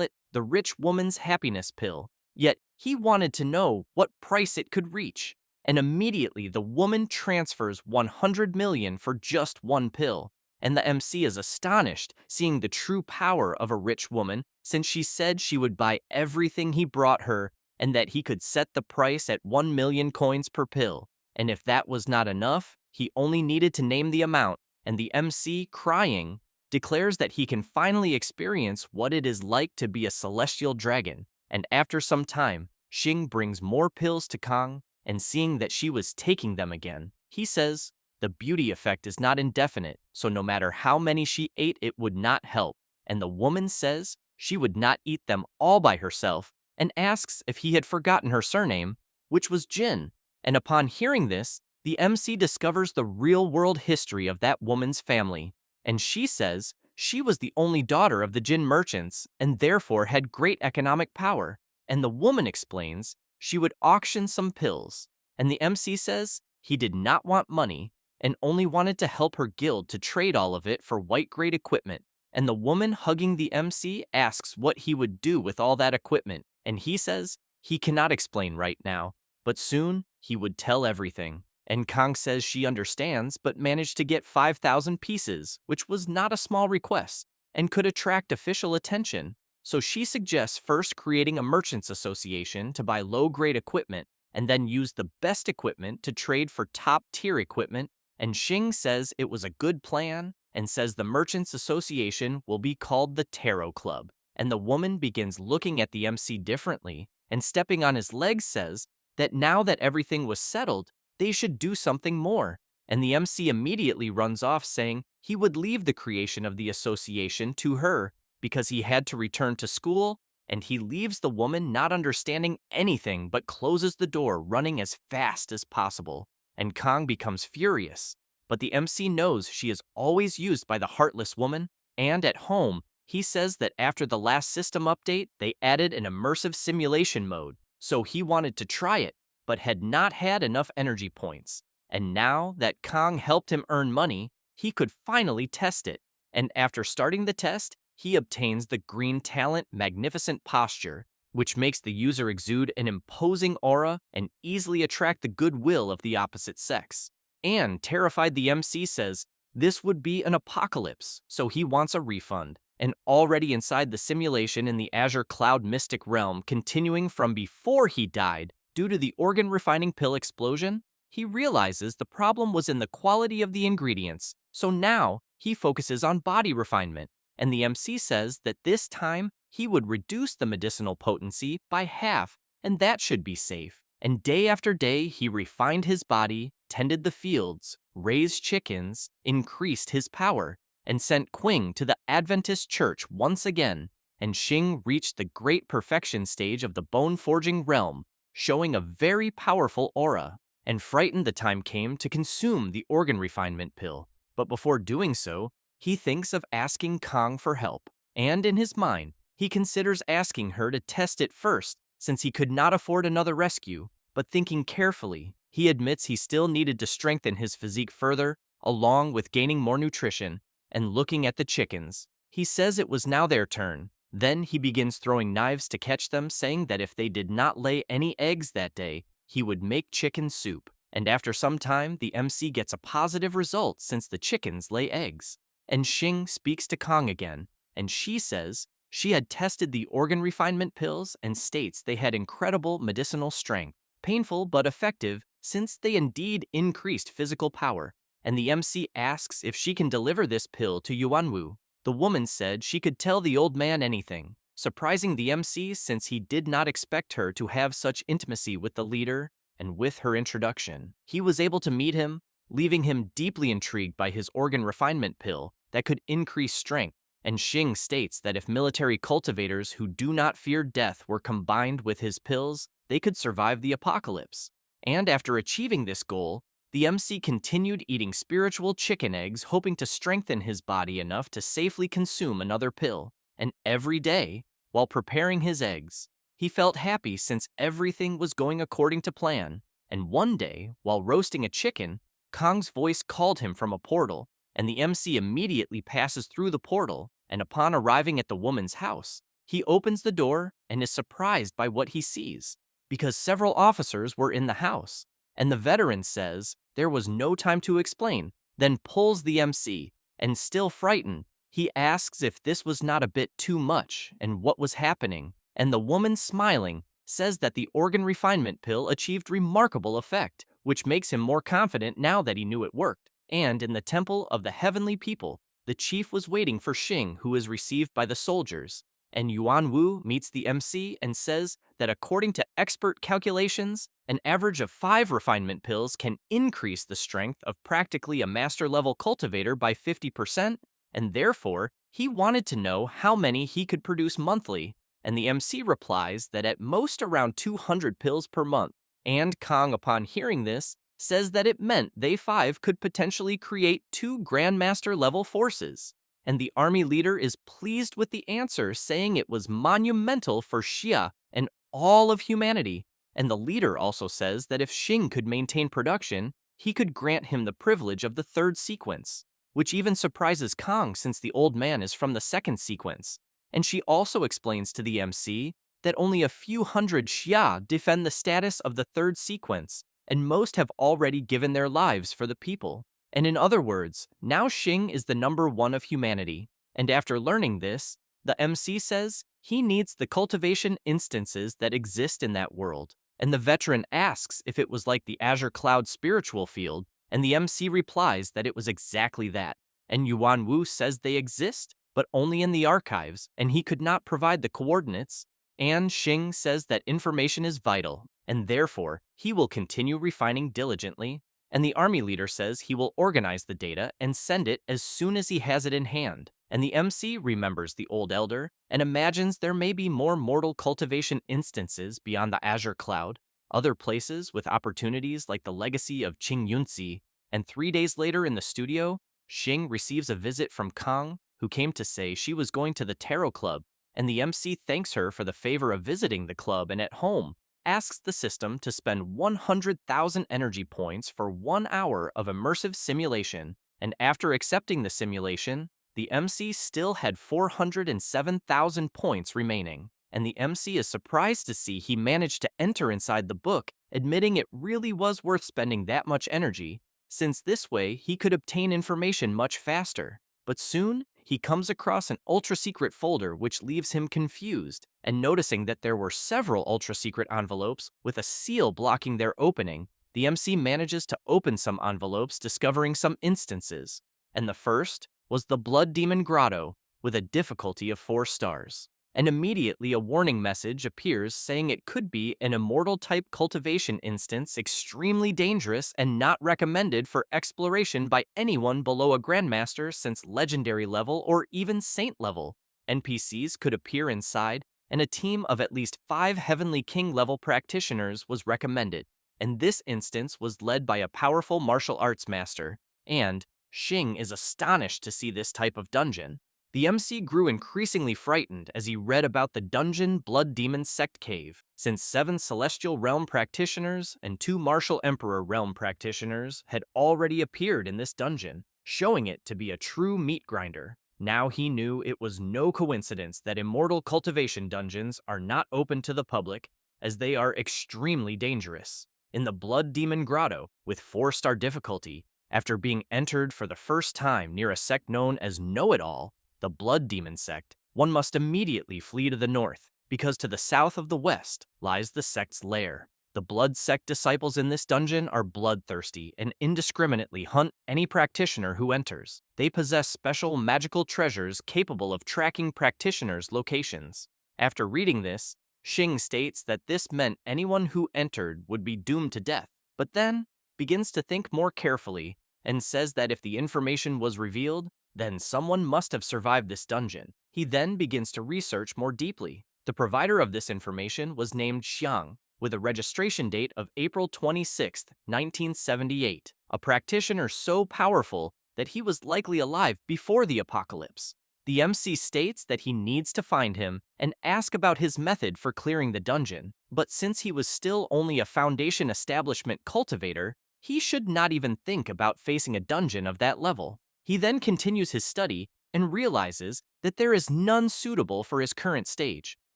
it the rich woman's happiness pill. Yet he wanted to know what price it could reach, and immediately the woman transfers 100 million for just one pill. And the MC is astonished, seeing the true power of a rich woman, since she said she would buy everything he brought her and that he could set the price at 1 million coins per pill. And if that was not enough, he only needed to name the amount, and the MC, crying, declares that he can finally experience what it is like to be a celestial dragon. And after some time, Xing brings more pills to Kang, and seeing that she was taking them again, he says, the beauty effect is not indefinite, so no matter how many she ate, it would not help. And the woman says she would not eat them all by herself, and asks if he had forgotten her surname, which was Jin. And upon hearing this, the MC discovers the real-world history of that woman's family, and she says she was the only daughter of the Jin merchants and therefore had great economic power. And the woman explains she would auction some pills, and the MC says he did not want money and only wanted to help her guild to trade all of it for white-grade equipment. And the woman hugging the MC asks what he would do with all that equipment, and he says he cannot explain right now, but soon he would tell everything. And Kang says she understands, but managed to get 5,000 pieces, which was not a small request, and could attract official attention. So she suggests first creating a merchants association to buy low-grade equipment, and then use the best equipment to trade for top-tier equipment. And Xing says it was a good plan, and says the merchants association will be called the Tarot Club. And the woman begins looking at the MC differently, and stepping on his legs says that now that everything was settled, they should do something more. And the MC immediately runs off saying he would leave the creation of the association to her because he had to return to school, and he leaves the woman not understanding anything but closes the door, running as fast as possible. And Kang becomes furious, but the MC knows she is always used by the heartless woman, and at home, he says that after the last system update, they added an immersive simulation mode, so he wanted to try it, but had not had enough energy points. And now that Kang helped him earn money, he could finally test it. And after starting the test, he obtains the green talent Magnificent Posture, which makes the user exude an imposing aura and easily attract the goodwill of the opposite sex. And terrified the MC says this would be an apocalypse, so he wants a refund. And already inside the simulation in the Azure Cloud Mystic realm, continuing from before he died, due to the organ refining pill explosion, he realizes the problem was in the quality of the ingredients, so now he focuses on body refinement. And the MC says that this time he would reduce the medicinal potency by half, and that should be safe. And day after day, he refined his body, tended the fields, raised chickens, increased his power, and sent Qing to the Adventist church once again. And Xing reached the great perfection stage of the bone-forging realm, showing a very powerful aura. And frightened, the time came to consume the organ refinement pill. But before doing so, he thinks of asking Kang for help. And in his mind, he considers asking her to test it first, since he could not afford another rescue. But thinking carefully, he admits he still needed to strengthen his physique further, along with gaining more nutrition. And looking at the chickens, he says it was now their turn. Then he begins throwing knives to catch them, saying that if they did not lay any eggs that day, he would make chicken soup. And after some time, the MC gets a positive result since the chickens lay eggs. And Xing speaks to Kang again, and she says she had tested the organ refinement pills and states they had incredible medicinal strength, painful but effective since they indeed increased physical power. And the MC asks if she can deliver this pill to Yuanwu. The woman said she could tell the old man anything, surprising the MC since he did not expect her to have such intimacy with the leader. And with her introduction, he was able to meet him, leaving him deeply intrigued by his organ refinement pill that could increase strength. And Xing states that if military cultivators who do not fear death were combined with his pills, they could survive the apocalypse. And after achieving this goal, the MC continued eating spiritual chicken eggs, hoping to strengthen his body enough to safely consume another pill. And every day, while preparing his eggs, he felt happy since everything was going according to plan. And one day, while roasting a chicken, Kong's voice called him from a portal, and the MC immediately passes through the portal, and upon arriving at the woman's house, he opens the door and is surprised by what he sees, because several officers were in the house, and the veteran says there was no time to explain, then pulls the MC, and still frightened, he asks if this was not a bit too much and what was happening, and the woman, smiling, says that the organ refinement pill achieved remarkable effect, which makes him more confident now that he knew it worked. And in the temple of the heavenly people, the chief was waiting for Xing, who is received by the soldiers. And Yuan Wu meets the MC and says that according to expert calculations, an average of 5 refinement pills can increase the strength of practically a master-level cultivator by 50%, and therefore, he wanted to know how many he could produce monthly. And the MC replies that at most around 200 pills per month. And Kong, upon hearing this, says that it meant they 5 could potentially create 2 Grandmaster-level forces. And the army leader is pleased with the answer, saying it was monumental for Xia and all of humanity. And the leader also says that if Xing could maintain production, he could grant him the privilege of the 3rd sequence, which even surprises Kong since the old man is from the 2nd sequence. And she also explains to the MC that only a few hundred Xia defend the status of the 3rd sequence, and most have already given their lives for the people. And in other words, now Xing is the number 1 of humanity. And after learning this, the MC says he needs the cultivation instances that exist in that world. And the veteran asks if it was like the Azure Cloud spiritual field, and the MC replies that it was exactly that. And Yuan Wu says they exist, but only in the archives, and he could not provide the coordinates. And Xing says that information is vital, and therefore, he will continue refining diligently. And the army leader says he will organize the data and send it as soon as he has it in hand. And the MC remembers the old elder and imagines there may be more mortal cultivation instances beyond the Azure Cloud, other places with opportunities like the legacy of Qing Yunzi. And 3 days later in the studio, Xing receives a visit from Kong, who came to say she was going to the Tarot Club, and the MC thanks her for the favor of visiting the club, and at home, asks the system to spend 100,000 energy points for 1 hour of immersive simulation, and after accepting the simulation, the MC still had 407,000 points remaining, and the MC is surprised to see he managed to enter inside the book, admitting it really was worth spending that much energy, since this way he could obtain information much faster. But soon, he comes across an ultra-secret folder which leaves him confused, and noticing that there were several ultra-secret envelopes with a seal blocking their opening, the MC manages to open some envelopes, discovering some instances. And the first was the Blood Demon Grotto, with a difficulty of 4 stars. And immediately a warning message appears saying it could be an Immortal-type cultivation instance, extremely dangerous and not recommended for exploration by anyone below a Grandmaster since Legendary level or even Saint level. NPCs could appear inside, and a team of at least 5 Heavenly King level practitioners was recommended. And this instance was led by a powerful martial arts master, and Xing is astonished to see this type of dungeon. The MC grew increasingly frightened as he read about the dungeon Blood Demon Sect Cave, since 7 Celestial Realm practitioners and 2 Martial Emperor Realm practitioners had already appeared in this dungeon, showing it to be a true meat grinder. Now he knew it was no coincidence that immortal cultivation dungeons are not open to the public, as they are extremely dangerous. In the Blood Demon Grotto, with 4-star difficulty, after being entered for the first time near a sect known as Know-It-All, the Blood Demon Sect, one must immediately flee to the north, because to the south of the west lies the sect's lair. The Blood Sect disciples in this dungeon are bloodthirsty and indiscriminately hunt any practitioner who enters. They possess special magical treasures capable of tracking practitioners' locations. After reading this, Xing states that this meant anyone who entered would be doomed to death, but then begins to think more carefully and says that if the information was revealed, then someone must have survived this dungeon. He then begins to research more deeply. The provider of this information was named Xiang, with a registration date of April 26, 1978, a practitioner so powerful that he was likely alive before the apocalypse. The MC states that he needs to find him and ask about his method for clearing the dungeon, but since he was still only a Foundation establishment cultivator, he should not even think about facing a dungeon of that level. He then continues his study and realizes that there is none suitable for his current stage,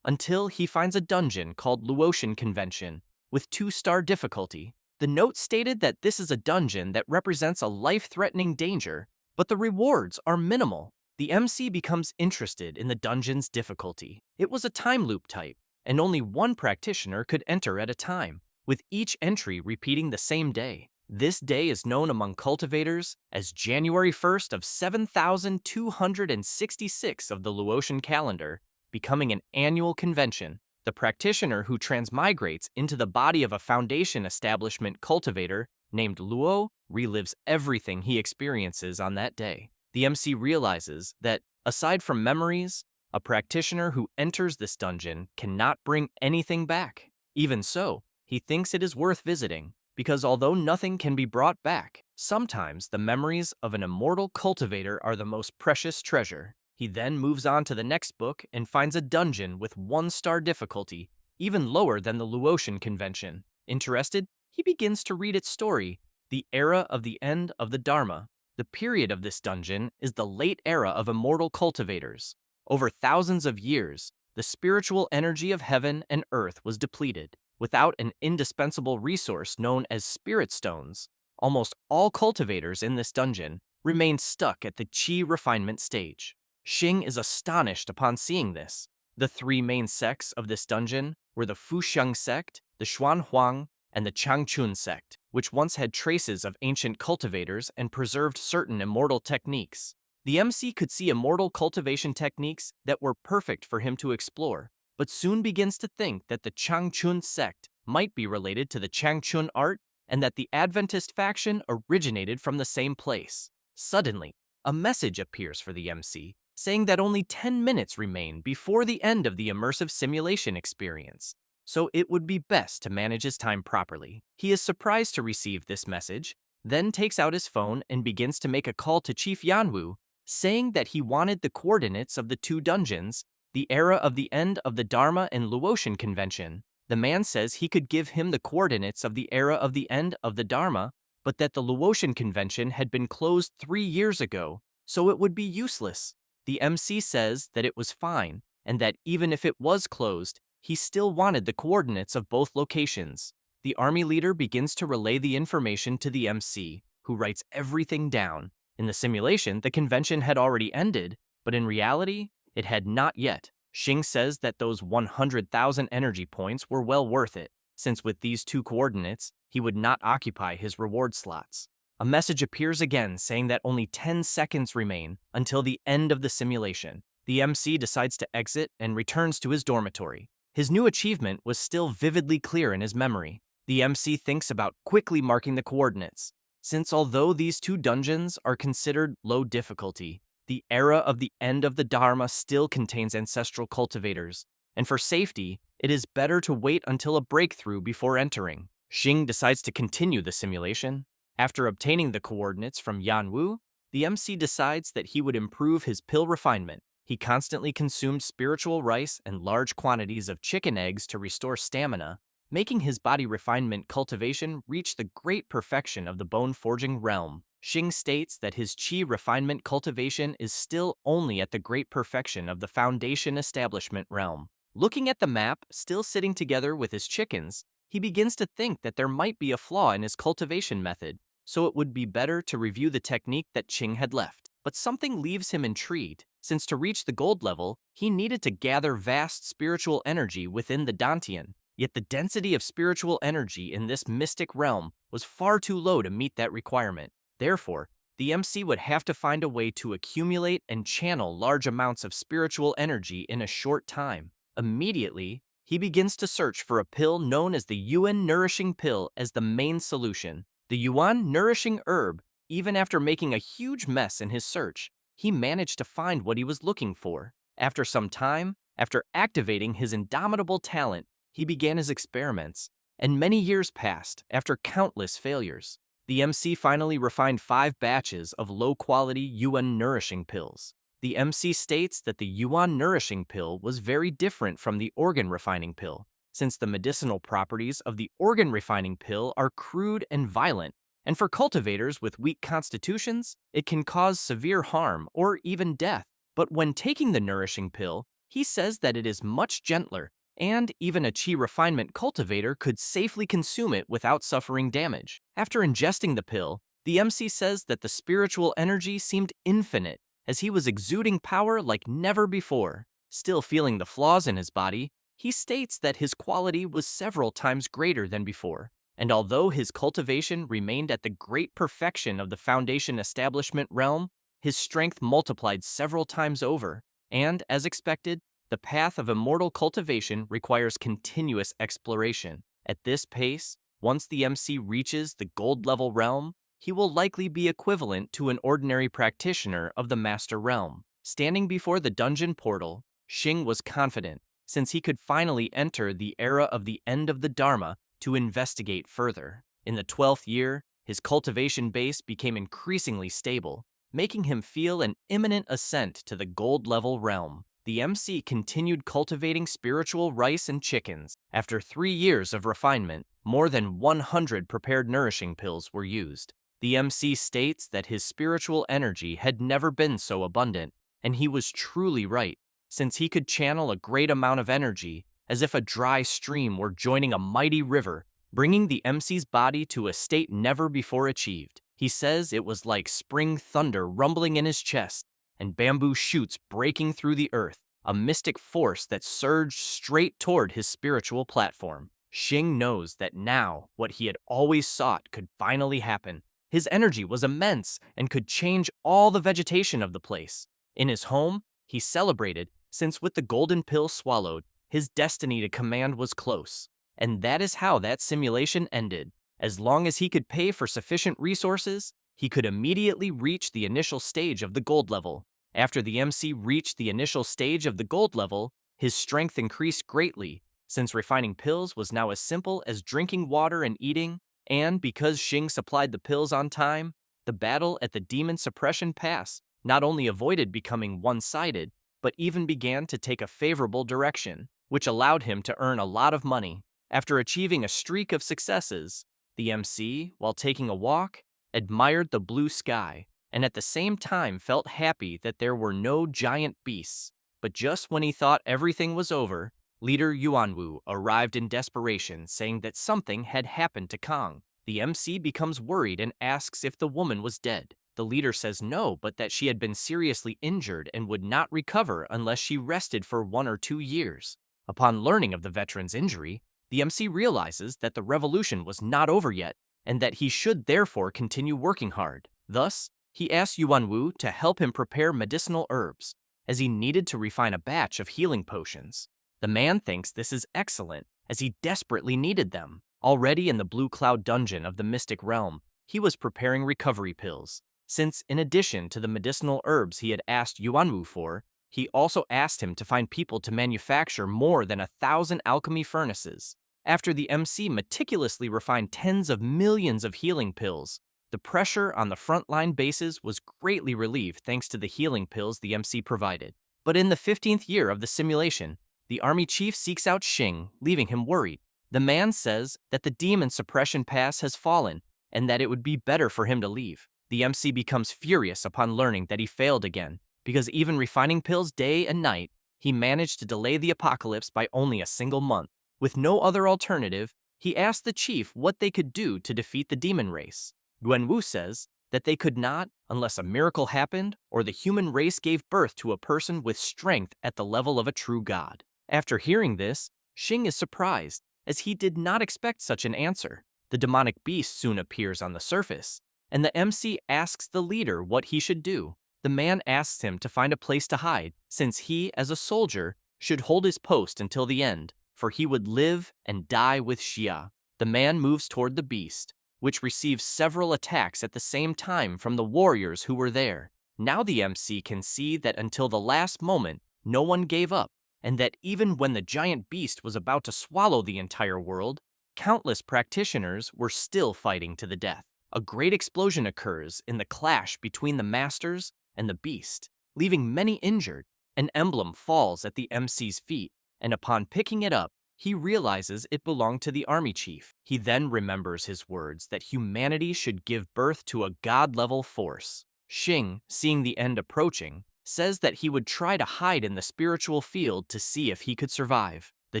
until he finds a dungeon called Luotian Convention, with 2-star difficulty. The note stated that this is a dungeon that represents a life-threatening danger, but the rewards are minimal. The MC becomes interested in the dungeon's difficulty. It was a time loop type, and only one practitioner could enter at a time, with each entry repeating the same day. This day is known among cultivators as January 1st of 7,266 of the Luotian calendar, becoming an annual convention. The practitioner who transmigrates into the body of a Foundation establishment cultivator named Luo relives everything he experiences on that day. The MC realizes that, aside from memories, a practitioner who enters this dungeon cannot bring anything back. Even so, he thinks it is worth visiting, because although nothing can be brought back, sometimes the memories of an immortal cultivator are the most precious treasure. He then moves on to the next book and finds a dungeon with 1-star difficulty, even lower than the Luotian Convention. Interested, he begins to read its story, The Era of the End of the Dharma. The period of this dungeon is the late era of immortal cultivators. Over thousands of years, the spiritual energy of heaven and earth was depleted. Without an indispensable resource known as spirit stones, almost all cultivators in this dungeon remained stuck at the chi refinement stage. Xing is astonished upon seeing this. The 3 main sects of this dungeon were the Fuxiang sect, the Xuanhuang, and the Changchun sect, which once had traces of ancient cultivators and preserved certain immortal techniques. The MC could see immortal cultivation techniques that were perfect for him to explore, but soon begins to think that the Changchun sect might be related to the Changchun art and that the Adventist faction originated from the same place. Suddenly, a message appears for the MC, saying that only 10 minutes remain before the end of the immersive simulation experience, so it would be best to manage his time properly. He is surprised to receive this message, then takes out his phone and begins to make a call to Chief Yanwu, saying that he wanted the coordinates of the 2 dungeons, the era of the end of the Dharma and Luotian Convention. The man says he could give him the coordinates of the era of the end of the Dharma, but that the Luotian Convention had been closed 3 years ago, so it would be useless. The MC says that it was fine, and that even if it was closed, he still wanted the coordinates of both locations. The army leader begins to relay the information to the MC, who writes everything down. In the simulation, the convention had already ended, but in reality, it had not yet. Xing says that those 100,000 energy points were well worth it, since with these 2 coordinates, he would not occupy his reward slots. A message appears again saying that only 10 seconds remain until the end of the simulation. The MC decides to exit and returns to his dormitory. His new achievement was still vividly clear in his memory. The MC thinks about quickly marking the coordinates, since although these 2 dungeons are considered low difficulty, the era of the end of the Dharma still contains ancestral cultivators, and for safety, it is better to wait until a breakthrough before entering. Xing decides to continue the simulation. After obtaining the coordinates from Yanwu, the MC decides that he would improve his pill refinement. He constantly consumed spiritual rice and large quantities of chicken eggs to restore stamina, making his body refinement cultivation reach the great perfection of the bone-forging realm. Xing states that his chi refinement cultivation is still only at the great perfection of the Foundation establishment realm. Looking at the map, still sitting together with his chickens, he begins to think that there might be a flaw in his cultivation method, so it would be better to review the technique that Xing had left. But something leaves him intrigued, since to reach the gold level, he needed to gather vast spiritual energy within the Dantian. Yet the density of spiritual energy in this mystic realm was far too low to meet that requirement. Therefore, the MC would have to find a way to accumulate and channel large amounts of spiritual energy in a short time. Immediately, he begins to search for a pill known as the Yuan Nourishing Pill as the main solution. The Yuan Nourishing Herb, even after making a huge mess in his search, he managed to find what he was looking for. After some time, after activating his indomitable talent, he began his experiments, and many years passed after countless failures. The MC finally refined 5 batches of low-quality yuan nourishing pills. The MC states that the yuan nourishing pill was very different from the organ refining pill, since the medicinal properties of the organ refining pill are crude and violent, and for cultivators with weak constitutions, it can cause severe harm or even death. But when taking the nourishing pill, he says that it is much gentler, and even a chi refinement cultivator could safely consume it without suffering damage. After ingesting the pill, the MC says that the spiritual energy seemed infinite, as he was exuding power like never before. Still feeling the flaws in his body, he states that his quality was several times greater than before, and although his cultivation remained at the great perfection of the Foundation establishment realm, his strength multiplied several times over, and, as expected, the path of immortal cultivation requires continuous exploration. At this pace, once the MC reaches the gold-level realm, he will likely be equivalent to an ordinary practitioner of the Master Realm. Standing before the dungeon portal, Xing was confident, since he could finally enter the era of the end of the Dharma to investigate further. In the 12th year, his cultivation base became increasingly stable, making him feel an imminent ascent to the gold-level realm. The MC continued cultivating spiritual rice and chickens. After 3 years of refinement, more than 100 prepared nourishing pills were used. The MC states that his spiritual energy had never been so abundant, and he was truly right, since he could channel a great amount of energy, as if a dry stream were joining a mighty river, bringing the MC's body to a state never before achieved. He says it was like spring thunder rumbling in his chest, and bamboo shoots breaking through the earth, a mystic force that surged straight toward his spiritual platform. Xing knows that now what he had always sought could finally happen. His energy was immense and could change all the vegetation of the place. In his home, he celebrated, since with the golden pill swallowed, his destiny to command was close. And that is how that simulation ended. As long as he could pay for sufficient resources, he could immediately reach the initial stage of the gold level. After the MC reached the initial stage of the gold level, his strength increased greatly, since refining pills was now as simple as drinking water and eating, and because Xing supplied the pills on time, the battle at the Demon Suppression Pass not only avoided becoming one-sided, but even began to take a favorable direction, which allowed him to earn a lot of money. After achieving a streak of successes, the MC, while taking a walk, admired the blue sky, and at the same time felt happy that there were no giant beasts. But just when he thought everything was over, leader Yuanwu arrived in desperation, saying that something had happened to Kang. The MC becomes worried and asks if the woman was dead. The leader says no, but that she had been seriously injured and would not recover unless she rested for 1 or 2 years. Upon learning of the veteran's injury, the MC realizes that the revolution was not over yet, and that he should therefore continue working hard. Thus, he asks Yuanwu to help him prepare medicinal herbs, as he needed to refine a batch of healing potions. The man thinks this is excellent, as he desperately needed them. Already in the Blue Cloud dungeon of the Mystic Realm, he was preparing recovery pills, since in addition to the medicinal herbs he had asked Yuanwu for, he also asked him to find people to manufacture more than 1,000 alchemy furnaces. After the MC meticulously refined tens of millions of healing pills, the pressure on the frontline bases was greatly relieved thanks to the healing pills the MC provided. But in the 15th year of the simulation, the army chief seeks out Xing, leaving him worried. The man says that the Demon Suppression Pass has fallen, and that it would be better for him to leave. The MC becomes furious upon learning that he failed again, because even refining pills day and night, he managed to delay the apocalypse by only a single month. With no other alternative, he asked the chief what they could do to defeat the demon race. Yuanwu says that they could not unless a miracle happened or the human race gave birth to a person with strength at the level of a true god. After hearing this, Xing is surprised, as he did not expect such an answer. The demonic beast soon appears on the surface, and the MC asks the leader what he should do. The man asks him to find a place to hide, since he, as a soldier, should hold his post until the end, for he would live and die with Xia. The man moves toward the beast, which receives several attacks at the same time from the warriors who were there. Now the MC can see that until the last moment, no one gave up, and that even when the giant beast was about to swallow the entire world, countless practitioners were still fighting to the death. A great explosion occurs in the clash between the masters and the beast, leaving many injured. An emblem falls at the MC's feet, and upon picking it up, he realizes it belonged to the army chief. He then remembers his words that humanity should give birth to a god-level force. Xing, seeing the end approaching, says that he would try to hide in the spiritual field to see if he could survive. The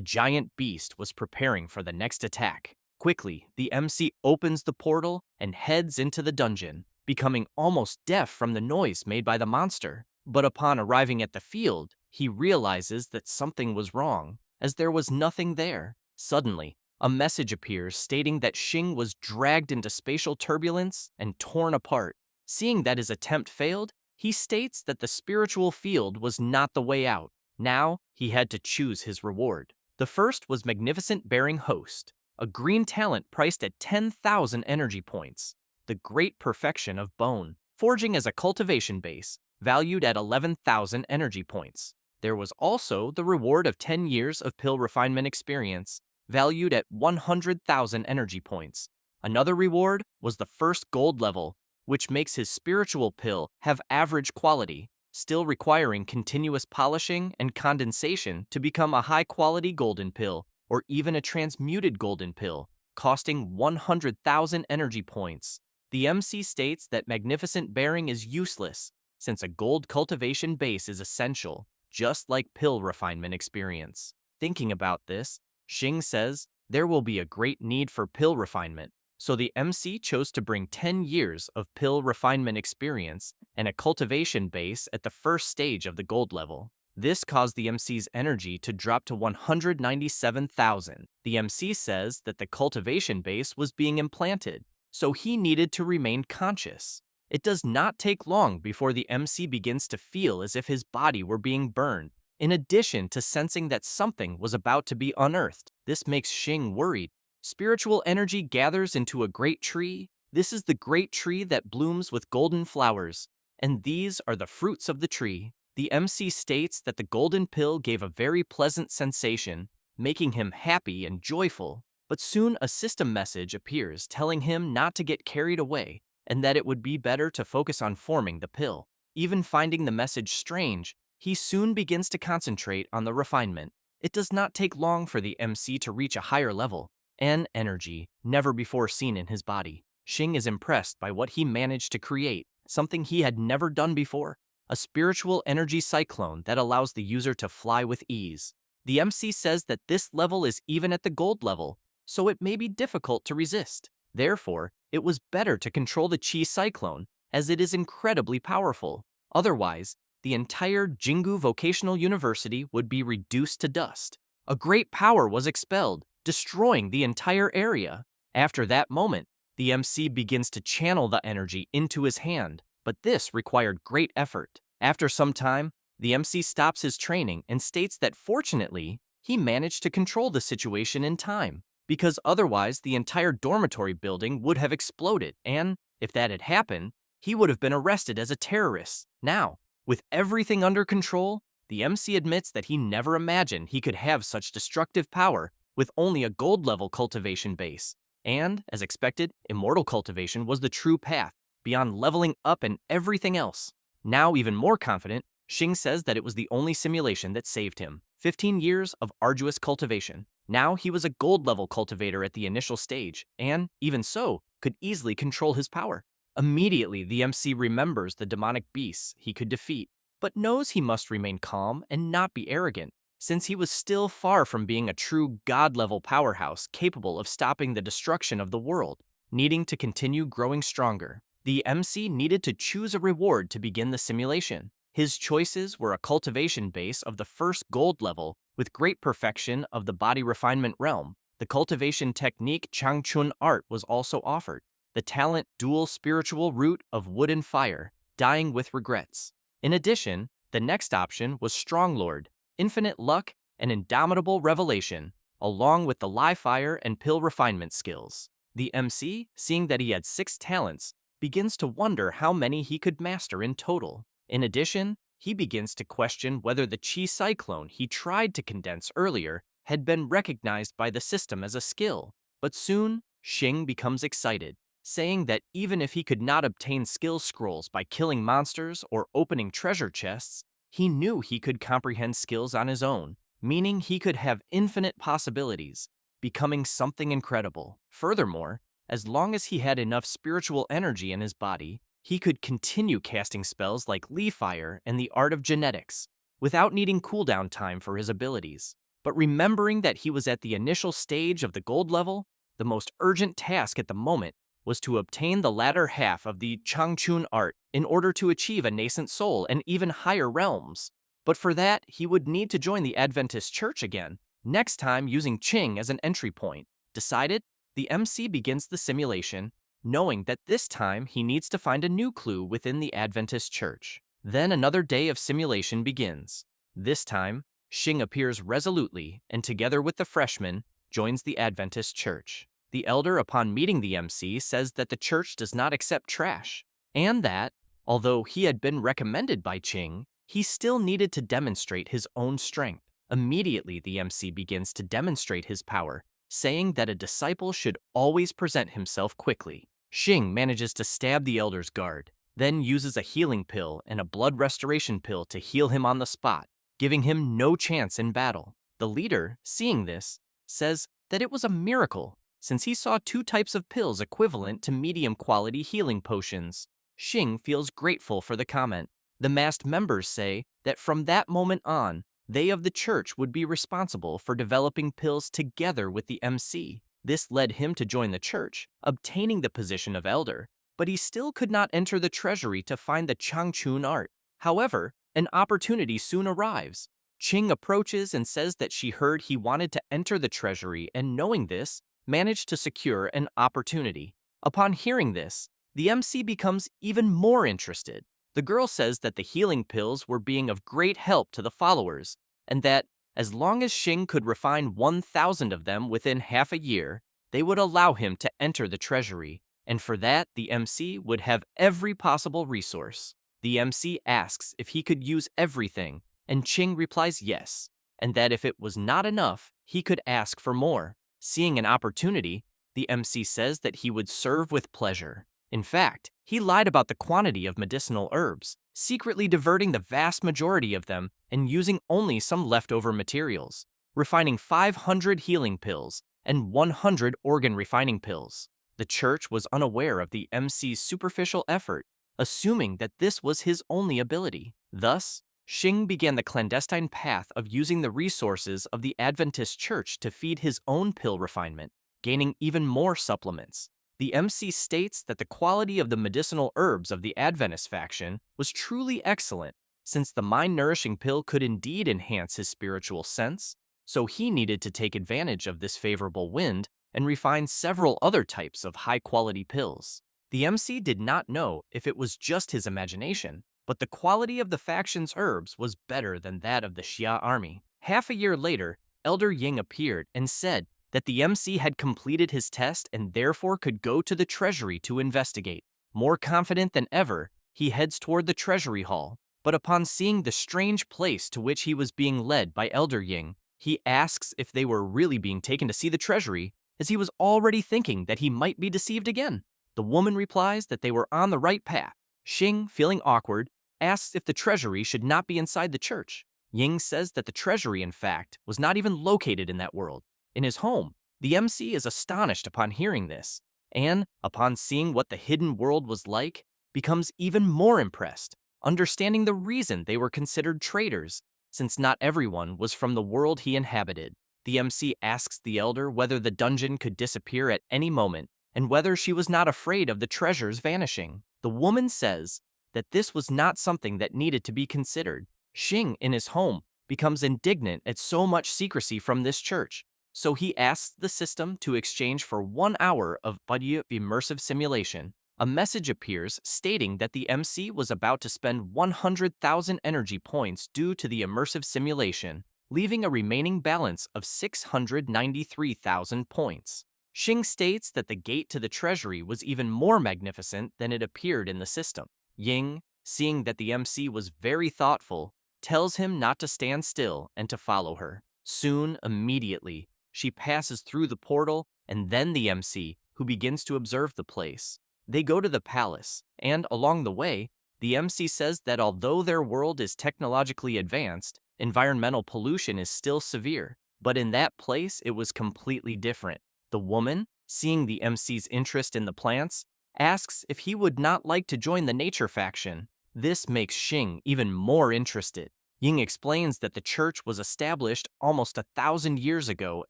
giant beast was preparing for the next attack. Quickly, the MC opens the portal and heads into the dungeon, becoming almost deaf from the noise made by the monster. But upon arriving at the field, he realizes that something was wrong, as there was nothing there. Suddenly, a message appears stating that Xing was dragged into spatial turbulence and torn apart. Seeing that his attempt failed, he states that the spiritual field was not the way out. Now, he had to choose his reward. The first was Magnificent Bearing Host, a green talent priced at 10,000 energy points. The Great Perfection of Bone, forging as a cultivation base, valued at 11,000 energy points. There was also the reward of 10 years of pill refinement experience, valued at 100,000 energy points. Another reward was the first gold level, which makes his spiritual pill have average quality, still requiring continuous polishing and condensation to become a high-quality golden pill, or even a transmuted golden pill, costing 100,000 energy points. The MC states that Magnificent Bearing is useless, since a gold cultivation base is essential, just like pill refinement experience. Thinking about this, Xing says there will be a great need for pill refinement, so the MC chose to bring 10 years of pill refinement experience and a cultivation base at the first stage of the gold level. This caused the MC's energy to drop to 197,000. The MC says that the cultivation base was being implanted, so he needed to remain conscious. It does not take long before the MC begins to feel as if his body were being burned, in addition to sensing that something was about to be unearthed. This makes Xing worried. Spiritual energy gathers into a great tree. This is the great tree that blooms with golden flowers, and these are the fruits of the tree. The MC states that the golden pill gave a very pleasant sensation, making him happy and joyful. But soon a system message appears telling him not to get carried away, and that it would be better to focus on forming the pill. Even finding the message strange, he soon begins to concentrate on the refinement. It does not take long for the MC to reach a higher level, and energy, never before seen in his body. Xing is impressed by what he managed to create, something he had never done before, a spiritual energy cyclone that allows the user to fly with ease. The MC says that this level is even at the gold level, so it may be difficult to resist. Therefore, it was better to control the Qi cyclone, as it is incredibly powerful. Otherwise, the entire Jingu Vocational University would be reduced to dust. A great power was expelled, destroying the entire area. After that moment, the MC begins to channel the energy into his hand, but this required great effort. After some time, the MC stops his training and states that fortunately, he managed to control the situation in time, because otherwise the entire dormitory building would have exploded, and, if that had happened, he would have been arrested as a terrorist. Now, with everything under control, the MC admits that he never imagined he could have such destructive power with only a gold-level cultivation base. And, as expected, Immortal cultivation was the true path, beyond leveling up and everything else. Now even more confident, Xing says that it was the only simulation that saved him. 15 years of arduous cultivation. Now he was a gold-level cultivator at the initial stage, and, even so, could easily control his power. Immediately, the MC remembers the demonic beasts he could defeat, but knows he must remain calm and not be arrogant, since he was still far from being a true god-level powerhouse capable of stopping the destruction of the world. Needing to continue growing stronger, the MC needed to choose a reward to begin the simulation. His choices were a cultivation base of the first gold level with great perfection of the body refinement realm. The cultivation technique Changchun art was also offered. The talent dual spiritual root of wood and fire, dying with regrets. In addition, the next option was Strong Lord, infinite luck, and indomitable revelation, along with the live fire and pill refinement skills. The MC, seeing that he had 6 talents, begins to wonder how many he could master in total. In addition, he begins to question whether the chi cyclone he tried to condense earlier had been recognized by the system as a skill. But soon, Xing becomes excited, saying that even if he could not obtain skill scrolls by killing monsters or opening treasure chests, he knew he could comprehend skills on his own, meaning he could have infinite possibilities, becoming something incredible. Furthermore, as long as he had enough spiritual energy in his body, he could continue casting spells like Lee Fire and the Art of Genetics, without needing cooldown time for his abilities. But remembering that he was at the initial stage of the gold level, the most urgent task at the moment was to obtain the latter half of the Changchun art in order to achieve a nascent soul and even higher realms. But for that, he would need to join the Adventist Church again, next time using Qing as an entry point. Decided, the MC begins the simulation, knowing that this time he needs to find a new clue within the Adventist Church. Then another day of simulation begins. This time, Xing appears resolutely and together with the freshman, joins the Adventist Church. The elder, upon meeting the MC, says that the church does not accept trash, and that, although he had been recommended by Qing, he still needed to demonstrate his own strength. Immediately, the MC begins to demonstrate his power, saying that a disciple should always present himself quickly. Xing manages to stab the elder's guard, then uses a healing pill and a blood restoration pill to heal him on the spot, giving him no chance in battle. The leader, seeing this, says that it was a miracle, since he saw two types of pills equivalent to medium-quality healing potions. Xing feels grateful for the comment. The masked members say that from that moment on, they of the church would be responsible for developing pills together with the MC. This led him to join the church, obtaining the position of elder, but he still could not enter the treasury to find the Changchun art. However, an opportunity soon arrives. Qing approaches and says that she heard he wanted to enter the treasury, and knowing this, managed to secure an opportunity. Upon hearing this, the MC becomes even more interested. The girl says that the healing pills were being of great help to the followers, and that, as long as Xing could refine 1,000 of them within half a year, they would allow him to enter the treasury, and for that the MC would have every possible resource. The MC asks if he could use everything, and Qing replies yes, and that if it was not enough, he could ask for more. Seeing an opportunity, the MC says that he would serve with pleasure. In fact, he lied about the quantity of medicinal herbs, secretly diverting the vast majority of them and using only some leftover materials, refining 500 healing pills and 100 organ refining pills. The church was unaware of the MC's superficial effort, assuming that this was his only ability. Thus, Xing began the clandestine path of using the resources of the Adventist Church to feed his own pill refinement, gaining even more supplements. The MC states that the quality of the medicinal herbs of the Adventist faction was truly excellent, since the mind-nourishing pill could indeed enhance his spiritual sense, so he needed to take advantage of this favorable wind and refine several other types of high-quality pills. The MC did not know if it was just his imagination, but the quality of the faction's herbs was better than that of the Xia army. Half a year later, Elder Ying appeared and said that the MC had completed his test and therefore could go to the treasury to investigate. More confident than ever, he heads toward the treasury hall, but upon seeing the strange place to which he was being led by Elder Ying, he asks if they were really being taken to see the treasury, as he was already thinking that he might be deceived again. The woman replies that they were on the right path. Xing, feeling awkward, asks if the treasury should not be inside the church. Ying says that the treasury, in fact, was not even located in that world. In his home, the MC is astonished upon hearing this, and, upon seeing what the hidden world was like, becomes even more impressed, understanding the reason they were considered traitors, since not everyone was from the world he inhabited. The MC asks the elder whether the dungeon could disappear at any moment, and whether she was not afraid of the treasures vanishing. The woman says that this was not something that needed to be considered. Xing, in his home, becomes indignant at so much secrecy from this church, so he asks the system to exchange for 1 hour of immersive simulation. A message appears stating that the MC was about to spend 100,000 energy points due to the immersive simulation, leaving a remaining balance of 693,000 points. Xing states that the gate to the treasury was even more magnificent than it appeared in the system. Ying, seeing that the MC was very thoughtful, tells him not to stand still and to follow her. Soon, immediately, she passes through the portal and then the MC, who begins to observe the place. They go to the palace, and along the way, the MC says that although their world is technologically advanced, environmental pollution is still severe. But in that place, it was completely different. The woman, seeing the MC's interest in the plants, asks if he would not like to join the nature faction. This makes Xing even more interested. Ying explains that the church was established almost 1,000 years ago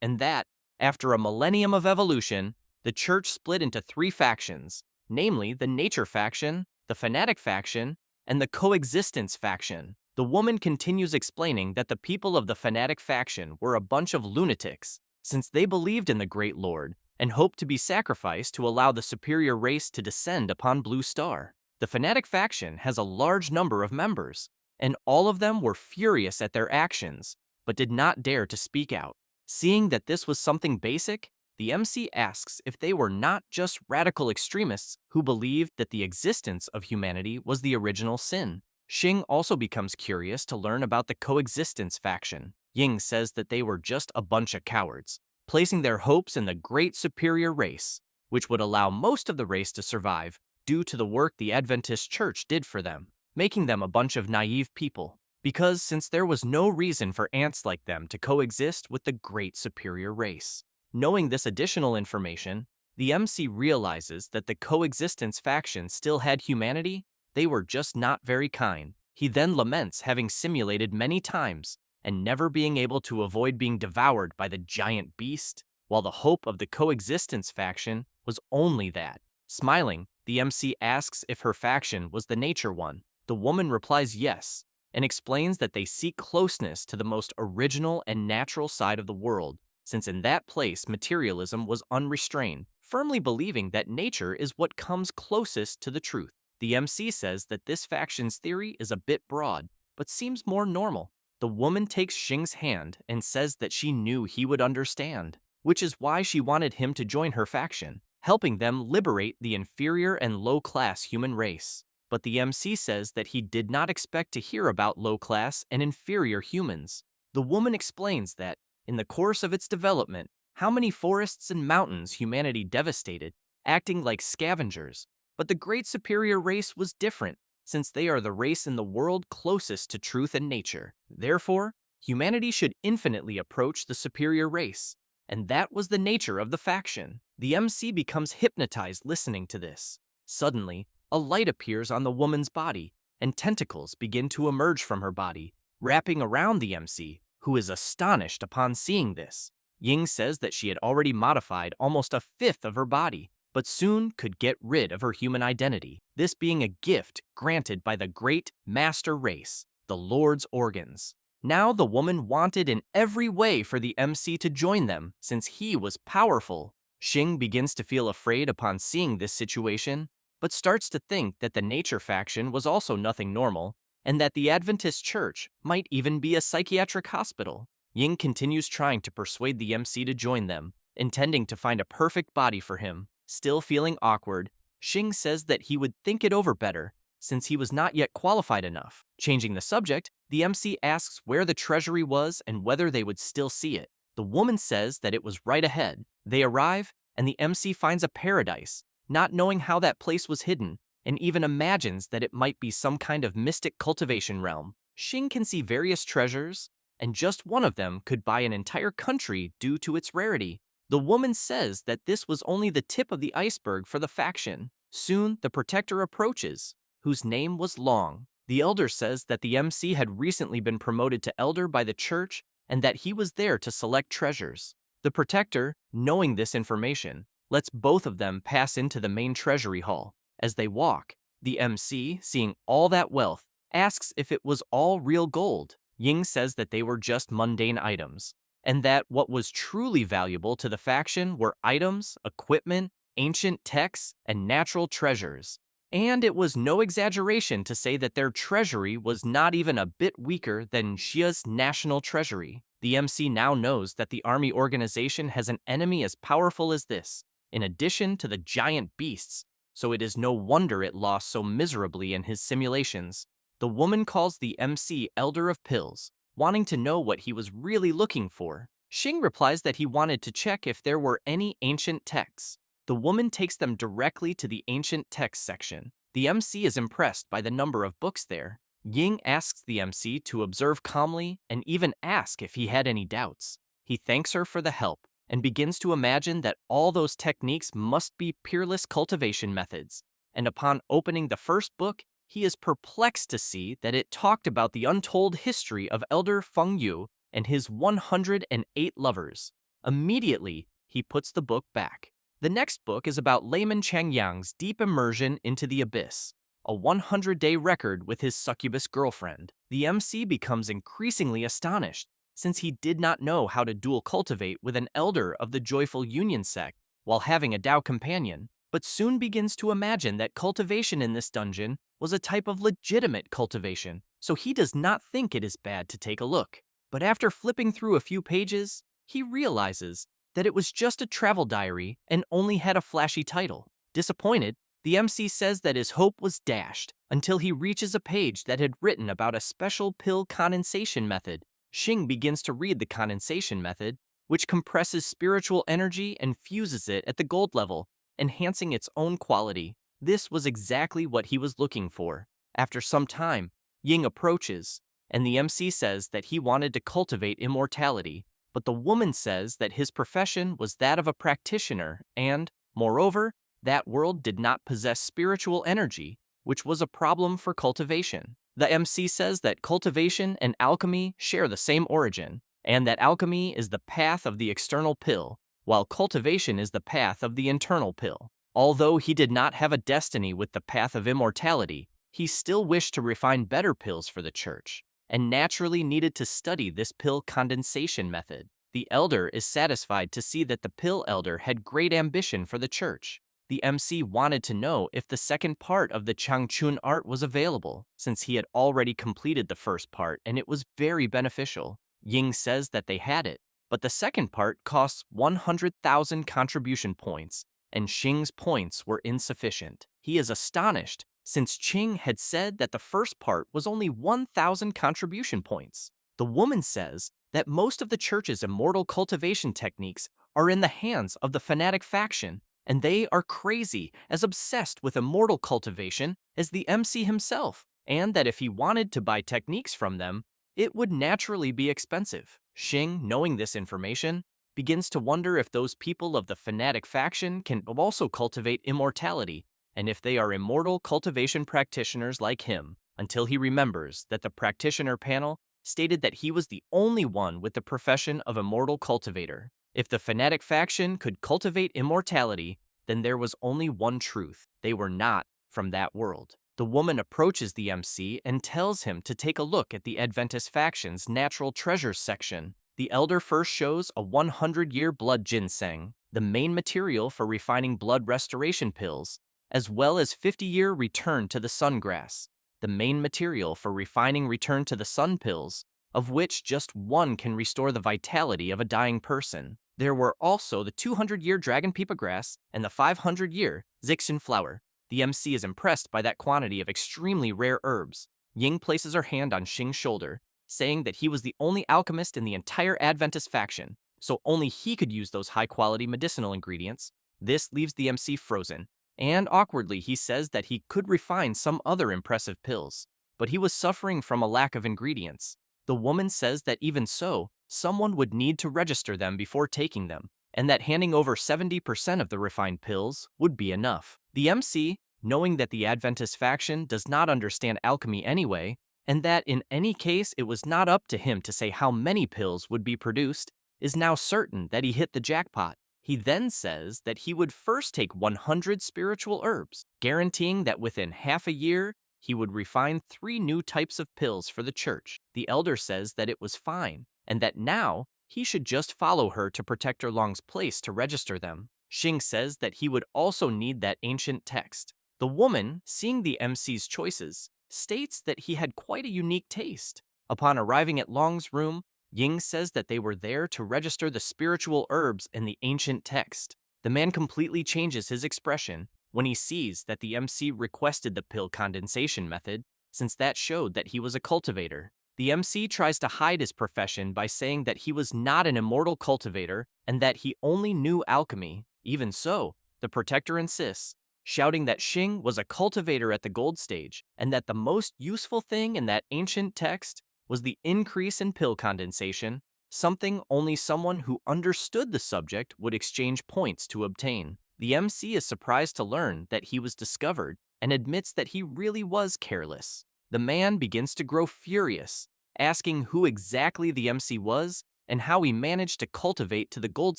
and that, after a millennium of evolution, the church split into 3 factions, namely the nature faction, the fanatic faction, and the coexistence faction. The woman continues explaining that the people of the fanatic faction were a bunch of lunatics, since they believed in the Great Lord and hoped to be sacrificed to allow the superior race to descend upon Blue Star. The fanatic faction has a large number of members, and all of them were furious at their actions, but did not dare to speak out. Seeing that this was something basic, the MC asks if they were not just radical extremists who believed that the existence of humanity was the original sin. Xing also becomes curious to learn about the coexistence faction. Ying says that they were just a bunch of cowards, placing their hopes in the great superior race, which would allow most of the race to survive due to the work the Adventist Church did for them, making them a bunch of naive people. Because since there was no reason for ants like them to coexist with the great superior race. Knowing this additional information, the MC realizes that the coexistence faction still had humanity. They were just not very kind. He then laments having simulated many times and never being able to avoid being devoured by the giant beast, while the hope of the coexistence faction was only that. Smiling, the MC asks if her faction was the nature one. The woman replies yes, and explains that they seek closeness to the most original and natural side of the world, since in that place materialism was unrestrained, firmly believing that nature is what comes closest to the truth. The MC says that this faction's theory is a bit broad, but seems more normal. The woman takes Xing's hand and says that she knew he would understand, which is why she wanted him to join her faction, helping them liberate the inferior and low-class human race. But the MC says that he did not expect to hear about low-class and inferior humans. The woman explains that, in the course of its development, how many forests and mountains humanity devastated, acting like scavengers. But the great superior race was different, since they are the race in the world closest to truth and nature. Therefore, humanity should infinitely approach the superior race, and that was the nature of the faction. The MC becomes hypnotized listening to this. Suddenly, a light appears on the woman's body, and tentacles begin to emerge from her body, wrapping around the MC, who is astonished upon seeing this. Ying says that she had already modified almost 1/5 of her body, but soon could get rid of her human identity, this being a gift granted by the great master race, the Lord's organs. Now the woman wanted in every way for the MC to join them, since he was powerful. Xing begins to feel afraid upon seeing this situation, but starts to think that the nature faction was also nothing normal, and that the Adventist Church might even be a psychiatric hospital. Ying continues trying to persuade the MC to join them, intending to find a perfect body for him. Still feeling awkward, Xing says that he would think it over better, since he was not yet qualified enough. Changing the subject, the MC asks where the treasury was and whether they would still see it. The woman says that it was right ahead. They arrive, and the MC finds a paradise, not knowing how that place was hidden, and even imagines that it might be some kind of mystic cultivation realm. Xing can see various treasures, and just one of them could buy an entire country due to its rarity. The woman says that this was only the tip of the iceberg for the faction. Soon, the protector approaches, whose name was Long. The elder says that the MC had recently been promoted to elder by the church and that he was there to select treasures. The protector, knowing this information, lets both of them pass into the main treasury hall. As they walk, the MC, seeing all that wealth, asks if it was all real gold. Ying says that they were just mundane items, and that what was truly valuable to the faction were items, equipment, ancient texts, and natural treasures. And it was no exaggeration to say that their treasury was not even a bit weaker than Xia's national treasury. The MC now knows that the army organization has an enemy as powerful as this. In addition to the giant beasts, so it is no wonder it lost so miserably in his simulations. The woman calls the MC Elder of Pills, wanting to know what he was really looking for. Xing replies that he wanted to check if there were any ancient texts. The woman takes them directly to the ancient text section. The MC is impressed by the number of books there. Ying asks the MC to observe calmly and even ask if he had any doubts. He thanks her for the help and begins to imagine that all those techniques must be peerless cultivation methods. And upon opening the first book, he is perplexed to see that it talked about the untold history of Elder Feng Yu and his 108 lovers. Immediately, he puts the book back. The next book is about layman Changyang's deep immersion into the abyss, a 100-day record with his succubus girlfriend. The MC becomes increasingly astonished, since he did not know how to dual cultivate with an elder of the Joyful Union sect while having a Tao companion, but soon begins to imagine that cultivation in this dungeon was a type of legitimate cultivation, so he does not think it is bad to take a look. But after flipping through a few pages, he realizes that it was just a travel diary and only had a flashy title. Disappointed, the MC says that his hope was dashed until he reaches a page that had written about a special pill condensation method. Xing begins to read the condensation method, which compresses spiritual energy and fuses it at the gold level, enhancing its own quality. This was exactly what he was looking for. After some time, Ying approaches, and the MC says that he wanted to cultivate immortality, but the woman says that his profession was that of a practitioner and, moreover, that world did not possess spiritual energy, which was a problem for cultivation. The MC says that cultivation and alchemy share the same origin, and that alchemy is the path of the external pill, while cultivation is the path of the internal pill. Although he did not have a destiny with the path of immortality, he still wished to refine better pills for the church, and naturally needed to study this pill condensation method. The elder is satisfied to see that the pill elder had great ambition for the church. The MC wanted to know if the second part of the Changchun art was available, since he had already completed the first part and it was very beneficial. Ying says that they had it, but the second part costs 100,000 contribution points, and Xing's points were insufficient. He is astonished, since Qing had said that the first part was only 1,000 contribution points. The woman says that most of the church's immortal cultivation techniques are in the hands of the fanatic faction, and they are crazy as obsessed with immortal cultivation as the MC himself, and that if he wanted to buy techniques from them, it would naturally be expensive. Xing, knowing this information, begins to wonder if those people of the fanatic faction can also cultivate immortality, and if they are immortal cultivation practitioners like him, until he remembers that the practitioner panel stated that he was the only one with the profession of immortal cultivator. If the fanatic faction could cultivate immortality, then there was only one truth: they were not from that world. The woman approaches the MC and tells him to take a look at the Adventist faction's natural treasures section. The elder first shows a 100-year blood ginseng, the main material for refining blood restoration pills, as well as 50-year return to the sun grass, the main material for refining return to the sun pills, of which just one can restore the vitality of a dying person. There were also the 200-year dragon peepa grass and the 500-year Zixin flower. The MC is impressed by that quantity of extremely rare herbs. Ying places her hand on Xing's shoulder, saying that he was the only alchemist in the entire Adventist faction, so only he could use those high-quality medicinal ingredients. This leaves the MC frozen, and awkwardly he says that he could refine some other impressive pills, but he was suffering from a lack of ingredients. The woman says that even so, someone would need to register them before taking them, and that handing over 70% of the refined pills would be enough. The MC, knowing that the Adventist faction does not understand alchemy anyway, and that in any case it was not up to him to say how many pills would be produced, is now certain that he hit the jackpot. He then says that he would first take 100 spiritual herbs, guaranteeing that within half a year, he would refine 3 new types of pills for the church. The elder says that it was fine, and that now he should just follow her to Protector Long's place to register them. Xing says that he would also need that ancient text. The woman, seeing the MC's choices, states that he had quite a unique taste. Upon arriving at Long's room, Ying says that they were there to register the spiritual herbs in the ancient text. The man completely changes his expression when he sees that the MC requested the pill condensation method, since that showed that he was a cultivator. The MC tries to hide his profession by saying that he was not an immortal cultivator and that he only knew alchemy. Even so, the protector insists, shouting that Xing was a cultivator at the gold stage and that the most useful thing in that ancient text was the increase in pill condensation, something only someone who understood the subject would exchange points to obtain. The MC is surprised to learn that he was discovered and admits that he really was careless. The man begins to grow furious, asking who exactly the MC was and how he managed to cultivate to the gold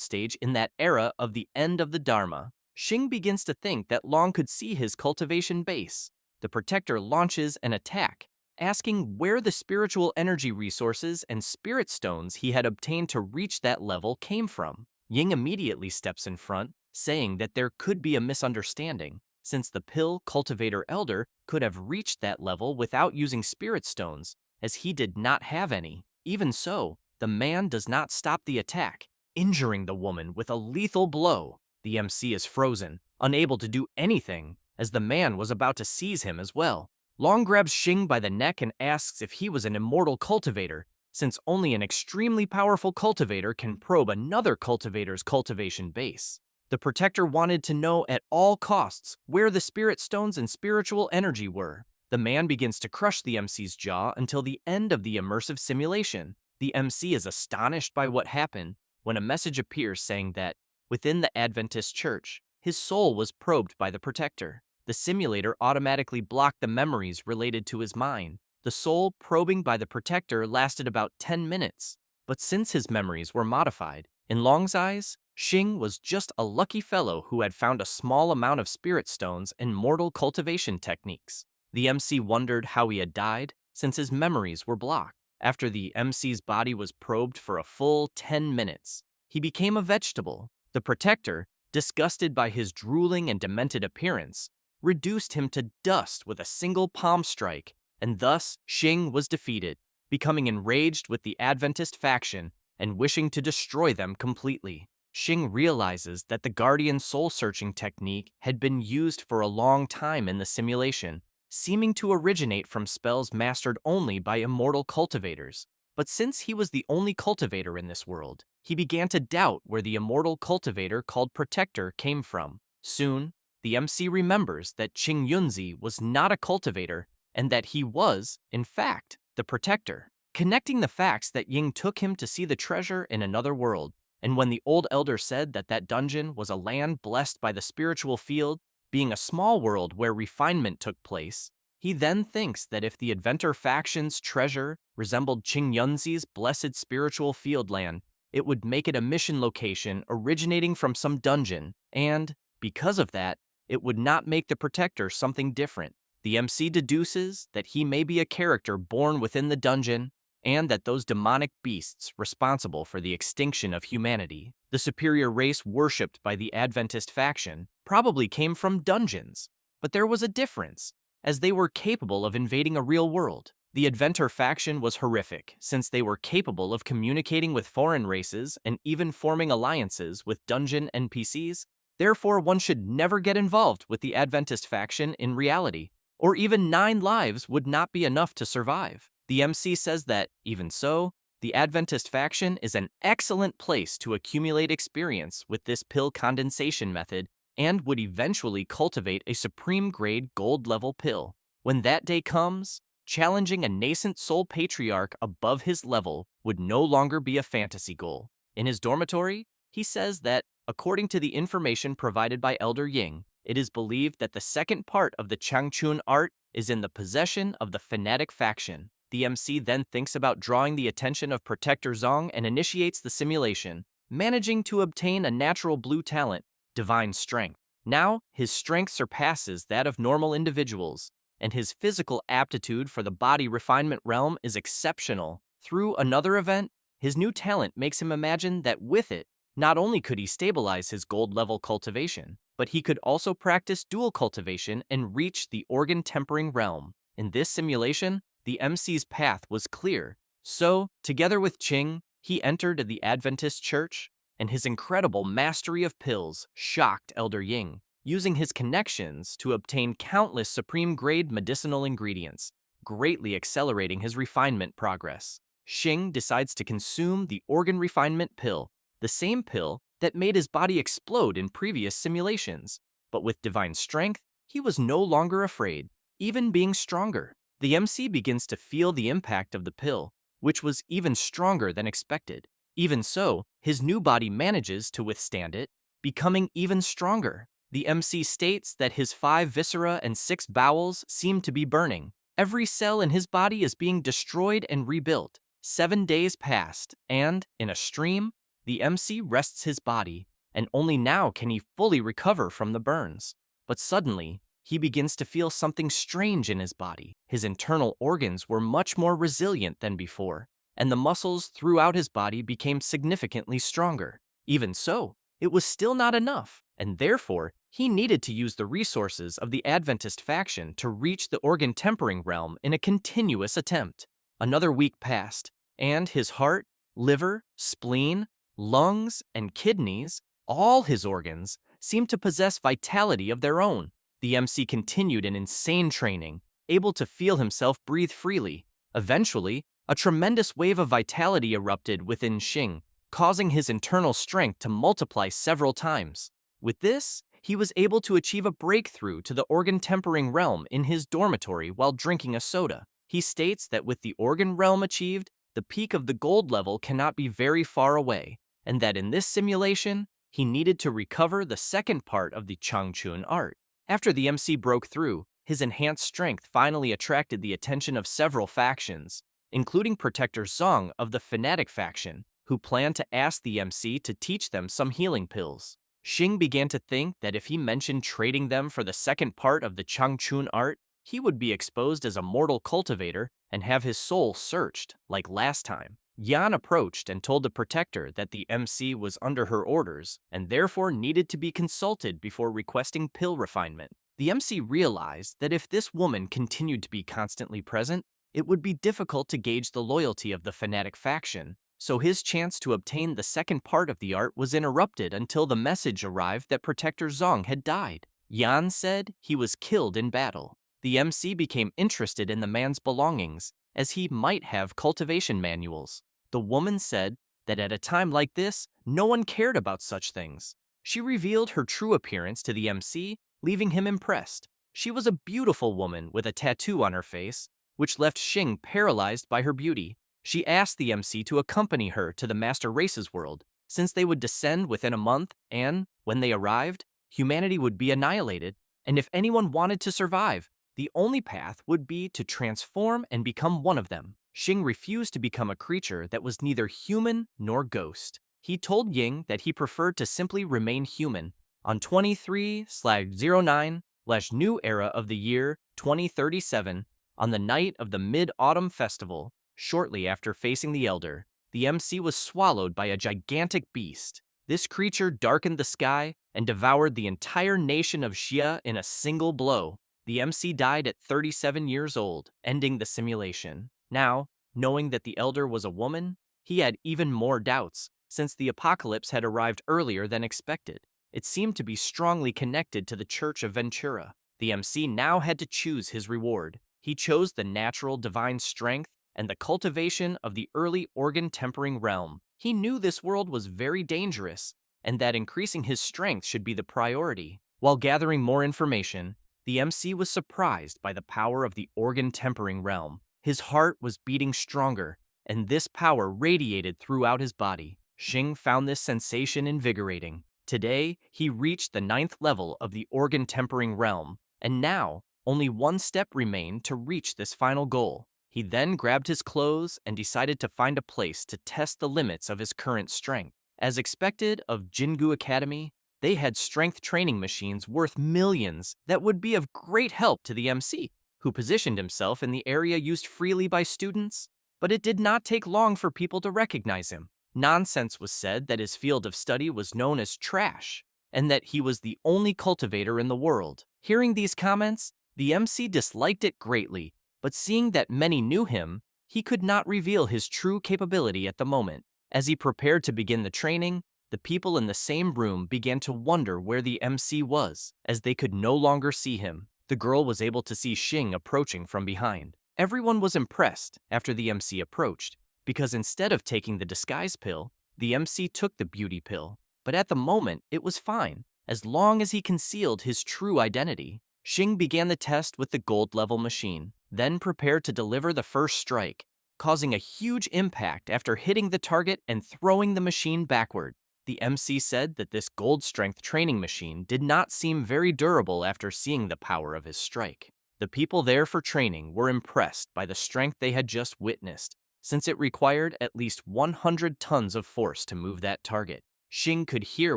stage in that era of the end of the Dharma. Xing begins to think that Long could see his cultivation base. The protector launches an attack, asking where the spiritual energy resources and spirit stones he had obtained to reach that level came from. Ying immediately steps in front, saying that there could be a misunderstanding, since the pill cultivator elder could have reached that level without using spirit stones, as he did not have any. Even so, the man does not stop the attack, injuring the woman with a lethal blow. The MC is frozen, unable to do anything, as the man was about to seize him as well. Long grabs Xing by the neck and asks if he was an immortal cultivator, since only an extremely powerful cultivator can probe another cultivator's cultivation base. The protector wanted to know at all costs where the spirit stones and spiritual energy were. The man begins to crush the MC's jaw until the end of the immersive simulation. The MC is astonished by what happened when a message appears saying that, within the Adventist church, his soul was probed by the protector. The simulator automatically blocked the memories related to his mind. The soul probing by the protector lasted about 10 minutes, but since his memories were modified, in Long's eyes, Xing was just a lucky fellow who had found a small amount of spirit stones and mortal cultivation techniques. The MC wondered how he had died, since his memories were blocked. After the MC's body was probed for a full 10 minutes, he became a vegetable. The protector, disgusted by his drooling and demented appearance, reduced him to dust with a single palm strike, and thus Xing was defeated, becoming enraged with the Adventist faction and wishing to destroy them completely. Xing realizes that the Guardian soul-searching technique had been used for a long time in the simulation, seeming to originate from spells mastered only by immortal cultivators. But since he was the only cultivator in this world, he began to doubt where the immortal cultivator called Protector came from. Soon, the MC remembers that Qing Yunzi was not a cultivator and that he was, in fact, the Protector, connecting the facts that Ying took him to see the treasure in another world. And when the old elder said that that dungeon was a land blessed by the spiritual field, being a small world where refinement took place, he then thinks that if the Adventor faction's treasure resembled Qing Yunzi's blessed spiritual field land, it would make it a mission location originating from some dungeon, and, because of that, it would not make the Protector something different. The MC deduces that he may be a character born within the dungeon, and that those demonic beasts responsible for the extinction of humanity, the superior race worshipped by the Adventist faction, probably came from dungeons. But there was a difference, as they were capable of invading a real world. The Adventor faction was horrific, since they were capable of communicating with foreign races and even forming alliances with dungeon NPCs. Therefore, one should never get involved with the Adventist faction in reality, or even 9 lives would not be enough to survive. The MC says that, even so, the Adventist faction is an excellent place to accumulate experience with this pill condensation method and would eventually cultivate a supreme-grade gold-level pill. When that day comes, challenging a nascent soul patriarch above his level would no longer be a fantasy goal. In his dormitory, he says that, according to the information provided by Elder Ying, it is believed that the second part of the Changchun art is in the possession of the fanatic faction. The MC then thinks about drawing the attention of Protector Zong and initiates the simulation, managing to obtain a natural blue talent, divine strength. Now, his strength surpasses that of normal individuals, and his physical aptitude for the body refinement realm is exceptional. Through another event, his new talent makes him imagine that with it, not only could he stabilize his gold-level cultivation, but he could also practice dual cultivation and reach the organ-tempering realm. In this simulation, the MC's path was clear, so, together with Qing, he entered the Adventist church, and his incredible mastery of pills shocked Elder Ying. using his connections to obtain countless supreme-grade medicinal ingredients, greatly accelerating his refinement progress. Xing decides to consume the organ refinement pill, the same pill that made his body explode in previous simulations. But with divine strength, he was no longer afraid, even being stronger. The MC begins to feel the impact of the pill, which was even stronger than expected. Even so, his new body manages to withstand it, becoming even stronger. The MC states that his 5 viscera and 6 bowels seem to be burning. Every cell in his body is being destroyed and rebuilt. 7 days passed, and, in a stream, the MC rests his body, and only now can he fully recover from the burns. But suddenly, he begins to feel something strange in his body. His internal organs were much more resilient than before, and the muscles throughout his body became significantly stronger. Even so, it was still not enough, and therefore, he needed to use the resources of the Adventist faction to reach the organ tempering realm in a continuous attempt. Another week passed, and his heart, liver, spleen, lungs, and kidneys, all his organs, seemed to possess vitality of their own. The MC continued in insane training, able to feel himself breathe freely. Eventually, a tremendous wave of vitality erupted within Xing, causing his internal strength to multiply several times. With this, he was able to achieve a breakthrough to the organ tempering realm in his dormitory while drinking a soda. He states that with the organ realm achieved, the peak of the gold level cannot be very far away, and that in this simulation, he needed to recover the second part of the Changchun art. After the MC broke through, his enhanced strength finally attracted the attention of several factions, including Protector Zong of the Fanatic faction, who planned to ask the MC to teach them some healing pills. Xing began to think that if he mentioned trading them for the second part of the Changchun art, he would be exposed as a mortal cultivator and have his soul searched, like last time. Yan approached and told the Protector that the MC was under her orders and therefore needed to be consulted before requesting pill refinement. The MC realized that if this woman continued to be constantly present, it would be difficult to gauge the loyalty of the Fanatic faction, so his chance to obtain the second part of the art was interrupted until the message arrived that Protector Zong had died. Yan said he was killed in battle. The MC became interested in the man's belongings, as he might have cultivation manuals. The woman said that at a time like this, no one cared about such things. She revealed her true appearance to the MC, leaving him impressed. She was a beautiful woman with a tattoo on her face, which left Xing paralyzed by her beauty. She asked the MC to accompany her to the Master Race's world, since they would descend within a month and, when they arrived, humanity would be annihilated, and if anyone wanted to survive, the only path would be to transform and become one of them. Xing refused to become a creature that was neither human nor ghost. He told Ying that he preferred to simply remain human. On 23/09/New Era of the year 2037, on the night of the Mid-Autumn Festival, shortly after facing the Elder, the MC was swallowed by a gigantic beast. This creature darkened the sky and devoured the entire nation of Xia in a single blow. The MC died at 37 years old, ending the simulation. Now, knowing that the Elder was a woman, he had even more doubts, since the apocalypse had arrived earlier than expected. It seemed to be strongly connected to the Church of Ventura. The MC now had to choose his reward. He chose the natural divine strength and the cultivation of the early organ tempering realm. He knew this world was very dangerous, and that increasing his strength should be the priority. While gathering more information, the MC was surprised by the power of the organ tempering realm. His heart was beating stronger, and this power radiated throughout his body. Xing found this sensation invigorating. Today, he reached the 9th level of the organ tempering realm, and now, only one step remained to reach this final goal. He then grabbed his clothes and decided to find a place to test the limits of his current strength. As expected of Jingu Academy, they had strength training machines worth millions that would be of great help to the MC, who positioned himself in the area used freely by students. But it did not take long for people to recognize him. Nonsense was said that his field of study was known as trash, and that he was the only cultivator in the world. Hearing these comments, the MC disliked it greatly, but seeing that many knew him, he could not reveal his true capability at the moment. As he prepared to begin the training, The people in the same room began to wonder where the MC was, as they could no longer see him. The girl was able to see Xing approaching from behind. Everyone was impressed after the MC approached, because instead of taking the disguise pill, the MC took the beauty pill. But at the moment, it was fine, as long as he concealed his true identity. Xing began the test with the gold-level machine, then prepared to deliver the first strike, causing a huge impact after hitting the target and throwing the machine backward. The MC said that this gold-strength training machine did not seem very durable after seeing the power of his strike. The people there for training were impressed by the strength they had just witnessed, since it required at least 100 tons of force to move that target. Xing could hear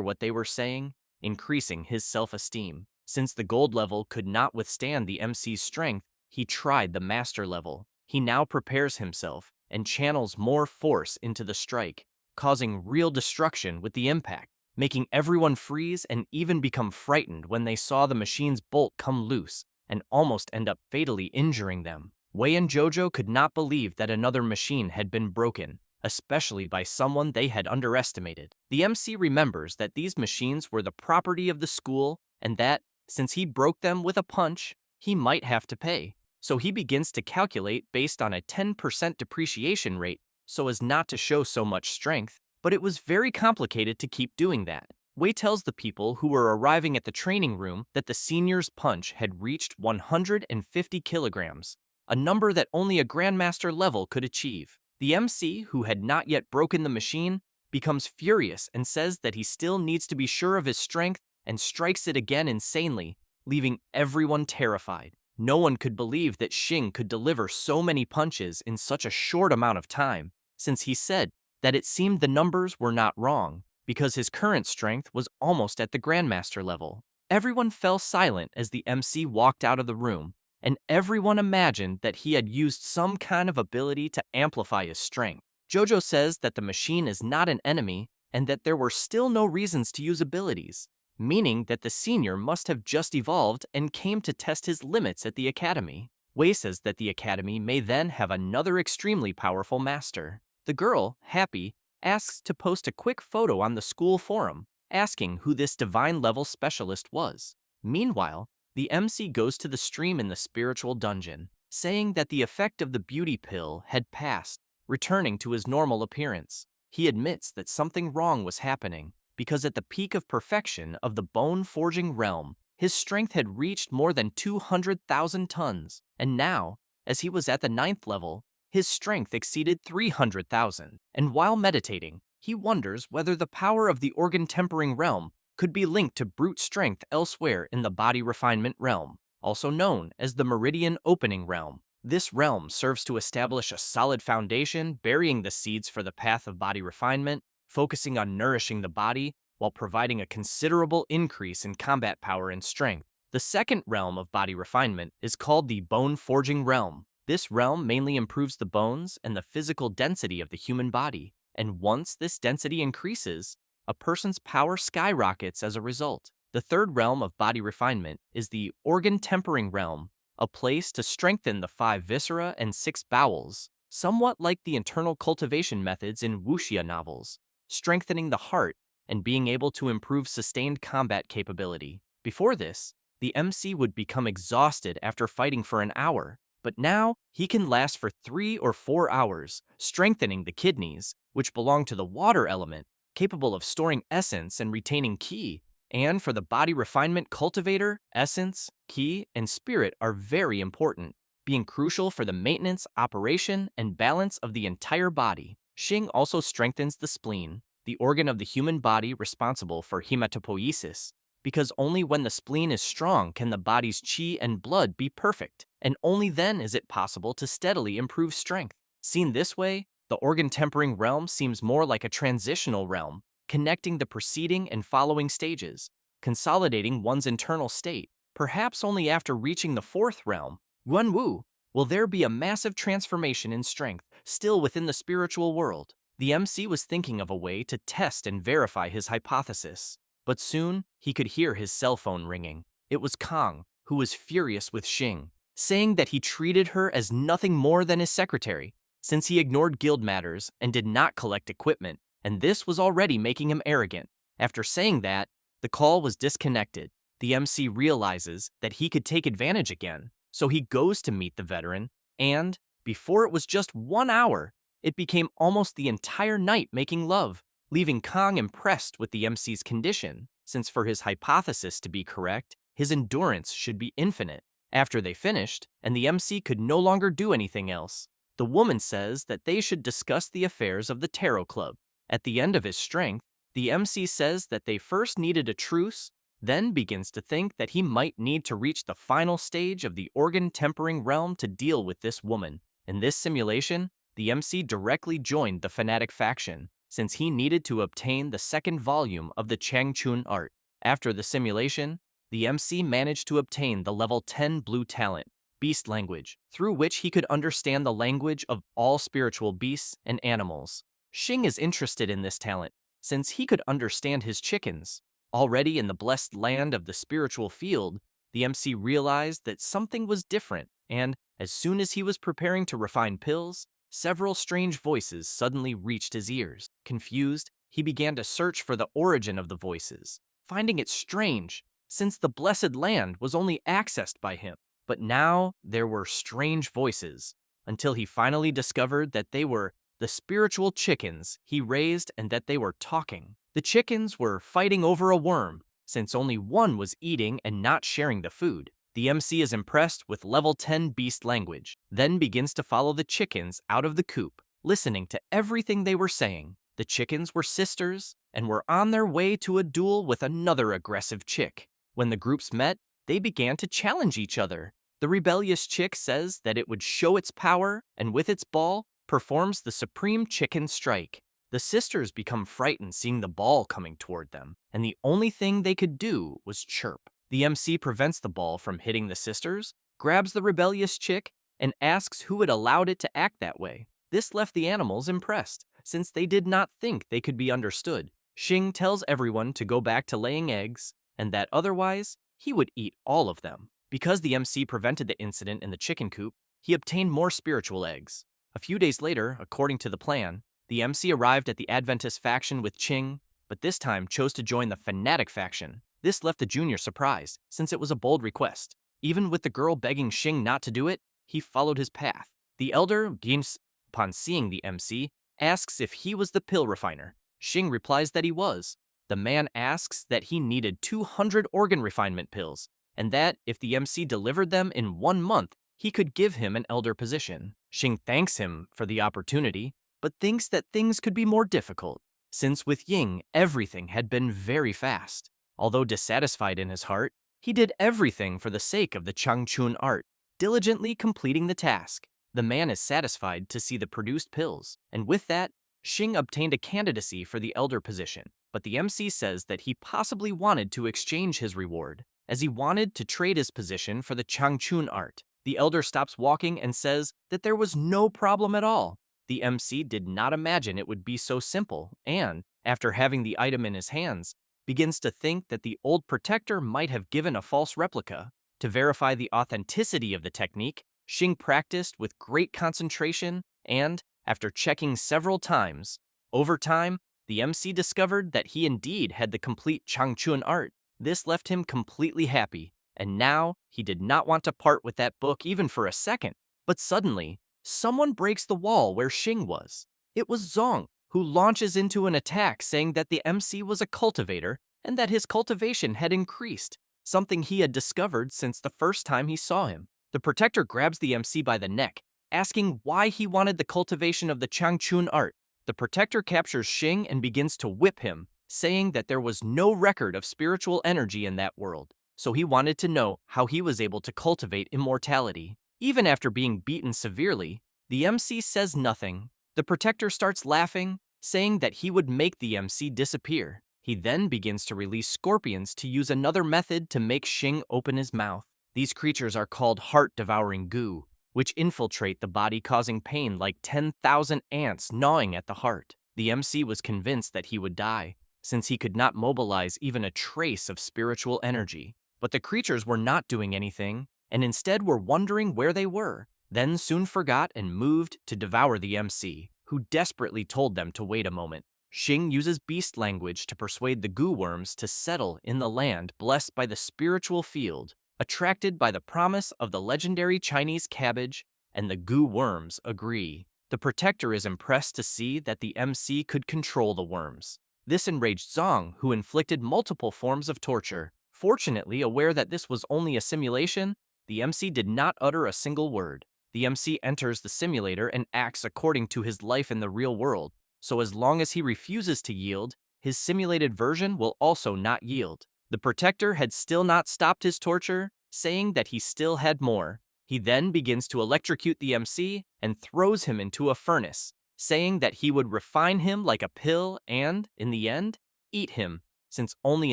what they were saying, increasing his self-esteem. Since the gold level could not withstand the MC's strength, he tried the master level. He now prepares himself and channels more force into the strike, causing real destruction with the impact, making everyone freeze and even become frightened when they saw the machine's bolt come loose and almost end up fatally injuring them. Wei and Jojo could not believe that another machine had been broken, especially by someone they had underestimated. The MC remembers that these machines were the property of the school and that, since he broke them with a punch, he might have to pay. So he begins to calculate based on a 10% depreciation rate so as not to show so much strength, but it was very complicated to keep doing that. Wei tells the people who were arriving at the training room that the senior's punch had reached 150 kilograms, a number that only a grandmaster level could achieve. The MC, who had not yet broken the machine, becomes furious and says that he still needs to be sure of his strength and strikes it again insanely, leaving everyone terrified. No one could believe that Xing could deliver so many punches in such a short amount of time, since he said that it seemed the numbers were not wrong, because his current strength was almost at the Grandmaster level. Everyone fell silent as the MC walked out of the room, and everyone imagined that he had used some kind of ability to amplify his strength. Jojo says that the machine is not an enemy and that there were still no reasons to use abilities, meaning that the senior must have just evolved and came to test his limits at the academy. Wei says that the academy may then have another extremely powerful master. The girl, happy, asks to post a quick photo on the school forum, asking who this divine-level specialist was. Meanwhile, the MC goes to the stream in the spiritual dungeon, saying that the effect of the beauty pill had passed, returning to his normal appearance. He admits that something wrong was happening, because at the peak of perfection of the bone-forging realm, his strength had reached more than 200,000 tons, and now, as he was at the 9th level, his strength exceeded 300,000. And while meditating, he wonders whether the power of the organ-tempering realm could be linked to brute strength elsewhere in the body refinement realm, also known as the meridian opening realm. This realm serves to establish a solid foundation, burying the seeds for the path of body refinement, focusing on nourishing the body while providing a considerable increase in combat power and strength. The second realm of body refinement is called the bone-forging realm. This realm mainly improves the bones and the physical density of the human body, and once this density increases, a person's power skyrockets as a result. The third realm of body refinement is the organ-tempering realm, a place to strengthen the 5 viscera and 6 bowels, somewhat like the internal cultivation methods in wuxia novels, strengthening the heart and being able to improve sustained combat capability. Before this, the MC would become exhausted after fighting for an hour, but now he can last for 3 or 4 hours, strengthening the kidneys, which belong to the water element, capable of storing essence and retaining ki. And for the body refinement cultivator, essence, ki, and spirit are very important, being crucial for the maintenance, operation, and balance of the entire body. Xing also strengthens the spleen, the organ of the human body responsible for hematopoiesis, because only when the spleen is strong can the body's qi and blood be perfect, and only then is it possible to steadily improve strength. Seen this way, the organ-tempering realm seems more like a transitional realm, connecting the preceding and following stages, consolidating one's internal state. Perhaps only after reaching the 4th realm, Wenwu, will there be a massive transformation in strength, still within the spiritual world. The MC was thinking of a way to test and verify his hypothesis, but soon he could hear his cell phone ringing. It was Kang, who was furious with Xing, saying that he treated her as nothing more than his secretary, since he ignored guild matters and did not collect equipment, and this was already making him arrogant. After saying that, the call was disconnected. The MC realizes that he could take advantage again, so he goes to meet the veteran, and, before it was just 1 hour, it became almost the entire night making love, leaving Kong impressed with the MC's condition, since for his hypothesis to be correct, his endurance should be infinite. After they finished, and the MC could no longer do anything else, the woman says that they should discuss the affairs of the Tarot Club. At the end of his strength, the MC says that they first needed a truce, then begins to think that he might need to reach the final stage of the organ-tempering realm to deal with this woman. In this simulation, the MC directly joined the fanatic faction, since he needed to obtain the second volume of the Changchun art. After the simulation, the MC managed to obtain the level 10 blue talent, beast language, through which he could understand the language of all spiritual beasts and animals. Xing is interested in this talent, since he could understand his chickens. Already in the blessed land of the spiritual field, the MC realized that something was different, and as soon as he was preparing to refine pills, several strange voices suddenly reached his ears. Confused, he began to search for the origin of the voices, finding it strange, since the blessed land was only accessed by him. But now there were strange voices, until he finally discovered that they were the spiritual chickens he raised and that they were talking. The chickens were fighting over a worm, since only one was eating and not sharing the food. The MC is impressed with level 10 beast language, then begins to follow the chickens out of the coop, listening to everything they were saying. The chickens were sisters and were on their way to a duel with another aggressive chick. When the groups met, they began to challenge each other. The rebellious chick says that it would show its power and with its ball performs the supreme chicken strike. The sisters become frightened seeing the ball coming toward them, and the only thing they could do was chirp. The MC prevents the ball from hitting the sisters, grabs the rebellious chick, and asks who had allowed it to act that way. This left the animals impressed, since they did not think they could be understood. Xing tells everyone to go back to laying eggs, and that otherwise, he would eat all of them. Because the MC prevented the incident in the chicken coop, he obtained more spiritual eggs. A few days later, according to the plan, the MC arrived at the Adventist faction with Qing, but this time chose to join the fanatic faction. This left the junior surprised, since it was a bold request. Even with the girl begging Xing not to do it, he followed his path. The elder, Gins, upon seeing the MC, asks if he was the pill refiner. Xing replies that he was. The man asks that he needed 200 organ refinement pills, and that if the MC delivered them in 1 month, he could give him an elder position. Xing thanks him for the opportunity, but thinks that things could be more difficult, since with Ying, everything had been very fast. Although dissatisfied in his heart, he did everything for the sake of the Changchun art, diligently completing the task. The man is satisfied to see the produced pills, and with that, Xing obtained a candidacy for the elder position. But the MC says that he possibly wanted to exchange his reward, as he wanted to trade his position for the Changchun art. The elder stops walking and says that there was no problem at all. The MC did not imagine it would be so simple, and, after having the item in his hands, begins to think that the old protector might have given a false replica. To verify the authenticity of the technique, Xing practiced with great concentration and, after checking several times, over time, the MC discovered that he indeed had the complete Changchun art. This left him completely happy, and now he did not want to part with that book even for a second. But suddenly, someone breaks the wall where Xing was. It was Zong, who launches into an attack saying that the MC was a cultivator and that his cultivation had increased, something he had discovered since the first time he saw him. The protector grabs the MC by the neck, asking why he wanted the cultivation of the Changchun art. The protector captures Xing and begins to whip him, saying that there was no record of spiritual energy in that world, so he wanted to know how he was able to cultivate immortality. Even after being beaten severely, the MC says nothing. The protector starts laughing, saying that he would make the MC disappear. He then begins to release scorpions to use another method to make Xing open his mouth. These creatures are called heart-devouring goo, which infiltrate the body causing pain like 10,000 ants gnawing at the heart. The MC was convinced that he would die, since he could not mobilize even a trace of spiritual energy. But the creatures were not doing anything, and instead were wondering where they were, then soon forgot and moved to devour the MC, who desperately told them to wait a moment. Xing uses beast language to persuade the goo worms to settle in the land blessed by the spiritual field, attracted by the promise of the legendary Chinese cabbage, and the goo worms agree. The protector is impressed to see that the MC could control the worms. This enraged Zong, who inflicted multiple forms of torture. Fortunately, aware that this was only a simulation, the MC did not utter a single word. The MC enters the simulator and acts according to his life in the real world, so as long as he refuses to yield, his simulated version will also not yield. The protector had still not stopped his torture, saying that he still had more. He then begins to electrocute the MC and throws him into a furnace, saying that he would refine him like a pill and, in the end, eat him, since only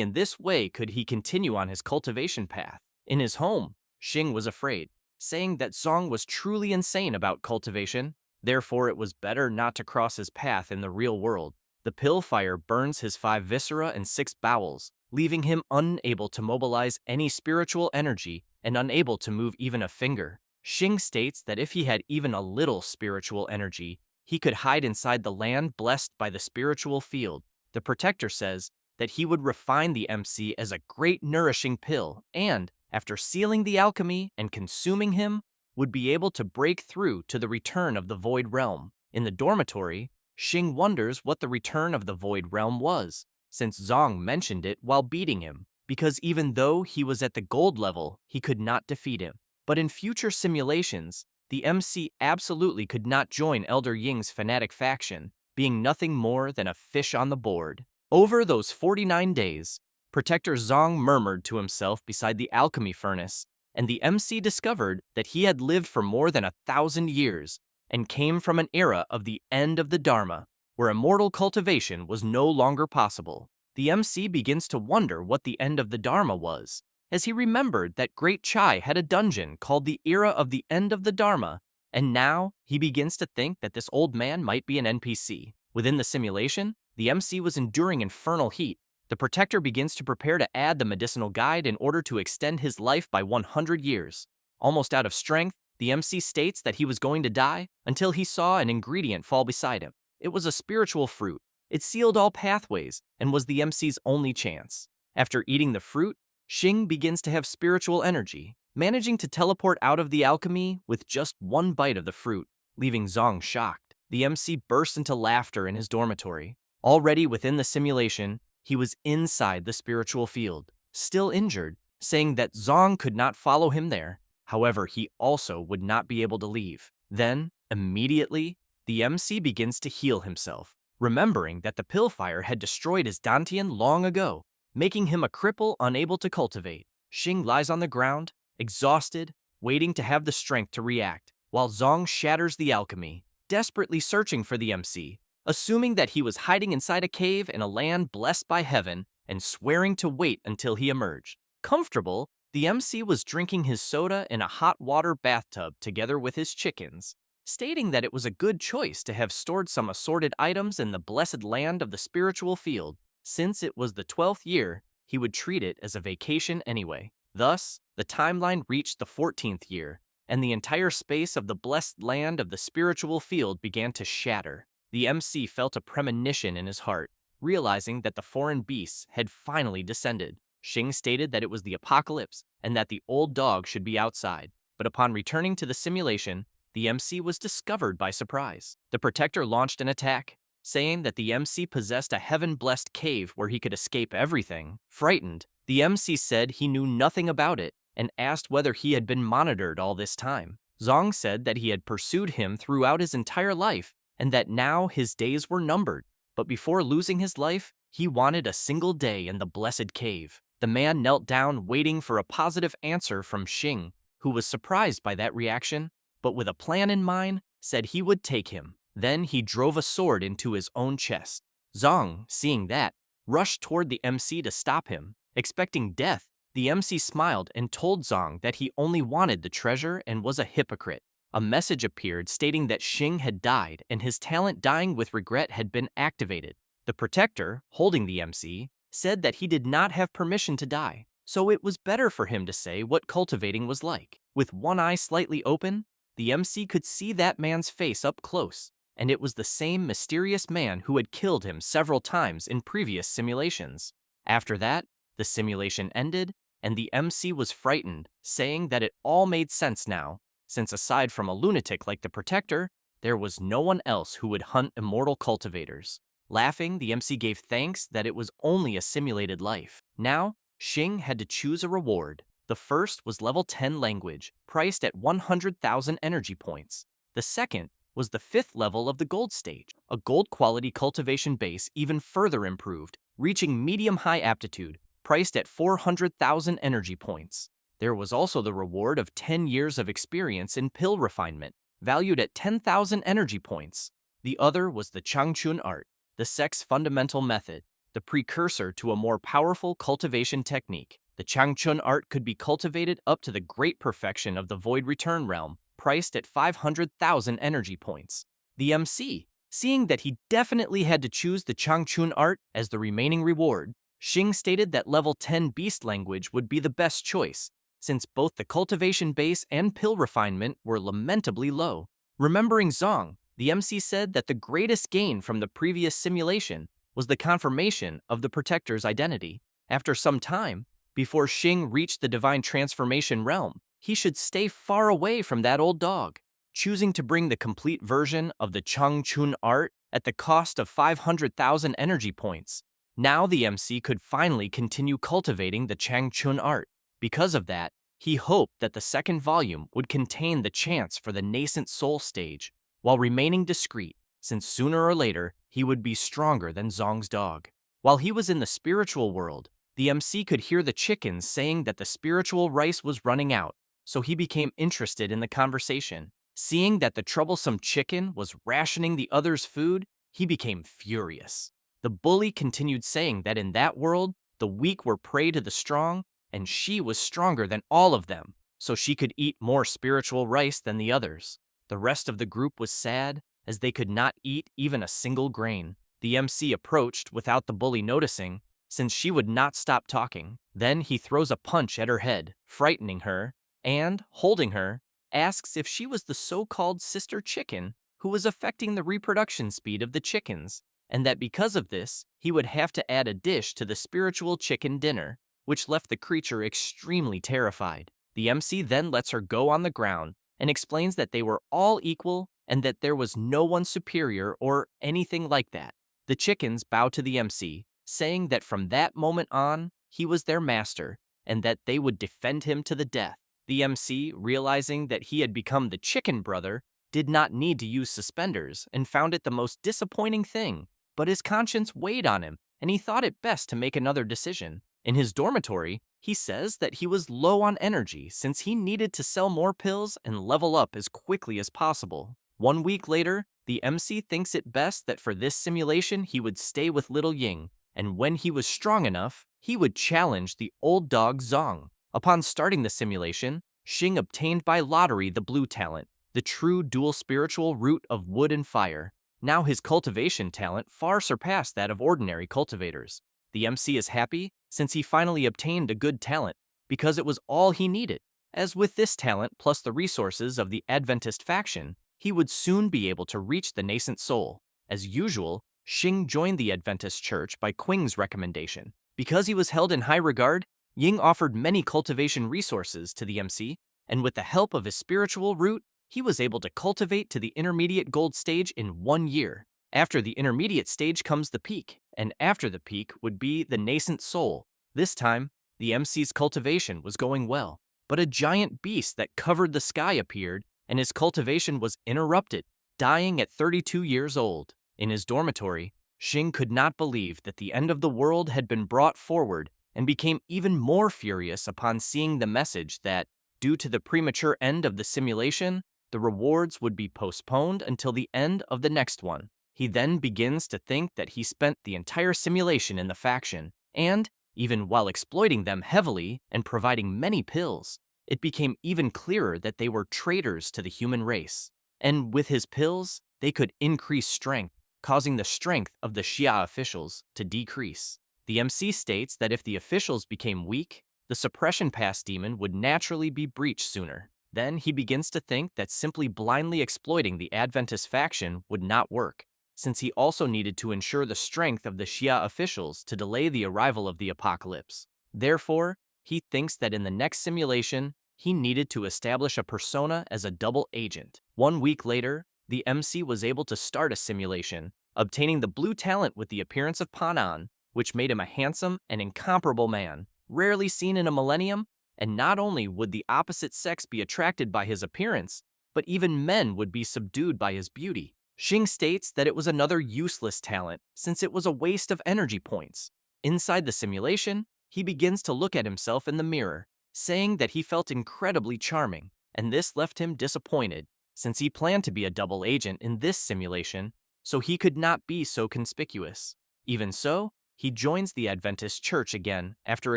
in this way could he continue on his cultivation path. In his home, Xing was afraid, saying that Zong was truly insane about cultivation, therefore it was better not to cross his path in the real world. The pill fire burns his 5 viscera and 6 bowels, leaving him unable to mobilize any spiritual energy and unable to move even a finger. Xing states that if he had even a little spiritual energy, he could hide inside the land blessed by the spiritual field. The protector says that he would refine the MC as a great nourishing pill and, after sealing the alchemy and consuming him, would be able to break through to the return of the Void Realm. In the dormitory, Xing wonders what the return of the Void Realm was, since Zong mentioned it while beating him, because even though he was at the gold level, he could not defeat him. But in future simulations, the MC absolutely could not join Elder Ying's fanatic faction, being nothing more than a fish on the board. Over those 49 days, Protector Zong murmured to himself beside the alchemy furnace, and the MC discovered that he had lived for more than 1,000 years and came from an era of the end of the Dharma, where immortal cultivation was no longer possible. The MC begins to wonder what the end of the Dharma was, as he remembered that Great Chai had a dungeon called the Era of the End of the Dharma, and now he begins to think that this old man might be an NPC. Within the simulation, the MC was enduring infernal heat. The protector begins to prepare to add the medicinal guide in order to extend his life by 100 years. Almost out of strength, the MC states that he was going to die until he saw an ingredient fall beside him. It was a spiritual fruit. It sealed all pathways and was the MC's only chance. After eating the fruit, Xing begins to have spiritual energy, managing to teleport out of the alchemy with just one bite of the fruit, leaving Zong shocked. The MC burst into laughter in his dormitory. Already within the simulation, he was inside the spiritual field, still injured, saying that Zong could not follow him there. However, he also would not be able to leave. Then, immediately, the MC begins to heal himself, remembering that the pill fire had destroyed his Dantian long ago, making him a cripple unable to cultivate. Xing lies on the ground, exhausted, waiting to have the strength to react, while Zong shatters the alchemy, desperately searching for the MC, assuming that he was hiding inside a cave in a land blessed by heaven and swearing to wait until he emerged. Comfortable, the MC was drinking his soda in a hot water bathtub together with his chickens, stating that it was a good choice to have stored some assorted items in the blessed land of the spiritual field. Since it was the 12th year, he would treat it as a vacation anyway. Thus, the timeline reached the 14th year, and the entire space of the blessed land of the spiritual field began to shatter. The MC felt a premonition in his heart, realizing that the foreign beasts had finally descended. Xing stated that it was the apocalypse and that the old dog should be outside, but upon returning to the simulation, the MC was discovered by surprise. The protector launched an attack, saying that the MC possessed a heaven-blessed cave where he could escape everything. Frightened, the MC said he knew nothing about it and asked whether he had been monitored all this time. Zong said that he had pursued him throughout his entire life and that now his days were numbered, but before losing his life, he wanted a single day in the blessed cave. The man knelt down waiting for a positive answer from Xing, who was surprised by that reaction, but with a plan in mind, said he would take him. Then he drove a sword into his own chest. Zong, seeing that, rushed toward the MC to stop him. Expecting death, the MC smiled and told Zong that he only wanted the treasure and was a hypocrite. A message appeared stating that Xing had died and his talent dying with regret had been activated. The protector, holding the MC, said that he did not have permission to die, so it was better for him to say what cultivating was like. With one eye slightly open, the MC could see that man's face up close, and it was the same mysterious man who had killed him several times in previous simulations. After that, the simulation ended, and the MC was frightened, saying that it all made sense now, since aside from a lunatic like the Protector, there was no one else who would hunt immortal cultivators. Laughing, the MC gave thanks that it was only a simulated life. Now, Xing had to choose a reward. The first was level 10 language, priced at 100,000 energy points. The second was the 5th level of the gold stage, a gold quality cultivation base even further improved, reaching medium-high aptitude, priced at 400,000 energy points. There was also the reward of 10 years of experience in pill refinement, valued at 10,000 energy points. The other was the Changchun art, the sex fundamental method, the precursor to a more powerful cultivation technique. The Changchun art could be cultivated up to the great perfection of the Void Return realm, priced at 500,000 energy points. The MC, seeing that he definitely had to choose the Changchun art as the remaining reward, Xing stated that level 10 beast language would be the best choice, since both the cultivation base and pill refinement were lamentably low. Remembering Zong, the MC said that the greatest gain from the previous simulation was the confirmation of the Protector's identity. After some time, before Xing reached the divine transformation realm, he should stay far away from that old dog, choosing to bring the complete version of the Changchun art at the cost of 500,000 energy points. Now the MC could finally continue cultivating the Changchun art. Because of that, he hoped that the second volume would contain the chance for the nascent soul stage, while remaining discreet, since sooner or later he would be stronger than Zong's dog. While he was in the spiritual world, the MC could hear the chickens saying that the spiritual rice was running out, so he became interested in the conversation. Seeing that the troublesome chicken was rationing the other's food, he became furious. The bully continued saying that in that world, the weak were prey to the strong, and she was stronger than all of them, so she could eat more spiritual rice than the others. The rest of the group was sad, as they could not eat even a single grain. The MC approached without the bully noticing, since she would not stop talking. Then he throws a punch at her head, frightening her, and, holding her, asks if she was the so-called sister chicken who was affecting the reproduction speed of the chickens, and that because of this, he would have to add a dish to the spiritual chicken dinner, which left the creature extremely terrified. The MC then lets her go on the ground and explains that they were all equal and that there was no one superior or anything like that. The chickens bow to the MC, saying that from that moment on, he was their master and that they would defend him to the death. The MC, realizing that he had become the chicken brother, did not need to use suspenders and found it the most disappointing thing, but his conscience weighed on him and he thought it best to make another decision. In his dormitory, he says that he was low on energy since he needed to sell more pills and level up as quickly as possible. 1 week later, the MC thinks it best that for this simulation he would stay with little Ying, and when he was strong enough, he would challenge the old dog Zong. Upon starting the simulation, Xing obtained by lottery the blue talent, the true dual spiritual root of wood and fire. Now his cultivation talent far surpassed that of ordinary cultivators. The MC is happy since he finally obtained a good talent, because it was all he needed. As with this talent plus the resources of the Adventist faction, he would soon be able to reach the nascent soul. As usual, Xing joined the Adventist church by Qing's recommendation. Because he was held in high regard, Ying offered many cultivation resources to the MC, and with the help of his spiritual root, he was able to cultivate to the intermediate gold stage in 1 year. After the intermediate stage comes the peak, and after the peak would be the nascent soul. This time, the MC's cultivation was going well, but a giant beast that covered the sky appeared, and his cultivation was interrupted, dying at 32 years old. In his dormitory, Xing could not believe that the end of the world had been brought forward and became even more furious upon seeing the message that, due to the premature end of the simulation, the rewards would be postponed until the end of the next one. He then begins to think that he spent the entire simulation in the faction, and, even while exploiting them heavily and providing many pills, it became even clearer that they were traitors to the human race. And with his pills, they could increase strength, causing the strength of the Xia officials to decrease. The MC states that if the officials became weak, the suppression pass demon would naturally be breached sooner. Then he begins to think that simply blindly exploiting the Adventist faction would not work, since he also needed to ensure the strength of the Shia officials to delay the arrival of the apocalypse. Therefore, he thinks that in the next simulation, he needed to establish a persona as a double agent. 1 week later, the MC was able to start a simulation, obtaining the blue talent with the appearance of Panan, which made him a handsome and incomparable man, rarely seen in a millennium. And not only would the opposite sex be attracted by his appearance, but even men would be subdued by his beauty. Xing states that it was another useless talent, since it was a waste of energy points. Inside the simulation, he begins to look at himself in the mirror, saying that he felt incredibly charming, and this left him disappointed, since he planned to be a double agent in this simulation, so he could not be so conspicuous. Even so, he joins the Adventist Church again after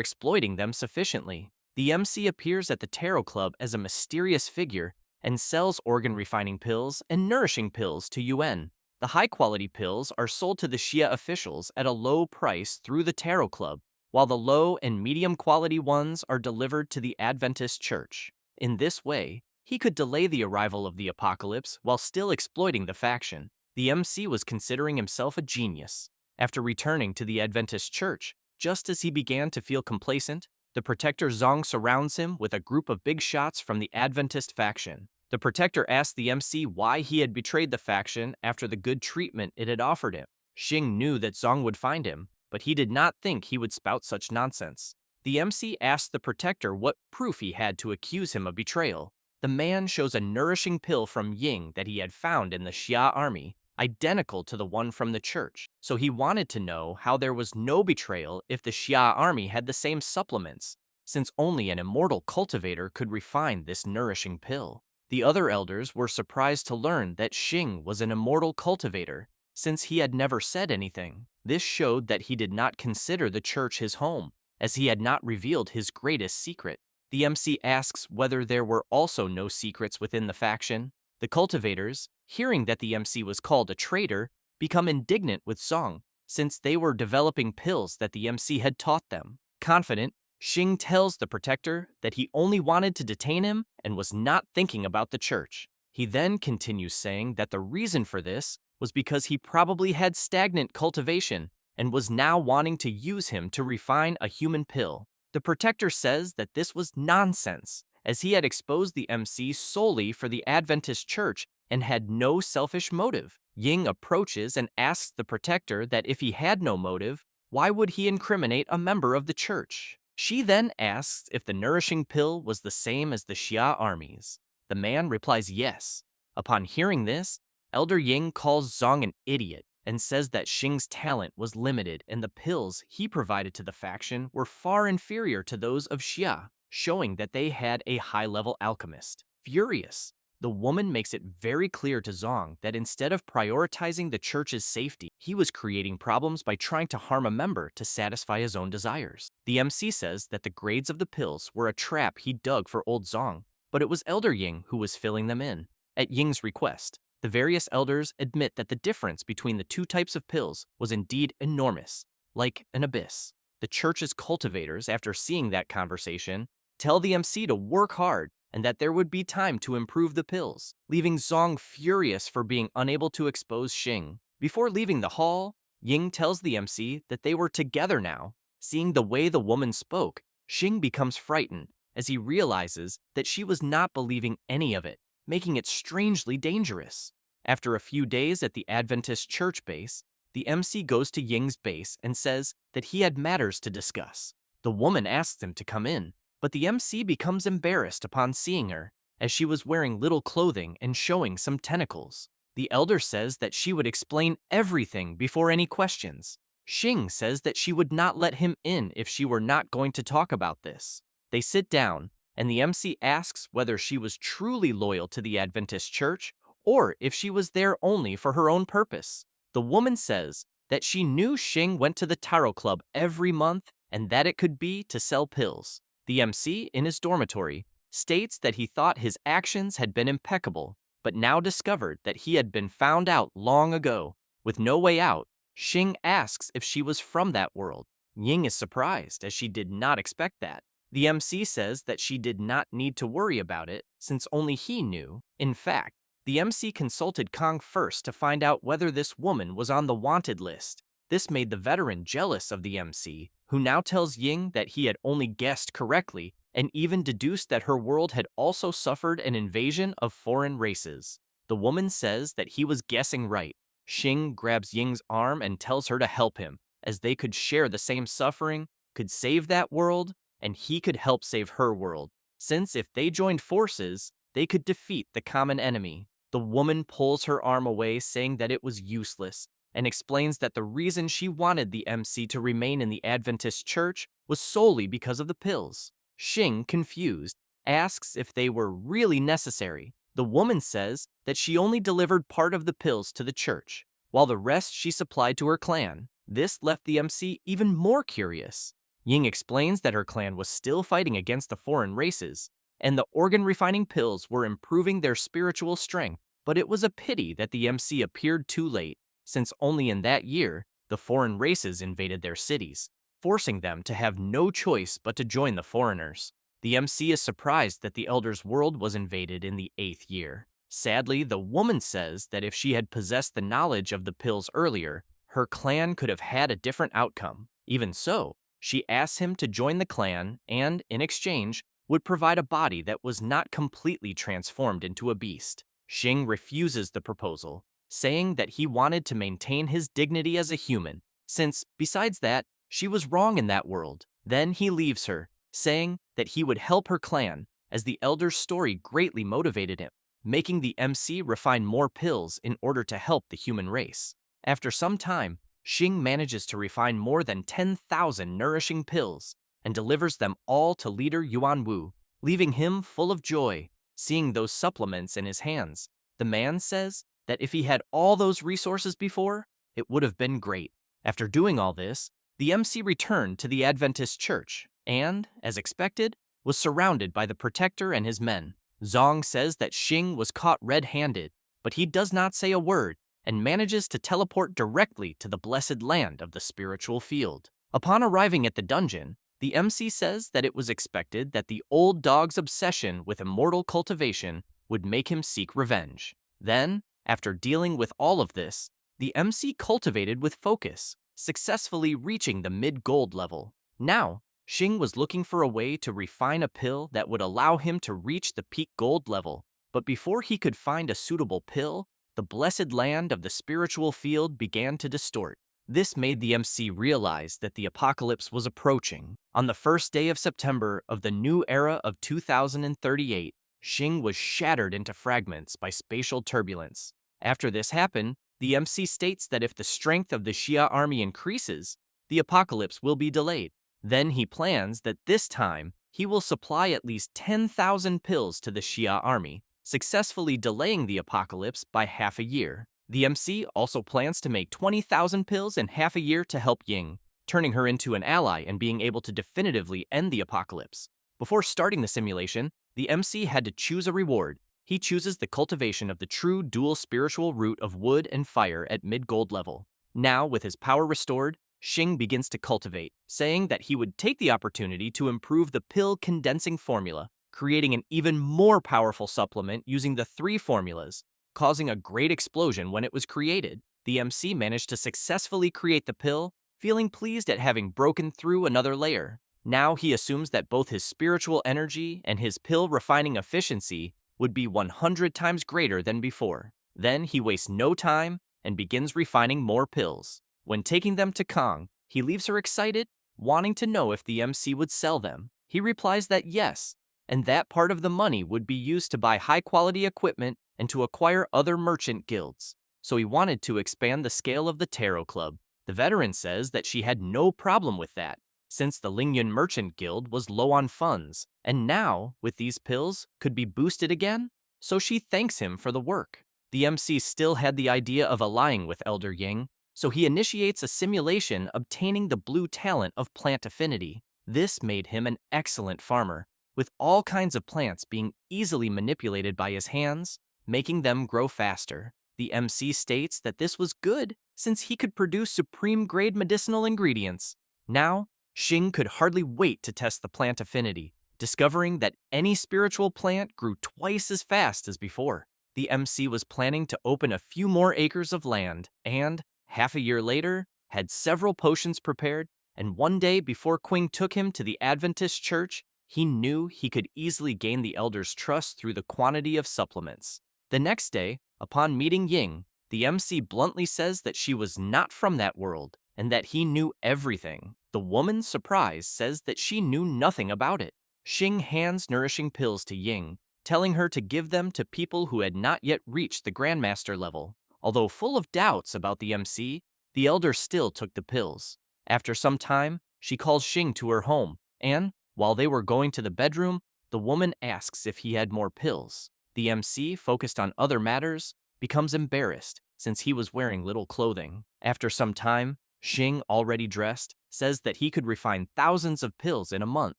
exploiting them sufficiently. The MC appears at the Tarot Club as a mysterious figure and sells organ-refining pills and nourishing pills to UN. The high-quality pills are sold to the Shia officials at a low price through the Tarot Club, while the low and medium-quality ones are delivered to the Adventist Church. In this way, he could delay the arrival of the apocalypse while still exploiting the faction. The MC was considering himself a genius. After returning to the Adventist Church, just as he began to feel complacent, the Protector Zong surrounds him with a group of big shots from the Adventist faction. The Protector asks the MC why he had betrayed the faction after the good treatment it had offered him. Xing knew that Zong would find him, but he did not think he would spout such nonsense. The MC asked the Protector what proof he had to accuse him of betrayal. The man shows a nourishing pill from Ying that he had found in the Xia army, identical to the one from the church. So he wanted to know how there was no betrayal if the Xia army had the same supplements, since only an immortal cultivator could refine this nourishing pill. The other elders were surprised to learn that Xing was an immortal cultivator, since he had never said anything. This showed that he did not consider the church his home, as he had not revealed his greatest secret. The MC asks whether there were also no secrets within the faction. The cultivators, hearing that the MC was called a traitor, become indignant with Zong, since they were developing pills that the MC had taught them. Confident, Xing tells the Protector that he only wanted to detain him and was not thinking about the church. He then continues saying that the reason for this was because he probably had stagnant cultivation and was now wanting to use him to refine a human pill. The Protector says that this was nonsense, as he had exposed the MC solely for the Adventist Church and had no selfish motive. Ying approaches and asks the Protector that if he had no motive, why would he incriminate a member of the church? She then asks if the nourishing pill was the same as the Xia armies. The man replies yes. Upon hearing this, Elder Ying calls Zong an idiot and says that Xing's talent was limited and the pills he provided to the faction were far inferior to those of Xia, showing that they had a high-level alchemist. Furious, the woman makes it very clear to Zong that instead of prioritizing the church's safety, he was creating problems by trying to harm a member to satisfy his own desires. The MC says that the grades of the pills were a trap he dug for old Zong, but it was Elder Ying who was filling them in. At Ying's request, the various elders admit that the difference between the two types of pills was indeed enormous, like an abyss. The church's cultivators, after seeing that conversation, tell the MC to work hard and that there would be time to improve the pills, leaving Zong furious for being unable to expose Xing. Before leaving the hall, Ying tells the MC that they were together now. Seeing the way the woman spoke, Xing becomes frightened as he realizes that she was not believing any of it, making it strangely dangerous. After a few days at the Adventist church base, the MC goes to Ying's base and says that he had matters to discuss. The woman asks him to come in, but the MC becomes embarrassed upon seeing her, as she was wearing little clothing and showing some tentacles. The elder says that she would explain everything before any questions. Xing says that she would not let him in if she were not going to talk about this. They sit down, and the MC asks whether she was truly loyal to the Adventist church or if she was there only for her own purpose. The woman says that she knew Xing went to the Tarot Club every month and that it could be to sell pills. The MC, in his dormitory, states that he thought his actions had been impeccable, but now discovered that he had been found out long ago. With no way out, Xing asks if she was from that world. Ying is surprised, as she did not expect that. The MC says that she did not need to worry about it since only he knew. In fact, the MC consulted Kong first to find out whether this woman was on the wanted list. This made the veteran jealous of the MC, who now tells Ying that he had only guessed correctly and even deduced that her world had also suffered an invasion of foreign races. The woman says that he was guessing right. Xing grabs Ying's arm and tells her to help him, as they could share the same suffering, could save that world, and he could help save her world, since if they joined forces, they could defeat the common enemy. The woman pulls her arm away, saying that it was useless, and explains that the reason she wanted the MC to remain in the Adventist church was solely because of the pills. Xing, confused, asks if they were really necessary. The woman says that she only delivered part of the pills to the church, while the rest she supplied to her clan. This left the MC even more curious. Ying explains that her clan was still fighting against the foreign races, and the organ-refining pills were improving their spiritual strength. But it was a pity that the MC appeared too late, since only in that year, the foreign races invaded their cities, forcing them to have no choice but to join the foreigners. The MC is surprised that the Elder's world was invaded in the 8th year. Sadly, the woman says that if she had possessed the knowledge of the pills earlier, her clan could have had a different outcome. Even so, she asks him to join the clan and, in exchange, would provide a body that was not completely transformed into a beast. Xing refuses the proposal, saying that he wanted to maintain his dignity as a human, since, besides that, she was wrong in that world. Then he leaves her, saying that he would help her clan, as the Elder's story greatly motivated him, making the MC refine more pills in order to help the human race. After some time, Xing manages to refine more than 10,000 nourishing pills and delivers them all to leader Yuan Wu, leaving him full of joy, seeing those supplements in his hands. The man says that if he had all those resources before, it would have been great. After doing all this, the MC returned to the Adventist church and, as expected, was surrounded by the protector and his men. Zong says that Xing was caught red-handed, but he does not say a word and manages to teleport directly to the blessed land of the spiritual field. Upon arriving at the dungeon, the MC says that it was expected that the old dog's obsession with immortal cultivation would make him seek revenge. Then, after dealing with all of this, the MC cultivated with focus, successfully reaching the mid-gold level. Now, Xing was looking for a way to refine a pill that would allow him to reach the peak gold level, but before he could find a suitable pill, the blessed land of the spiritual field began to distort. This made the MC realize that the apocalypse was approaching. On the first day of September of the new era of 2038, Xing was shattered into fragments by spatial turbulence. After this happened, the MC states that if the strength of the Xia army increases, the apocalypse will be delayed. Then he plans that this time, he will supply at least 10,000 pills to the Xia army, successfully delaying the apocalypse by half a year. The MC also plans to make 20,000 pills in half a year to help Ying, turning her into an ally and being able to definitively end the apocalypse. Before starting the simulation, the MC had to choose a reward. He chooses the cultivation of the true dual spiritual root of wood and fire at mid-gold level. Now, with his power restored, Xing begins to cultivate, saying that he would take the opportunity to improve the pill condensing formula, creating an even more powerful supplement using the 3 formulas, causing a great explosion when it was created. The MC managed to successfully create the pill, feeling pleased at having broken through another layer. Now he assumes that both his spiritual energy and his pill refining efficiency would be 100 times greater than before. Then he wastes no time and begins refining more pills. When taking them to Kong, he leaves her excited, wanting to know if the MC would sell them. He replies that yes, and that part of the money would be used to buy high-quality equipment and to acquire other merchant guilds. So he wanted to expand the scale of the Tarot Club. The veteran says that she had no problem with that, since the Lingyun Merchant Guild was low on funds, and now, with these pills, could be boosted again, so she thanks him for the work. The MC still had the idea of allying with Elder Ying, so he initiates a simulation obtaining the blue talent of plant affinity. This made him an excellent farmer, with all kinds of plants being easily manipulated by his hands, making them grow faster. The MC states that this was good since he could produce supreme-grade medicinal ingredients. Now, Xing could hardly wait to test the plant affinity, discovering that any spiritual plant grew twice as fast as before. The MC was planning to open a few more acres of land and, half a year later, had several potions prepared, and one day before Qing took him to the Adventist church, he knew he could easily gain the elders' trust through the quantity of supplements. The next day, upon meeting Ying, the MC bluntly says that she was not from that world and that he knew everything. The woman, surprised, says that she knew nothing about it. Xing hands nourishing pills to Ying, telling her to give them to people who had not yet reached the Grandmaster level. Although full of doubts about the MC, the elder still took the pills. After some time, she calls Xing to her home, and, while they were going to the bedroom, the woman asks if he had more pills. The MC, focused on other matters, becomes embarrassed since he was wearing little clothing. After some time, Xing, already dressed, says that he could refine thousands of pills in a month.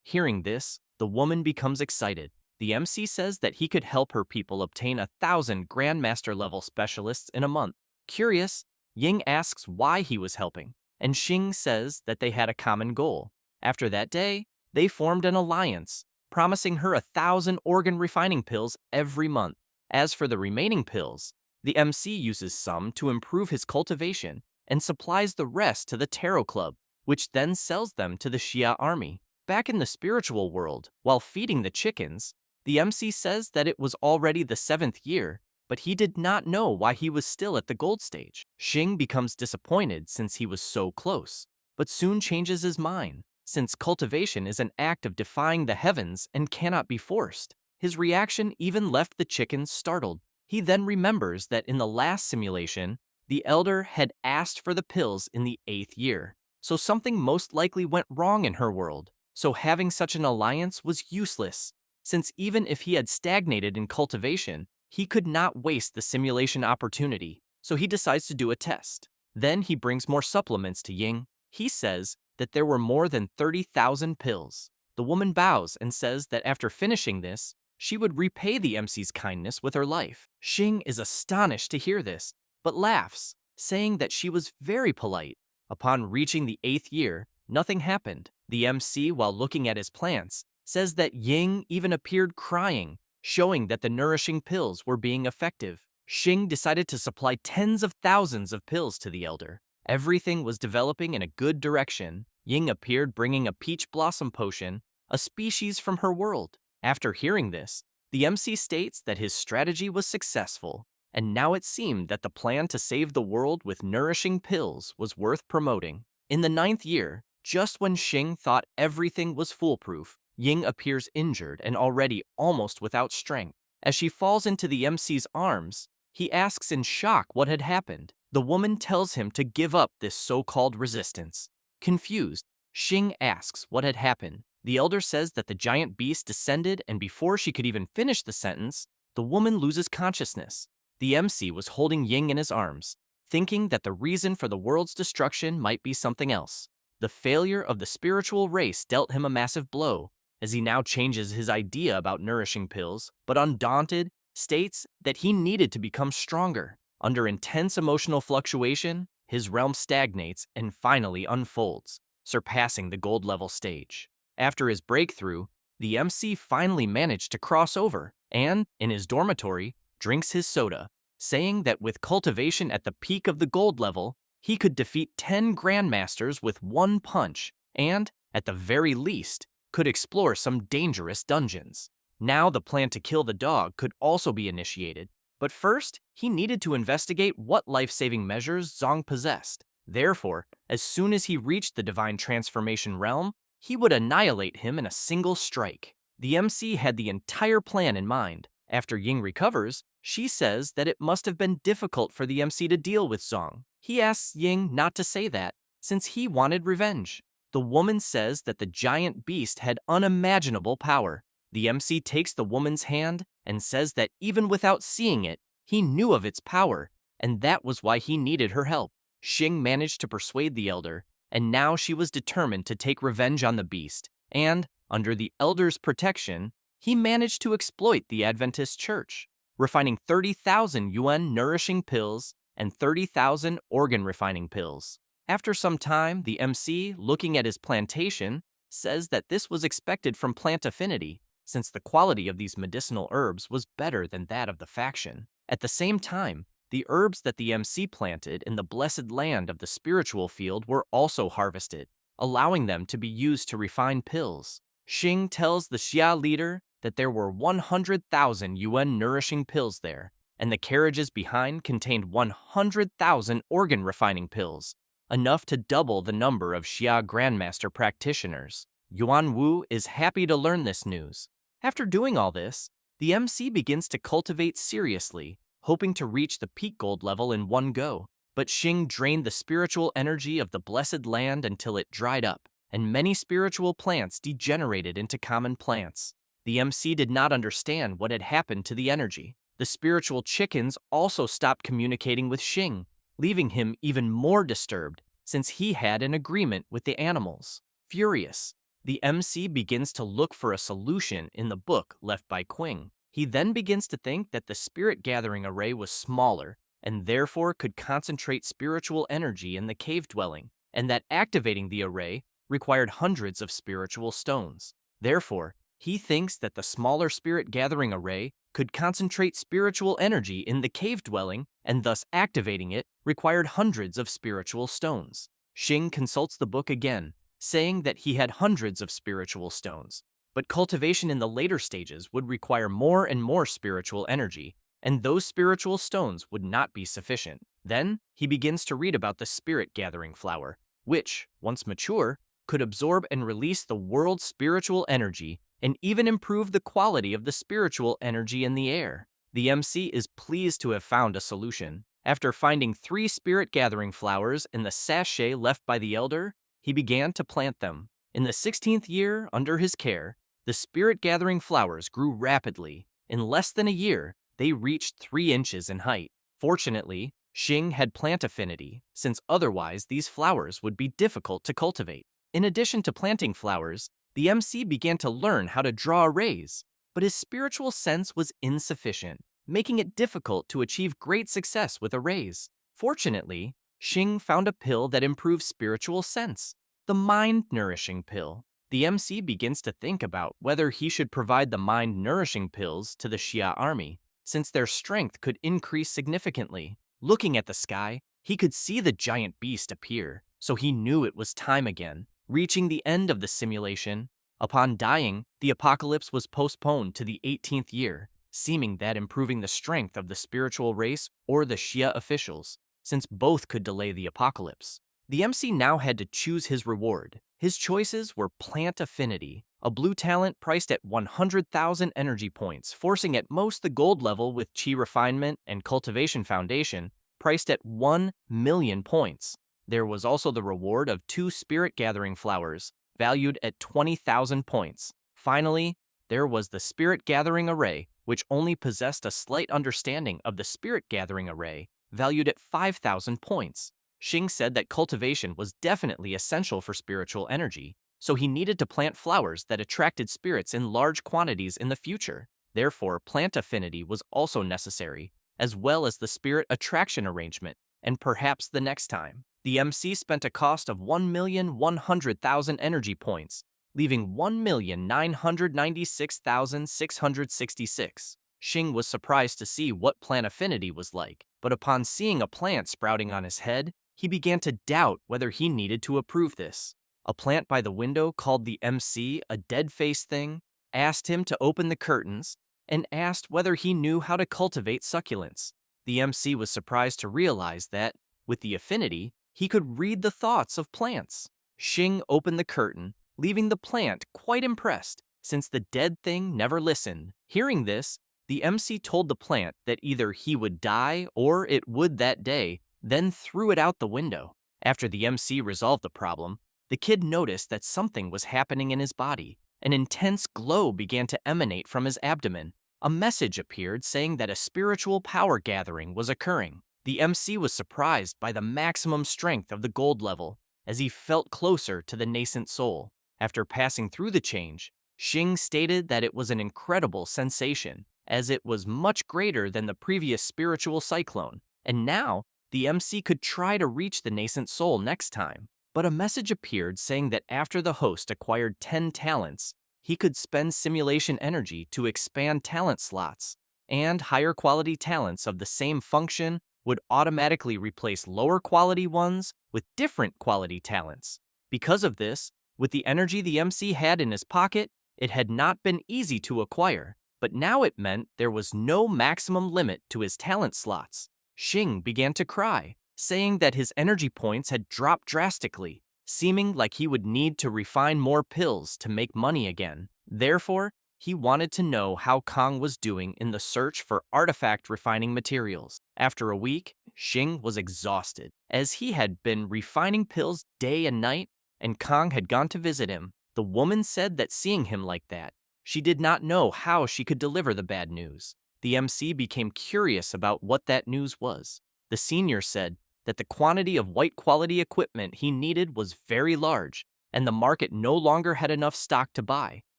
Hearing this, the woman becomes excited. The MC says that he could help her people obtain 1,000 Grandmaster level specialists in a month. Curious, Ying asks why he was helping, and Xing says that they had a common goal. After that day, they formed an alliance, promising her 1,000 organ refining pills every month. As for the remaining pills, the MC uses some to improve his cultivation and supplies the rest to the Tarot Club, which then sells them to the Xia army. Back in the spiritual world, while feeding the chickens, the MC says that it was already the 7th year, but he did not know why he was still at the gold stage. Xing becomes disappointed since he was so close, but soon changes his mind, since cultivation is an act of defying the heavens and cannot be forced. His reaction even left the chickens startled. He then remembers that in the last simulation, the elder had asked for the pills in the 8th year, so something most likely went wrong in her world. So having such an alliance was useless, since even if he had stagnated in cultivation, he could not waste the simulation opportunity, so he decides to do a test. Then he brings more supplements to Ying. He says that there were more than 30,000 pills. The woman bows and says that after finishing this, she would repay the MC's kindness with her life. Xing is astonished to hear this, but laughs, saying that she was very polite. Upon reaching the 8th year, nothing happened. The MC, while looking at his plants, says that Ying even appeared crying, showing that the nourishing pills were being effective. Xing decided to supply tens of thousands of pills to the elder. Everything was developing in a good direction. Ying appeared bringing a peach blossom potion, a species from her world. After hearing this, the MC states that his strategy was successful, and now it seemed that the plan to save the world with nourishing pills was worth promoting. In the 9th year, just when Xing thought everything was foolproof, Ying appears injured and already almost without strength. As she falls into the MC's arms, he asks in shock what had happened. The woman tells him to give up this so-called resistance. Confused, Xing asks what had happened. The elder says that the giant beast descended, and before she could even finish the sentence, the woman loses consciousness. The MC was holding Ying in his arms, thinking that the reason for the world's destruction might be something else. The failure of the spiritual race dealt him a massive blow, as he now changes his idea about nourishing pills, but undaunted, states that he needed to become stronger. Under intense emotional fluctuation, his realm stagnates and finally unfolds, surpassing the gold level stage. After his breakthrough, the MC finally managed to cross over and, in his dormitory, drinks his soda, saying that with cultivation at the peak of the gold level, he could defeat 10 Grandmasters with one punch and, at the very least, could explore some dangerous dungeons. Now the plan to kill the dog could also be initiated, but first, he needed to investigate what life-saving measures Zong possessed. Therefore, as soon as he reached the divine transformation realm, he would annihilate him in a single strike. The MC had the entire plan in mind. After Ying recovers, she says that it must have been difficult for the MC to deal with Zong. He asks Ying not to say that, since he wanted revenge. The woman says that the giant beast had unimaginable power. The MC takes the woman's hand and says that even without seeing it, he knew of its power, and that was why he needed her help. Xing managed to persuade the elder, and now she was determined to take revenge on the beast, and, under the elder's protection, he managed to exploit the Adventist church, refining 30,000 yuan nourishing pills and 30,000 organ refining pills. After some time, the MC, looking at his plantation, says that this was expected from plant affinity, since the quality of these medicinal herbs was better than that of the faction. At the same time, the herbs that the MC planted in the blessed land of the spiritual field were also harvested, allowing them to be used to refine pills. Xing tells the Xia leader that there were 100,000 yuan nourishing pills there, and the carriages behind contained 100,000 organ refining pills, enough to double the number of Xia Grandmaster practitioners. Yuan Wu is happy to learn this news. After doing all this, the MC begins to cultivate seriously, hoping to reach the peak gold level in one go. But Xing drained the spiritual energy of the blessed land until it dried up, and many spiritual plants degenerated into common plants. The MC did not understand what had happened to the energy. The spiritual chickens also stopped communicating with Xing, leaving him even more disturbed since he had an agreement with the animals. Furious, the MC begins to look for a solution in the book left by Qing. He then begins to think that the spirit gathering array was smaller and therefore could concentrate spiritual energy in the cave dwelling, and that activating the array required hundreds of spiritual stones. Therefore, he thinks that the smaller spirit gathering array could concentrate spiritual energy in the cave dwelling, and thus activating it required hundreds of spiritual stones. Xing consults the book again, saying that he had hundreds of spiritual stones, but cultivation in the later stages would require more and more spiritual energy, and those spiritual stones would not be sufficient. Then, he begins to read about the spirit gathering flower, which, once mature, could absorb and release the world's spiritual energy and even improve the quality of the spiritual energy in the air. The MC is pleased to have found a solution. After finding 3 spirit gathering flowers in the sachet left by the elder, he began to plant them. In the 16th year under his care, the spirit gathering flowers grew rapidly. In less than a year, they reached 3 inches in height. Fortunately, Xing had plant affinity, since otherwise these flowers would be difficult to cultivate. In addition to planting flowers, the MC began to learn how to draw arrays, but his spiritual sense was insufficient, making it difficult to achieve great success with arrays. Fortunately, Xing found a pill that improves spiritual sense, the mind-nourishing pill. The MC begins to think about whether he should provide the mind-nourishing pills to the Xia army, since their strength could increase significantly. Looking at the sky, he could see the giant beast appear, so he knew it was time again. Reaching the end of the simulation, upon dying, the apocalypse was postponed to the 18th year, seeming that improving the strength of the spiritual race or the Xia officials, since both could delay the apocalypse. The MC now had to choose his reward. His choices were plant affinity, a blue talent priced at 100,000 energy points, forcing at most the gold level with Qi refinement and cultivation foundation, priced at 1 million points. There was also the reward of 2 spirit gathering flowers, valued at 20,000 points. Finally, there was the spirit gathering array, which only possessed a slight understanding of the spirit gathering array, valued at 5,000 points. Xing said that cultivation was definitely essential for spiritual energy, so he needed to plant flowers that attracted spirits in large quantities in the future. Therefore, plant affinity was also necessary, as well as the spirit attraction arrangement, and perhaps the next time. The MC spent a cost of 1,100,000 energy points, leaving 1,996,666. Xing was surprised to see what plant affinity was like, but upon seeing a plant sprouting on his head, he began to doubt whether he needed to approve this. A plant by the window called the MC a dead-faced thing, asked him to open the curtains, and asked whether he knew how to cultivate succulents. The MC was surprised to realize that, with the affinity, he could read the thoughts of plants. Xing opened the curtain, leaving the plant quite impressed, since the dead thing never listened. Hearing this, the MC told the plant that either he would die or it would that day, then threw it out the window. After the MC resolved the problem, the kid noticed that something was happening in his body. An intense glow began to emanate from his abdomen. A message appeared saying that a spiritual power gathering was occurring. The MC was surprised by the maximum strength of the gold level, as he felt closer to the nascent soul. After passing through the change, Xing stated that it was an incredible sensation, as it was much greater than the previous spiritual cyclone, and now the MC could try to reach the nascent soul next time. But a message appeared saying that after the host acquired 10 talents, he could spend simulation energy to expand talent slots, and higher quality talents of the same function would automatically replace lower quality ones with different quality talents. Because of this, with the energy the MC had in his pocket, it had not been easy to acquire, but now it meant there was no maximum limit to his talent slots. Xing began to cry, saying that his energy points had dropped drastically, seeming like he would need to refine more pills to make money again. Therefore, he wanted to know how Kang was doing in the search for artifact refining materials. After a week, Xing was exhausted, as he had been refining pills day and night, and Kang had gone to visit him. The woman said that seeing him like that, she did not know how she could deliver the bad news. The MC became curious about what that news was. The senior said that the quantity of white quality equipment he needed was very large, and the market no longer had enough stock to buy.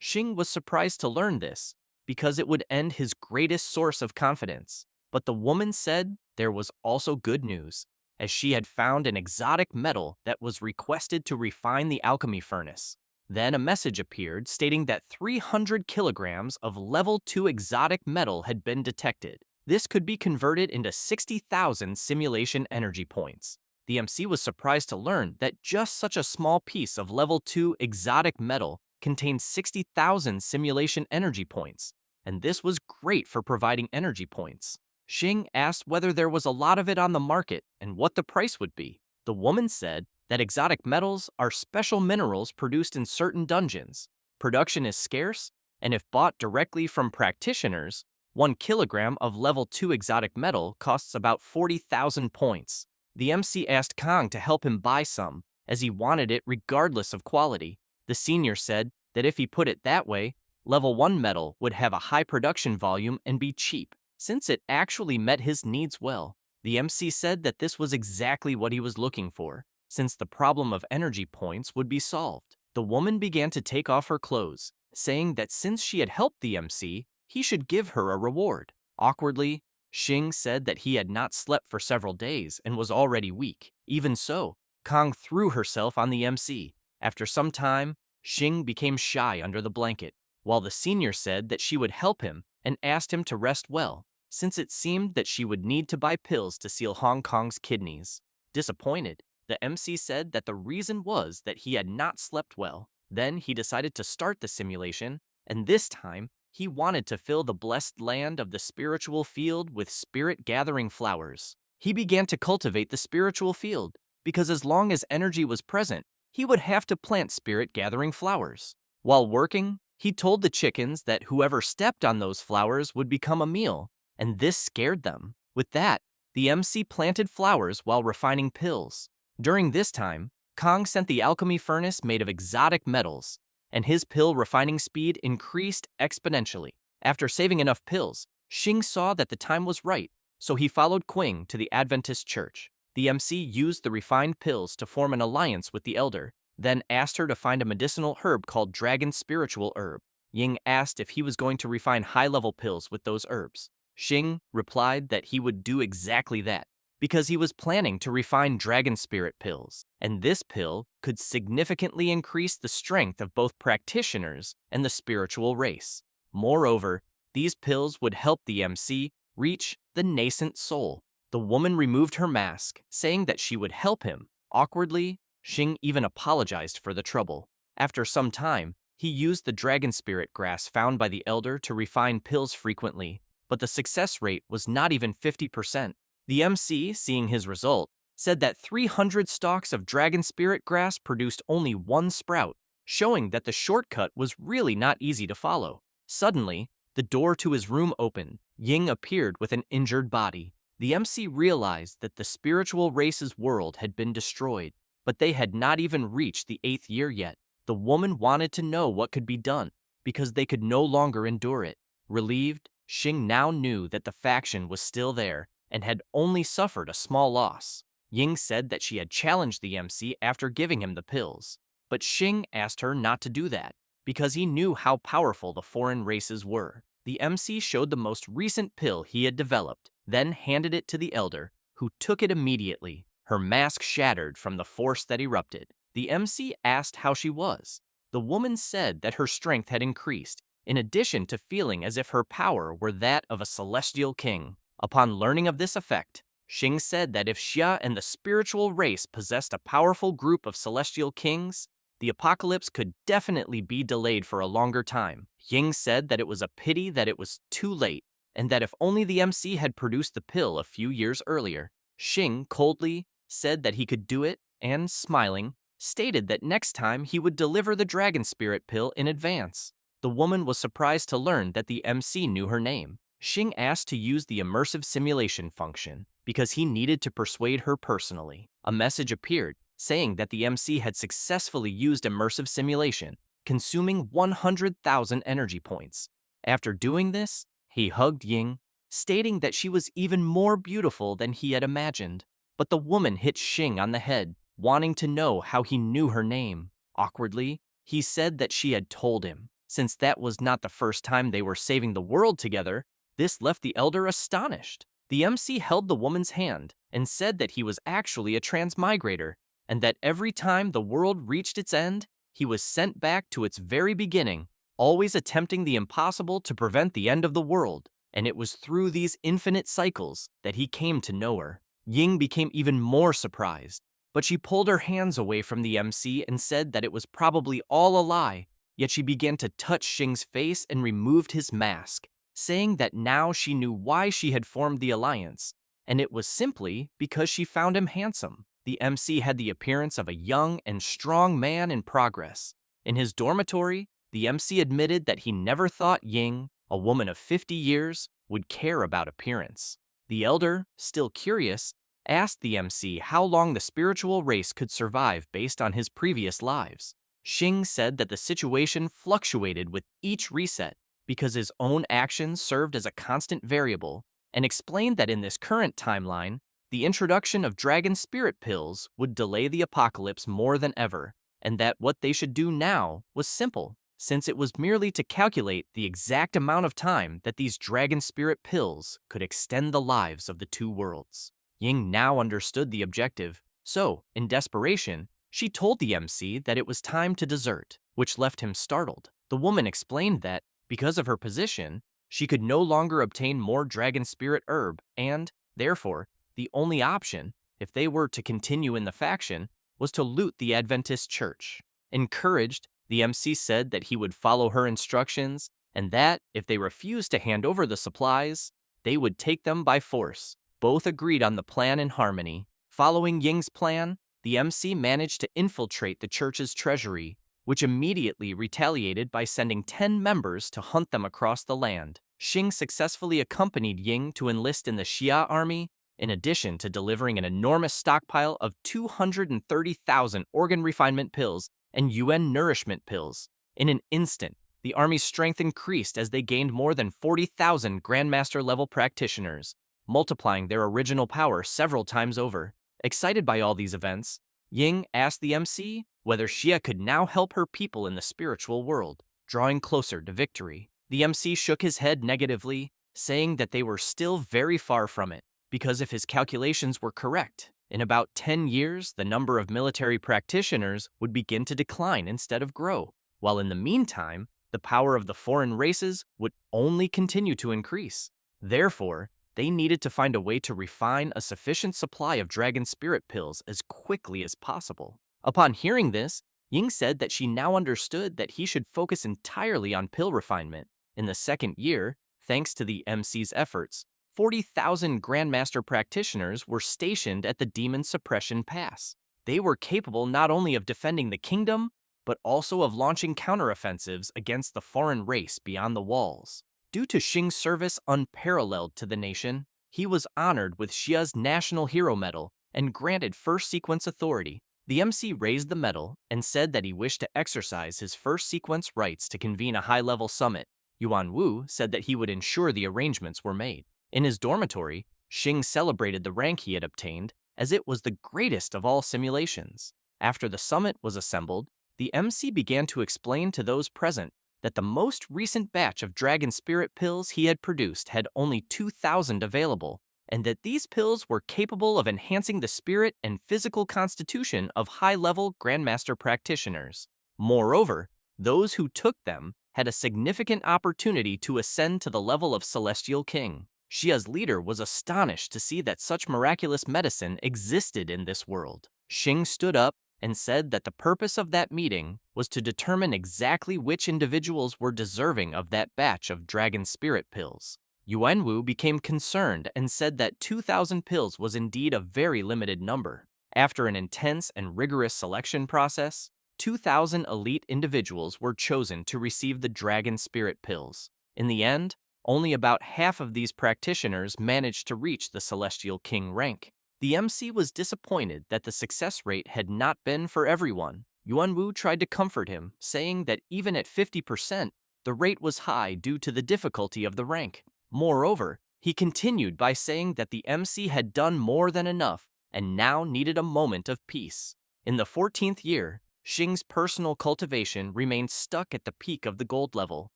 Xing was surprised to learn this, because it would end his greatest source of confidence. But the woman said there was also good news, as she had found an exotic metal that was requested to refine the alchemy furnace. Then a message appeared stating that 300 kilograms of level 2 exotic metal had been detected. This could be converted into 60,000 simulation energy points. The MC was surprised to learn that just such a small piece of level 2 exotic metal contained 60,000 simulation energy points, and this was great for providing energy points. Xing asked whether there was a lot of it on the market and what the price would be. The woman said that exotic metals are special minerals produced in certain dungeons. Production is scarce, and if bought directly from practitioners, 1 kilogram of level 2 exotic metal costs about 40,000 points. The MC asked Kang to help him buy some, as he wanted it regardless of quality. The senior said that if he put it that way, level 1 metal would have a high production volume and be cheap, since it actually met his needs well. The MC said that this was exactly what he was looking for, since the problem of energy points would be solved. The woman began to take off her clothes, saying that since she had helped the MC, he should give her a reward. Awkwardly, Xing said that he had not slept for several days and was already weak. Even so, Kang threw herself on the MC. After some time, Xing became shy under the blanket, while the senior said that she would help him and asked him to rest well, since it seemed that she would need to buy pills to seal Hong Kong's kidneys. Disappointed, the MC said that the reason was that he had not slept well. Then he decided to start the simulation, and this time, he wanted to fill the blessed land of the spiritual field with spirit-gathering flowers. He began to cultivate the spiritual field, because as long as energy was present, he would have to plant spirit-gathering flowers. While working, he told the chickens that whoever stepped on those flowers would become a meal, and this scared them. With that, the MC planted flowers while refining pills. During this time, Kang sent the alchemy furnace made of exotic metals, and his pill refining speed increased exponentially. After saving enough pills, Xing saw that the time was right, so he followed Qing to the Adventist church. The MC used the refined pills to form an alliance with the elder, then asked her to find a medicinal herb called dragon spiritual herb. Ying asked if he was going to refine high-level pills with those herbs. Xing replied that he would do exactly that, because he was planning to refine dragon spirit pills, and this pill could significantly increase the strength of both practitioners and the spiritual race. Moreover, these pills would help the MC reach the nascent soul. The woman removed her mask, saying that she would help him. Awkwardly, Xing even apologized for the trouble. After some time, he used the dragon spirit grass found by the elder to refine pills frequently, but the success rate was not even 50%. The MC, seeing his result, said that 300 stalks of dragon spirit grass produced only 1 sprout, showing that the shortcut was really not easy to follow. Suddenly, the door to his room opened. Ying appeared with an injured body. The MC realized that the spiritual race's world had been destroyed, but they had not even reached the 8th year yet. The woman wanted to know what could be done, because they could no longer endure it. Relieved, Xing now knew that the faction was still there, and had only suffered a small loss. Ying said that she had challenged the MC after giving him the pills, but Xing asked her not to do that, because he knew how powerful the foreign races were. The MC showed the most recent pill he had developed, then handed it to the elder, who took it immediately. Her mask shattered from the force that erupted. The MC asked how she was. The woman said that her strength had increased, in addition to feeling as if her power were that of a celestial king. Upon learning of this effect, Xing said that if Xia and the spiritual race possessed a powerful group of celestial kings, the apocalypse could definitely be delayed for a longer time. Ying said that it was a pity that it was too late, and that if only the MC had produced the pill a few years earlier. Xing coldly said that he could do it, and, smiling, stated that next time he would deliver the dragon spirit pill in advance. The woman was surprised to learn that the MC knew her name. Xing asked to use the immersive simulation function because he needed to persuade her personally. A message appeared saying that the MC had successfully used immersive simulation, consuming 100,000 energy points. After doing this, he hugged Ying, stating that she was even more beautiful than he had imagined. But the woman hit Xing on the head, wanting to know how he knew her name. Awkwardly, he said that she had told him. Since that was not the first time they were saving the world together, this left the elder astonished. The MC held the woman's hand and said that he was actually a transmigrator, and that every time the world reached its end, he was sent back to its very beginning, always attempting the impossible to prevent the end of the world. And it was through these infinite cycles that he came to know her. Ying became even more surprised, but she pulled her hands away from the MC and said that it was probably all a lie. Yet she began to touch Xing's face and removed his mask, saying that now she knew why she had formed the alliance, and it was simply because she found him handsome. The MC had the appearance of a young and strong man in progress. In his dormitory, the MC admitted that he never thought Ying, a woman of 50 years, would care about appearance. The elder, still curious, asked the MC how long the spiritual race could survive based on his previous lives. Xing said that the situation fluctuated with each reset because his own actions served as a constant variable, and explained that in this current timeline, the introduction of dragon spirit pills would delay the apocalypse more than ever, and that what they should do now was simple, since it was merely to calculate the exact amount of time that these dragon spirit pills could extend the lives of the two worlds. Ying now understood the objective, so, in desperation, she told the MC that it was time to desert, which left him startled. The woman explained that, because of her position, she could no longer obtain more dragon spirit herb, and, therefore, the only option, if they were to continue in the faction, was to loot the Adventist church. Encouraged, the MC said that he would follow her instructions, and that, if they refused to hand over the supplies, they would take them by force. Both agreed on the plan in harmony. Following Ying's plan, the MC managed to infiltrate the church's treasury, which immediately retaliated by sending 10 members to hunt them across the land. Xing successfully accompanied Ying to enlist in the Xia army, in addition to delivering an enormous stockpile of 230,000 organ refinement pills and UN nourishment pills. In an instant, the army's strength increased as they gained more than 40,000 Grandmaster-level practitioners, multiplying their original power several times over. Excited by all these events, Ying asked the MC whether Xia could now help her people in the spiritual world, drawing closer to victory. The MC shook his head negatively, saying that they were still very far from it, because if his calculations were correct, in about 10 years the number of military practitioners would begin to decline instead of grow, while in the meantime, the power of the foreign races would only continue to increase. Therefore, they needed to find a way to refine a sufficient supply of dragon spirit pills as quickly as possible. Upon hearing this, Ying said that she now understood that he should focus entirely on pill refinement. In the second year, thanks to the MC's efforts, 40,000 Grandmaster practitioners were stationed at the Demon Suppression Pass. They were capable not only of defending the kingdom, but also of launching counteroffensives against the foreign race beyond the walls. Due to Xing's service unparalleled to the nation, he was honored with Xia's National Hero Medal and granted first sequence authority. The MC raised the medal and said that he wished to exercise his first sequence rights to convene a high-level summit. Yuan Wu said that he would ensure the arrangements were made. In his dormitory, Xing celebrated the rank he had obtained, as it was the greatest of all simulations. After the summit was assembled, the MC began to explain to those present that the most recent batch of dragon spirit pills he had produced had only 2,000 available, and that these pills were capable of enhancing the spirit and physical constitution of high-level Grandmaster practitioners. Moreover, those who took them had a significant opportunity to ascend to the level of Celestial King. Xia's leader was astonished to see that such miraculous medicine existed in this world. Xing stood up and said that the purpose of that meeting was to determine exactly which individuals were deserving of that batch of dragon spirit pills. Yuanwu became concerned and said that 2,000 pills was indeed a very limited number. After an intense and rigorous selection process, 2,000 elite individuals were chosen to receive the dragon spirit pills. In the end, only about half of these practitioners managed to reach the Celestial King rank. The MC was disappointed that the success rate had not been for everyone. Yuanwu tried to comfort him, saying that even at 50%, the rate was high due to the difficulty of the rank. Moreover, he continued by saying that the MC had done more than enough and now needed a moment of peace. In the 14th year, Xing's personal cultivation remained stuck at the peak of the gold level.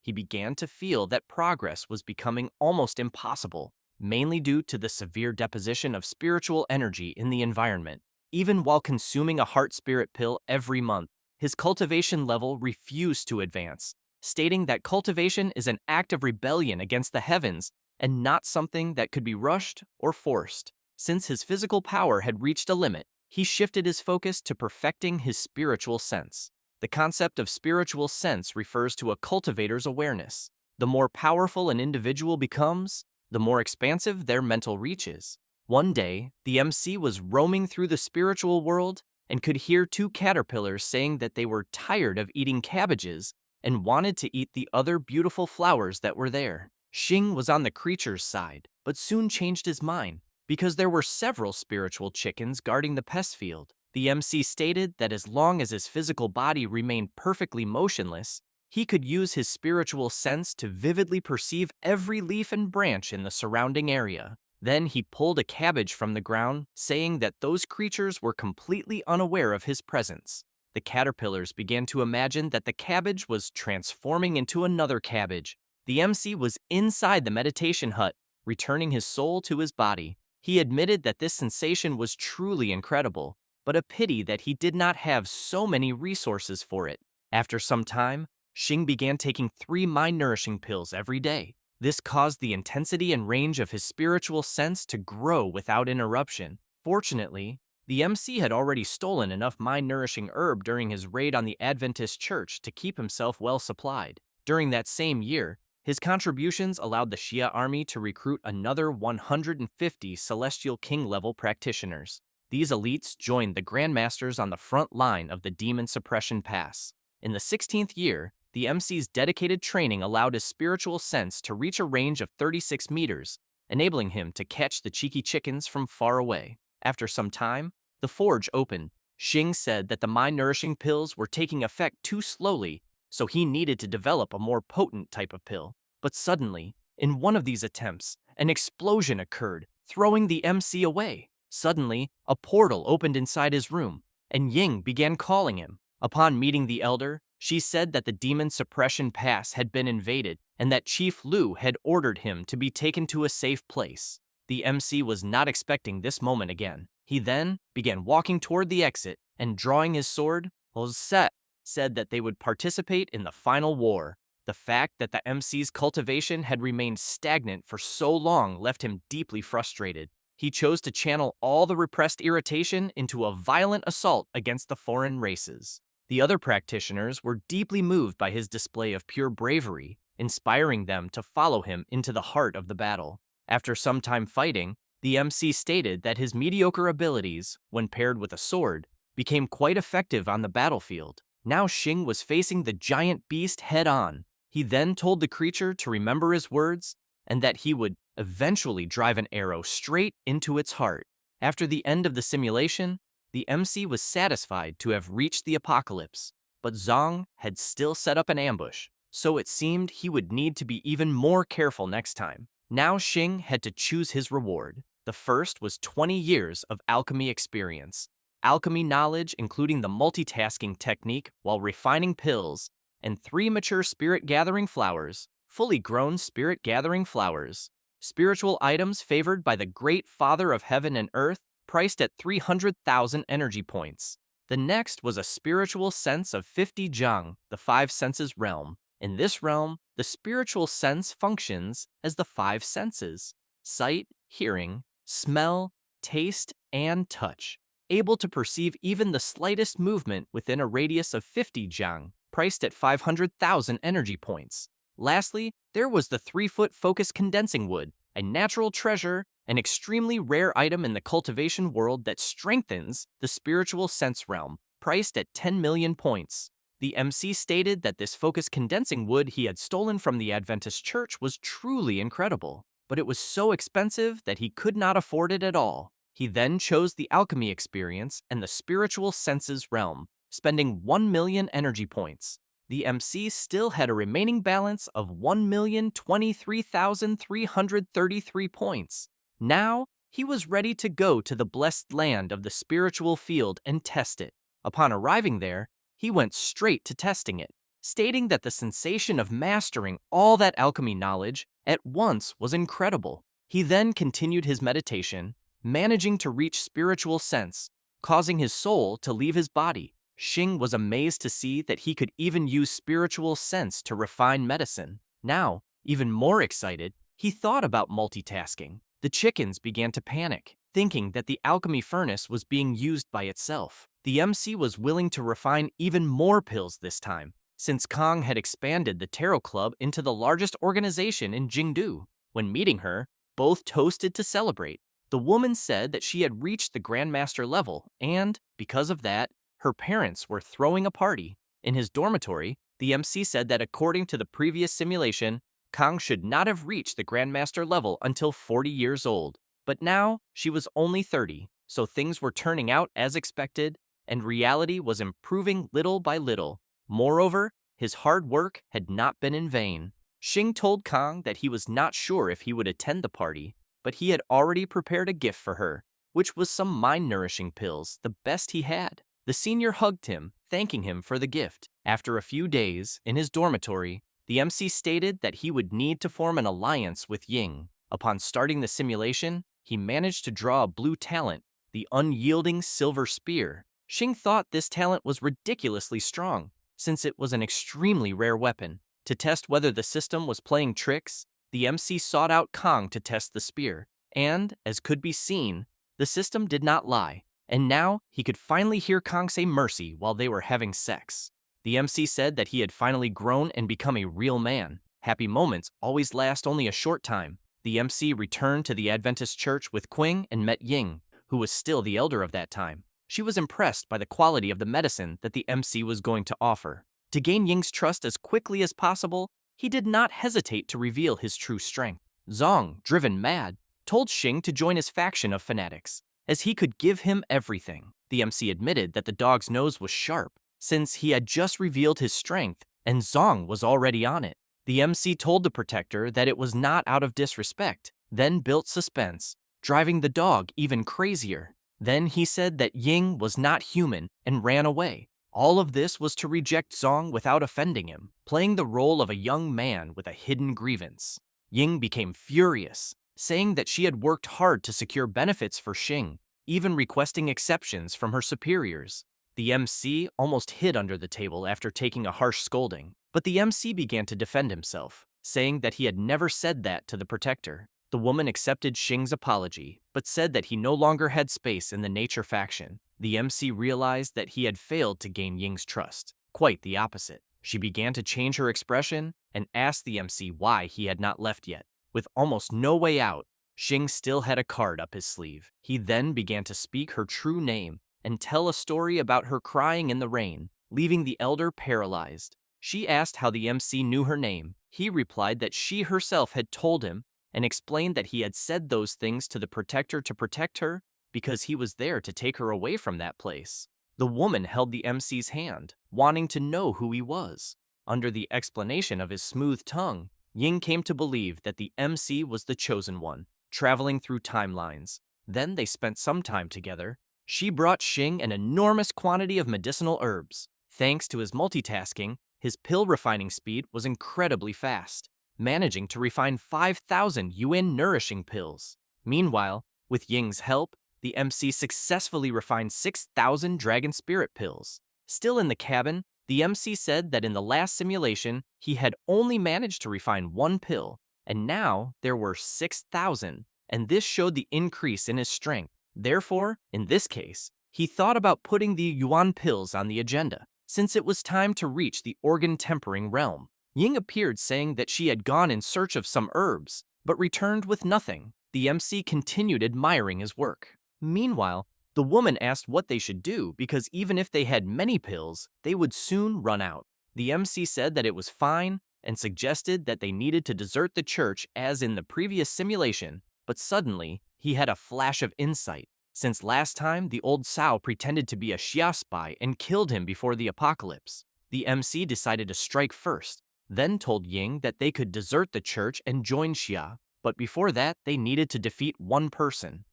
He began to feel that progress was becoming almost impossible, mainly due to the severe deposition of spiritual energy in the environment. Even while consuming a heart spirit pill every month, his cultivation level refused to advance, stating that cultivation is an act of rebellion against the heavens and not something that could be rushed or forced. Since his physical power had reached a limit, he shifted his focus to perfecting his spiritual sense. The concept of spiritual sense refers to a cultivator's awareness. The more powerful an individual becomes, the more expansive their mental reach is. One day, the MC was roaming through the spiritual world and could hear two caterpillars saying that they were tired of eating cabbages and wanted to eat the other beautiful flowers that were there. Xing was on the creature's side, but soon changed his mind, because there were several spiritual chickens guarding the pest field. The MC stated that as long as his physical body remained perfectly motionless, he could use his spiritual sense to vividly perceive every leaf and branch in the surrounding area. Then he pulled a cabbage from the ground, saying that those creatures were completely unaware of his presence. The caterpillars began to imagine that the cabbage was transforming into another cabbage. The MC was inside the meditation hut, returning his soul to his body. He admitted that this sensation was truly incredible, but a pity that he did not have so many resources for it. After some time, Xing began taking 3 mind-nourishing pills every day. This caused the intensity and range of his spiritual sense to grow without interruption. Fortunately, the MC had already stolen enough mind-nourishing herb during his raid on the Adventist church to keep himself well supplied. During that same year, his contributions allowed the Xia army to recruit another 150 Celestial King-level practitioners. These elites joined the Grandmasters on the front line of the Demon Suppression Pass. In the 16th year, the MC's dedicated training allowed his spiritual sense to reach a range of 36 meters, enabling him to catch the cheeky chickens from far away. After some time, the forge opened. Xing said that the mind-nourishing pills were taking effect too slowly, so he needed to develop a more potent type of pill. But suddenly, in one of these attempts, an explosion occurred, throwing the MC away. Suddenly, a portal opened inside his room, and Ying began calling him. Upon meeting the elder, she said that the Demon Suppression Pass had been invaded and that Chief Lu had ordered him to be taken to a safe place. The MC was not expecting this moment again. He then began walking toward the exit and drawing his sword, Set said that they would participate in the final war. The fact that the MC's cultivation had remained stagnant for so long left him deeply frustrated. He chose to channel all the repressed irritation into a violent assault against the foreign races. The other practitioners were deeply moved by his display of pure bravery, inspiring them to follow him into the heart of the battle. After some time fighting, the MC stated that his mediocre abilities, when paired with a sword, became quite effective on the battlefield. Now Xing was facing the giant beast head-on. He then told the creature to remember his words and that he would eventually drive an arrow straight into its heart. After the end of the simulation, the MC was satisfied to have reached the apocalypse, but Zhang had still set up an ambush, so it seemed he would need to be even more careful next time. Now Xing had to choose his reward. The first was 20 years of alchemy experience, alchemy knowledge including the multitasking technique while refining pills, and 3 mature spirit-gathering flowers, fully grown spirit-gathering flowers. spiritual items favored by the great Father of heaven and earth, priced at 300,000 energy points. The next was a spiritual sense of 50 jang, the five senses realm. In this realm, the spiritual sense functions as the five senses: sight, hearing, smell, taste, and touch, able to perceive even the slightest movement within a radius of 50 jang, priced at 500,000 energy points. Lastly, there was the 3-foot focus condensing wood, a natural treasure, an extremely rare item in the cultivation world that strengthens the spiritual sense realm, priced at 10 million points. The MC stated that this focus condensing wood he had stolen from the Adventist church was truly incredible, but it was so expensive that he could not afford it at all. He then chose the alchemy experience and the spiritual senses realm, spending 1 million energy points. The MC still had a remaining balance of 1,023,333 points. Now, he was ready to go to the blessed land of the spiritual field and test it. Upon arriving there, he went straight to testing it, stating that the sensation of mastering all that alchemy knowledge at once was incredible. He then continued his meditation, managing to reach spiritual sense, causing his soul to leave his body. Xing was amazed to see that he could even use spiritual sense to refine medicine. Now, even more excited, he thought about multitasking. The chickens began to panic, thinking that the alchemy furnace was being used by itself. The MC was willing to refine even more pills this time, since Kong had expanded the Tarot Club into the largest organization in Jingdu. When meeting her, both toasted to celebrate. The woman said that she had reached the Grandmaster level, and, because of that, her parents were throwing a party. In his dormitory, the MC said that according to the previous simulation, Kong should not have reached the Grandmaster level until 40 years old. But now, she was only 30, so things were turning out as expected, and reality was improving little by little. Moreover, his hard work had not been in vain. Xing told Kong that he was not sure if he would attend the party, but he had already prepared a gift for her, which was some mind-nourishing pills, the best he had. The senior hugged him, thanking him for the gift. After a few days, in his dormitory, the MC stated that he would need to form an alliance with Ying. Upon starting the simulation, he managed to draw a blue talent, the unyielding silver spear. Xing thought this talent was ridiculously strong, since it was an extremely rare weapon. To test whether the system was playing tricks, the MC sought out Kong to test the spear, and, as could be seen, the system did not lie. And now, he could finally hear Kong say mercy while they were having sex. The MC said that he had finally grown and become a real man. Happy moments always last only a short time. The MC returned to the Adventist church with Qing and met Ying, who was still the elder of that time. She was impressed by the quality of the medicine that the MC was going to offer. To gain Ying's trust as quickly as possible, he did not hesitate to reveal his true strength. Zong, driven mad, told Xing to join his faction of fanatics, as he could give him everything. The MC admitted that the dog's nose was sharp, since he had just revealed his strength, and Zong was already on it. The MC told the protector that it was not out of disrespect, then built suspense, driving the dog even crazier. Then he said that Ying was not human and ran away. All of this was to reject Zong without offending him, playing the role of a young man with a hidden grievance. Ying became furious, saying that she had worked hard to secure benefits for Xing, even requesting exceptions from her superiors. The MC almost hid under the table after taking a harsh scolding, but the MC began to defend himself, saying that he had never said that to the protector. The woman accepted Xing's apology, but said that he no longer had space in the nature faction. The MC realized that he had failed to gain Ying's trust. Quite the opposite. She began to change her expression and asked the MC why he had not left yet. With almost no way out, Xing still had a card up his sleeve. He then began to speak her true name and tell a story about her crying in the rain, leaving the elder paralyzed. She asked how the MC knew her name. He replied that she herself had told him and explained that he had said those things to the protector to protect her because he was there to take her away from that place. The woman held the MC's hand, wanting to know who he was. Under the explanation of his smooth tongue, Ying came to believe that the MC was the chosen one, traveling through timelines. Then they spent some time together. She brought Xing an enormous quantity of medicinal herbs. Thanks to his multitasking, his pill refining speed was incredibly fast. managing to refine 5,000 yuan nourishing pills. Meanwhile, with Ying's help, the MC successfully refined 6,000 dragon spirit pills. Still in the cabin, the MC said that in the last simulation, he had only managed to refine one pill, and now there were 6,000, and this showed the increase in his strength. Therefore, in this case, he thought about putting the yuan pills on the agenda, since it was time to reach the organ-tempering realm. Ying appeared saying that she had gone in search of some herbs, but returned with nothing. The MC continued admiring his work. Meanwhile, the woman asked what they should do because even if they had many pills, they would soon run out. The MC said that it was fine and suggested that they needed to desert the church as in the previous simulation, but suddenly, he had a flash of insight. Since last time, the old Sao pretended to be a Xia spy and killed him before the apocalypse. The MC decided to strike first, then told Ying that they could desert the church and join Xia, but before that, they needed to defeat one person.